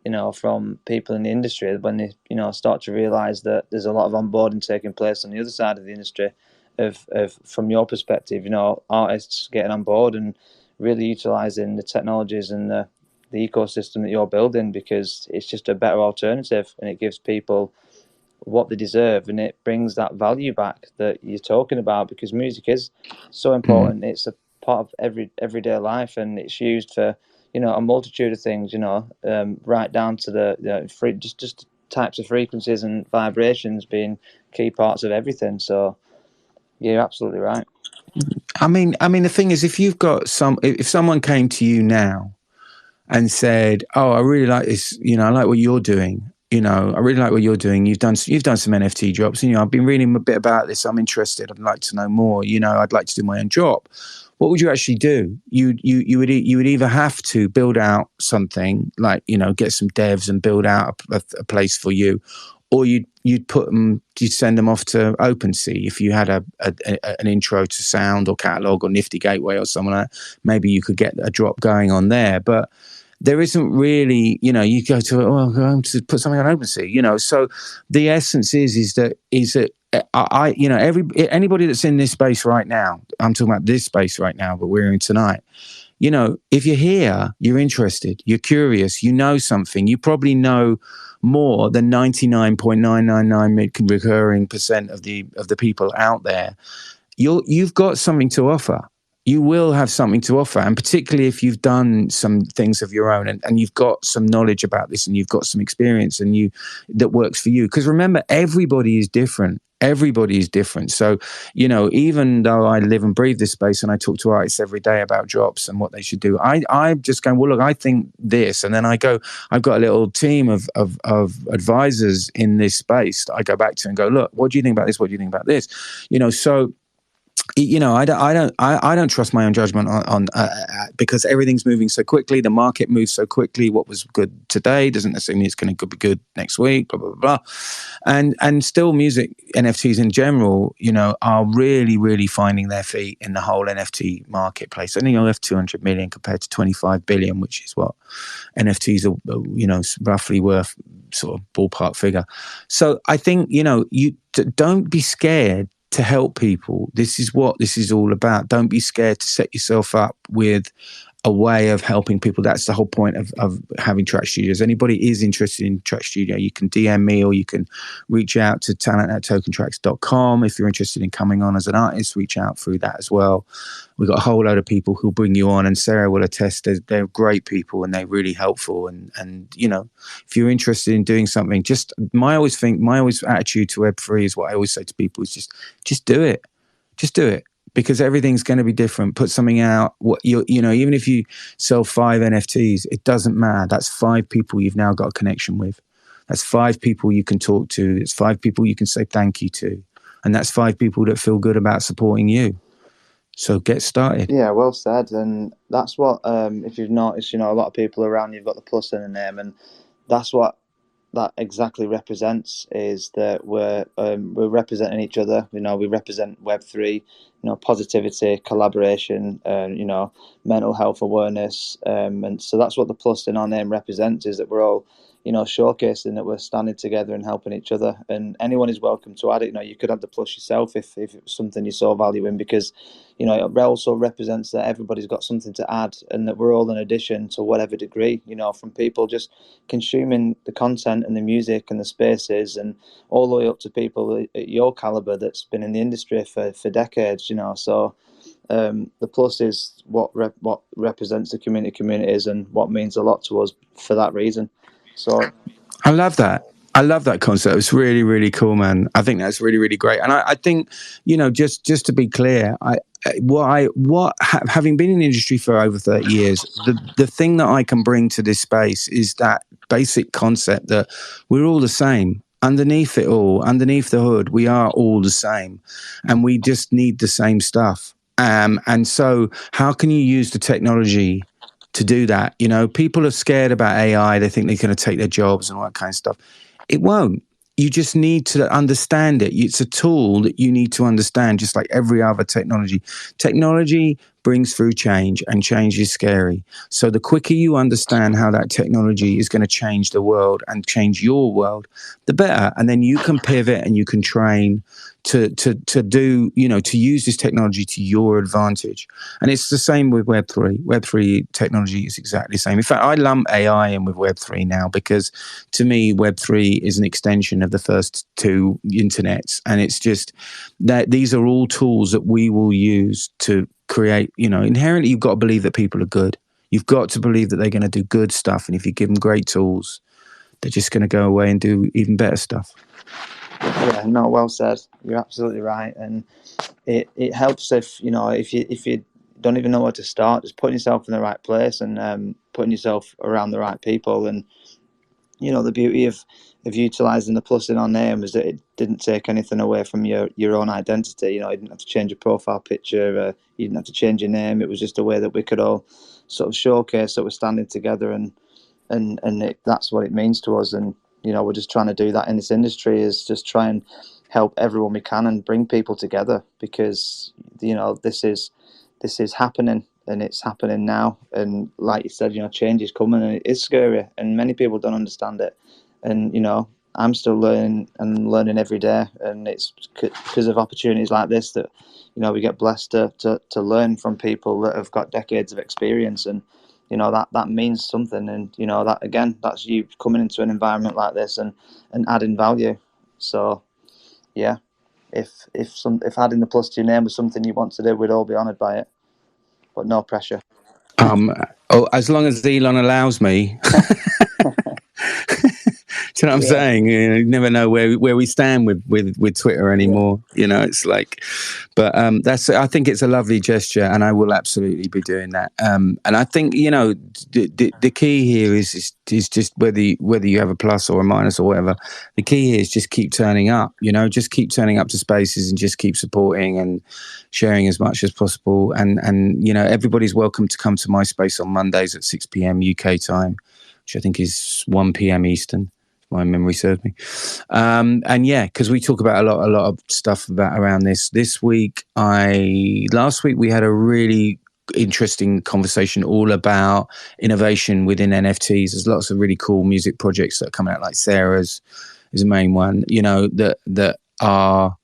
You know, from people in the industry, when they, you know, start to realise that there's a lot of onboarding taking place on the other side of the industry. Of from your perspective, you know, artists getting on board and really utilising the technologies and the ecosystem that you're building, because it's just a better alternative and it gives people what they deserve, and it brings that value back that you're talking about, because music is so important. It's a part of everyday life, and it's used for, you know, a multitude of things, you know, right down to the just types of frequencies and vibrations being key parts of everything. So you're absolutely right. I mean the thing is, if someone came to you now and said, "Oh, I really like this. You know, I like what you're doing. You know, I really like what you're doing. You've done some NFT drops. You know, I've been reading a bit about this. I'm interested. I'd like to know more. You know, I'd like to do my own drop." What would you actually do? You would either have to build out something, like, you know, get some devs and build out a place for you, or you'd send them off to OpenSea. If you had an intro to sound or catalog or Nifty Gateway or something like that, maybe you could get a drop going on there. But there isn't really, you know, you go to put something on OpenSea, you know. So the essence is that you know, anybody that's in this space right now, I'm talking about this space right now, but we're in tonight. You know, if you're here, you're interested, you're curious, you know something, you probably know more than 99.999 recurring % of the people out there. You've got something to offer. You will have something to offer, and particularly if you've done some things of your own, and you've got some knowledge about this, and you've got some experience, and that works for you. Because remember, everybody is different. Everybody is different. So, you know, even though I live and breathe this space, and I talk to artists every day about drops and what they should do, I'm just going, well, look, I think this, and then I've got a little team of advisors in this space that I go back to and go, look, what do you think about this? What do you think about this? You know, so, you know, I don't trust my own judgment on because everything's moving so quickly. The market moves so quickly. What was good today doesn't necessarily mean it's going to be good next week. Blah blah blah, and still, music NFTs in general, you know, are really finding their feet in the whole NFT marketplace. Only left 200 million compared to 25 billion, which is what NFTs are, you know, roughly worth, sort of ballpark figure. So I think, you know, you don't be scared to help people. This is what this is all about. Don't be scared to set yourself up with a way of helping people. That's the whole point of having Traxx Studios. Anybody is interested in Traxx Studio, you can DM me, or you can reach out to talent@tokentraxx.com. If you're interested in coming on as an artist, reach out through that as well. We've got a whole load of people who'll bring you on, and Sarah will attest they're great people and they're really helpful. And you know, if you're interested in doing something, just my attitude to Web3 is what I always say to people is just do it. Just do it. Because everything's going to be different. Put something out. You know, even if you sell 5 NFTs, it doesn't matter. That's 5 people you've now got a connection with. That's 5 people you can talk to. It's 5 people you can say thank you to, and that's 5 people that feel good about supporting you. So get started. Yeah, well said. And that's what, if you've noticed, you know, a lot of people around you've got the plus in the name, and that's what that exactly represents, is that we're representing each other. You know, we represent Web3, you know, positivity, collaboration, you know, mental health awareness, and so that's what the plus in our name represents, is that we're all, you know, showcasing that we're standing together and helping each other, and anyone is welcome to add it. You know, you could add the plus yourself if it was something you saw value in, because, you know, it also represents that everybody's got something to add, and that we're all an addition to whatever degree, you know, from people just consuming the content and the music and the spaces, and all the way up to people at your caliber that's been in the industry for decades, you know. So the plus is what represents the communities, and what means a lot to us for that reason. So I love that. I love that concept. It's really, really cool, man. I think that's really, really great. And I think, you know, just to be clear, having been in the industry for over 30 years, the thing that I can bring to this space is that basic concept that we're all the same. Underneath it all, underneath the hood, we are all the same, and we just need the same stuff. And so, how can you use the technology to do that? You know, people are scared about AI. They think they're going to take their jobs and all that kind of stuff. It won't. You just need to understand it. It's a tool that you need to understand, just like every other technology. Technology brings through change, and change is scary. So the quicker you understand how that technology is going to change the world and change your world, the better. And then you can pivot and you can train to do, you know, to use this technology to your advantage. And it's the same with Web3. Web3 technology is exactly the same. In fact, I lump AI in with Web3 now, because to me, Web3 is an extension of the first two internets. And it's just that these are all tools that we will use to create, you know, inherently, you've got to believe that people are good. You've got to believe that they're going to do good stuff. And if you give them great tools, they're just going to go away and do even better stuff. Yeah, no, well said. You're absolutely right. And it helps if, you know, if you don't even know where to start, just putting yourself in the right place and putting yourself around the right people. And, you know, the beauty of utilizing the plus in our name is that it didn't take anything away from your own identity. You know, you didn't have to change your profile picture, you didn't have to change your name. It was just a way that we could all sort of showcase that we're standing together, and that's what it means to us. And, you know, we're just trying to do that in this industry, is just try and help everyone we can and bring people together, because, you know, this is happening, and it's happening now. And like you said, you know, change is coming, and it is scary, and many people don't understand it. And, you know, I'm still learning every day, and it's because of opportunities like this that, you know, we get blessed to learn from people that have got decades of experience. And, you know, that means something. And, you know, that, again, that's you coming into an environment like this and adding value. So yeah, if adding the plus to your name was something you want to do, we'd all be honoured by it, but no pressure. As long as Elon allows me. Do you know what I'm saying? You never know where we stand with Twitter anymore. You know, it's like, but I think it's a lovely gesture, and I will absolutely be doing that. And I think, you know, the key here is just whether you have a plus or a minus or whatever. The key here is just keep turning up. You know, just keep turning up to spaces and just keep supporting and sharing as much as possible. And you know, everybody's welcome to come to my space on Mondays at 6 p.m. UK time, which I think is 1 p.m. Eastern. My memory serves me. And yeah, because we talk about a lot of stuff around this. Last week we had a really interesting conversation all about innovation within NFTs. There's lots of really cool music projects that are coming out, like Sarah's is a main one, you know, that are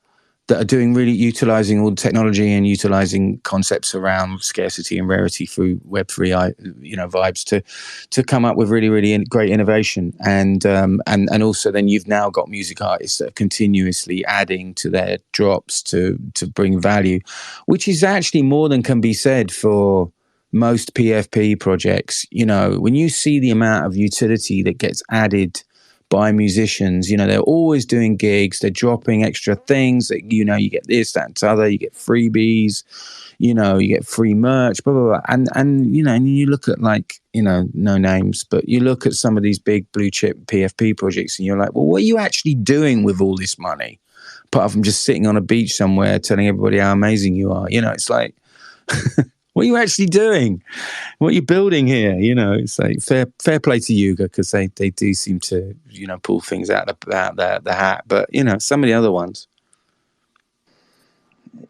doing really utilizing all the technology and utilizing concepts around scarcity and rarity through Web3, you know, vibes to come up with really, really great innovation. And also then you've now got music artists that are continuously adding to their drops to bring value, which is actually more than can be said for most PFP projects. You know, when you see the amount of utility that gets added by musicians, you know, they're always doing gigs, they're dropping extra things that, you know, you get this, that, and t'other, you get freebies, you know, you get free merch, blah, blah, blah. And you know, and you look at, like, you know, no names, but you look at some of these big blue chip PFP projects and you're like, well, what are you actually doing with all this money? Apart from just sitting on a beach somewhere telling everybody how amazing you are. You know, it's like, what are you actually doing? What are you building here? You know, it's like fair play to Yuga, because they do seem to, you know, pull things out the hat. But, you know, some of the other ones.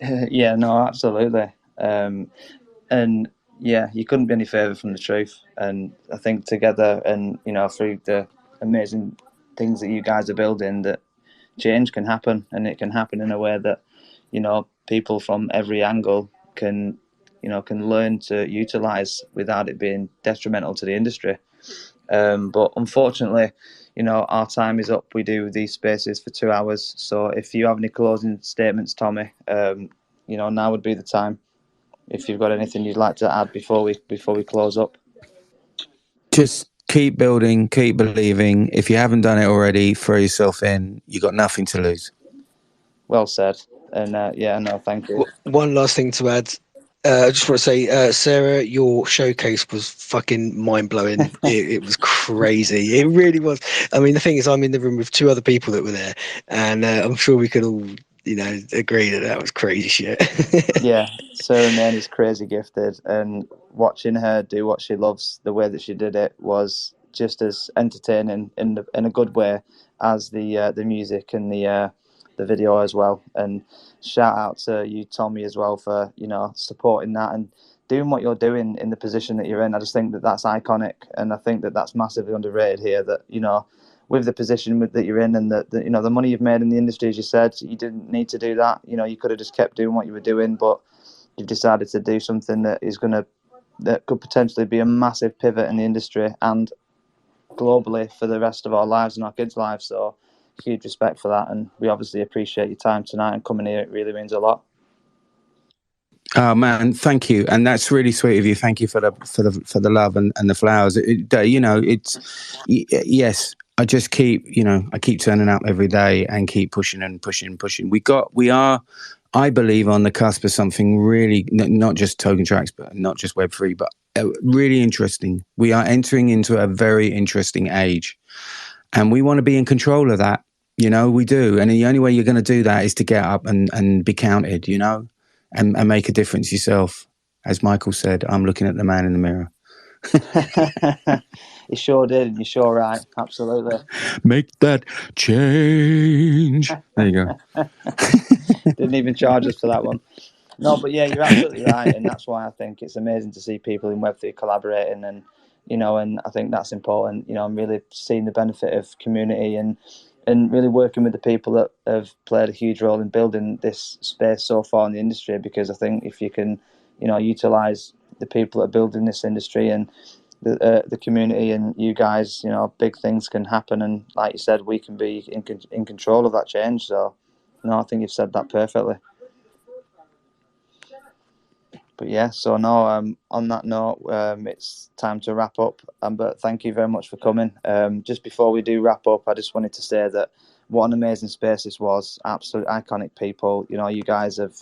Yeah, no, absolutely. And yeah, you couldn't be any further from the truth. And I think together, and, you know, through the amazing things that you guys are building, that change can happen, and it can happen in a way that, you know, people from every angle can learn to utilize without it being detrimental to the industry. But unfortunately, you know, our time is up. We do these spaces for 2 hours. So if you have any closing statements, Tommy, you know, now would be the time. If you've got anything you'd like to add before we close up. keep building, keep believing. If you haven't done it already, throw yourself in. You got nothing to lose. Well said. And yeah, no, thank you. One last thing to add. I just want to say, Sarah, your showcase was fucking mind blowing. It was crazy. It really was. I mean, the thing is, I'm in the room with two other people that were there, and I'm sure we could all, agree that that was crazy shit. Yeah, Sarah Main is crazy gifted, and watching her do what she loves, the way that she did it was just as entertaining in a good way as the music and the video as well. And shout out to you, Tommy, as well for supporting that and doing what you're doing in the position that you're in. I just think that that's iconic, and I think that that's massively underrated here. That with the position that you're in, and the money you've made in the industry, as you said, you didn't need to do that. You could have just kept doing what you were doing, but you've decided to do something that could potentially be a massive pivot in the industry and globally for the rest of our lives and our kids' lives. So huge respect for that, and we obviously appreciate your time tonight and coming here. It really means a lot. Oh man, thank you, and that's really sweet of you. Thank you for the love and the flowers. Yes. I just keep turning up every day and keep pushing and pushing and pushing. We are, I believe, on the cusp of something really, not just token tracks, but not just Web3, but really interesting. We are entering into a very interesting age, and we want to be in control of that. We do, and the only way you're going to do that is to get up and be counted. And make a difference yourself. As Michael said, I'm looking at the man in the mirror. You sure did, and you're sure right. Absolutely. Make that change. There you go. Didn't even charge us for that one. No, but yeah, you're absolutely right, and that's why I think it's amazing to see people in Web3 collaborating, and and I think that's important. I'm really seeing the benefit of community and really working with the people that have played a huge role in building this space so far in the industry. Because I think if you can, utilize the people that are building this industry and the community and you guys, big things can happen. And like you said, we can be in control of that change. So, I think you've said that perfectly. But yeah, so no, on that note, it's time to wrap up. But thank you very much for coming. Just before we do wrap up, I just wanted to say that what an amazing space this was. Absolute iconic people. You guys have,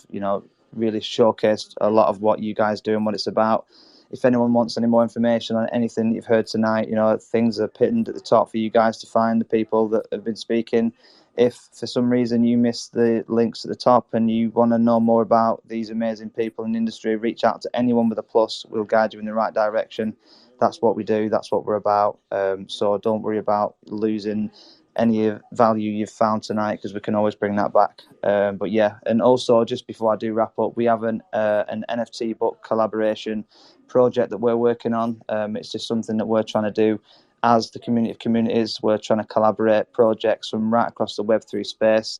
really showcased a lot of what you guys do and what it's about. If anyone wants any more information on anything that you've heard tonight, things are pinned at the top for you guys to find the people that have been speaking. If for some reason you missed the links at the top and you want to know more about these amazing people in the industry, reach out to anyone with a plus. We'll guide you in the right direction. That's what we do. That's what we're about. So don't worry about losing any value you've found tonight, because we can always bring that back. But yeah, and also just before I do wrap up, we have an NFT book collaboration project that we're working on. It's just something that we're trying to do as the community of communities. We're trying to collaborate projects from right across the Web3 space.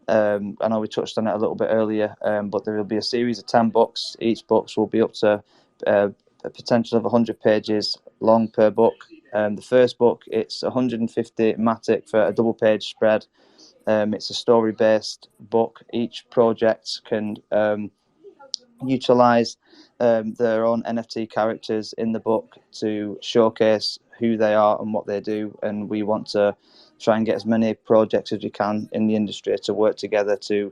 I know we touched on it a little bit earlier, but there will be a series of 10 books. Each book will be up to a potential of 100 pages long per book. The first book, it's 150 Matic for a double page spread. It's a story-based book. Each project can utilize their own NFT characters in the book to showcase who they are and what they do. And we want to try and get as many projects as we can in the industry to work together to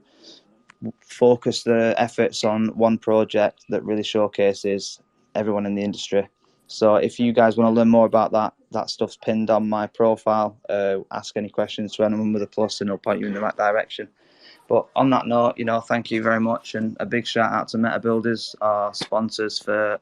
focus the efforts on one project that really showcases everyone in the industry. So if you guys want to learn more about that stuff's pinned on my profile. Ask any questions to anyone with a plus and it'll point you in the right direction. But on that note, thank you very much, and a big shout out to Meta Builders, our sponsors for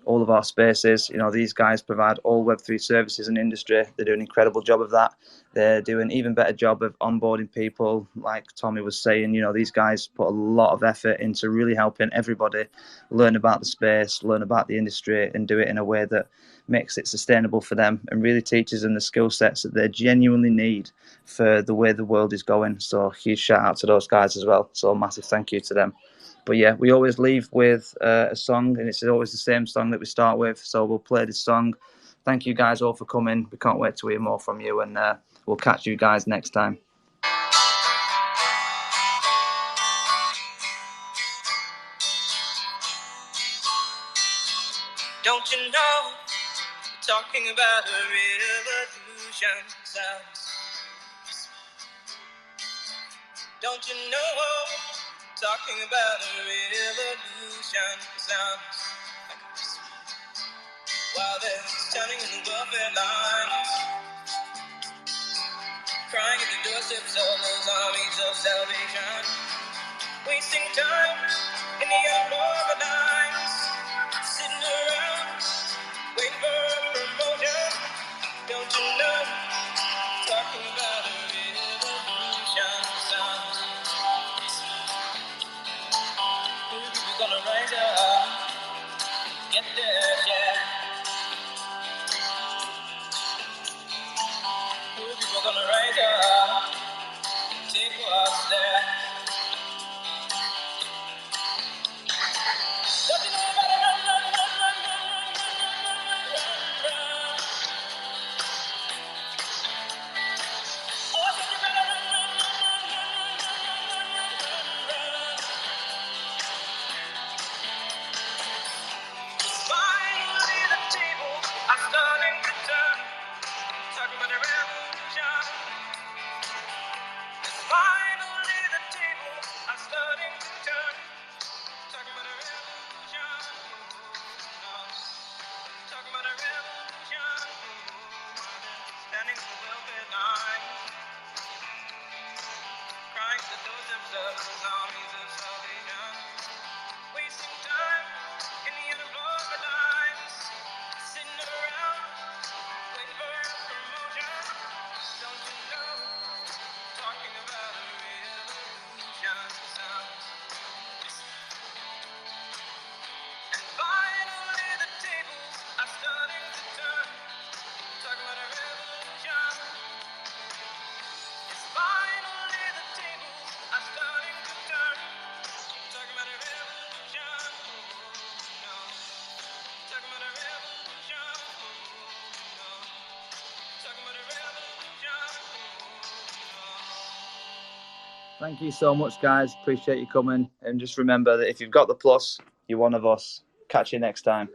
all of our spaces. These guys provide all Web3 services in the industry. They do an incredible job of that. They do an even better job of onboarding people. Like Tommy was saying, these guys put a lot of effort into really helping everybody learn about the space, learn about the industry, and do it in a way that makes it sustainable for them and really teaches them the skill sets that they genuinely need for the way the world is going. So huge shout out to those guys as well. So massive thank you to them. But yeah, we always leave with a song, and it's always the same song that we start with. So we'll play this song. Thank you guys all for coming. We can't wait to hear more from you, and we'll catch you guys next time. Don't you know Talking about a revolution sounds. Don't you know? Talking about a revolution sounds. While they're standing in the welfare lines, crying at the doorsteps of those armies of salvation, wasting time in the unorganized, sitting around waiting for a promotion. Don't you know? Talking about a revolution sounds. Who people gonna rise up, get there, yeah? Who people gonna rise up, take what's there? Don't you know about it? Run, run, run, run, run, run, run, run, run, run, run. Oh, I said you better run, run, run, run, run, run, run, run, run, run, run. Finally, the tables are starting to turn. Talking about the revolution. Finally, the tables are starting to turn. Talking about the revolution. Talking about the revolution. Standing in the welfare line. Crying to those observers, armies of salvation. Wasting time in the unorganized. Sitting around waiting for a promotion. Don't you know? Talking about a revolution sounds. And finally the tables are starting to turn. Talking about a revolution. Yes, finally the tables are starting to turn. Talking about a revolution. No. Talking about a revolution. No. Talking about a revolution. Thank you so much, guys. Appreciate you coming. And just remember that if you've got the plus, you're one of us. Catch you next time.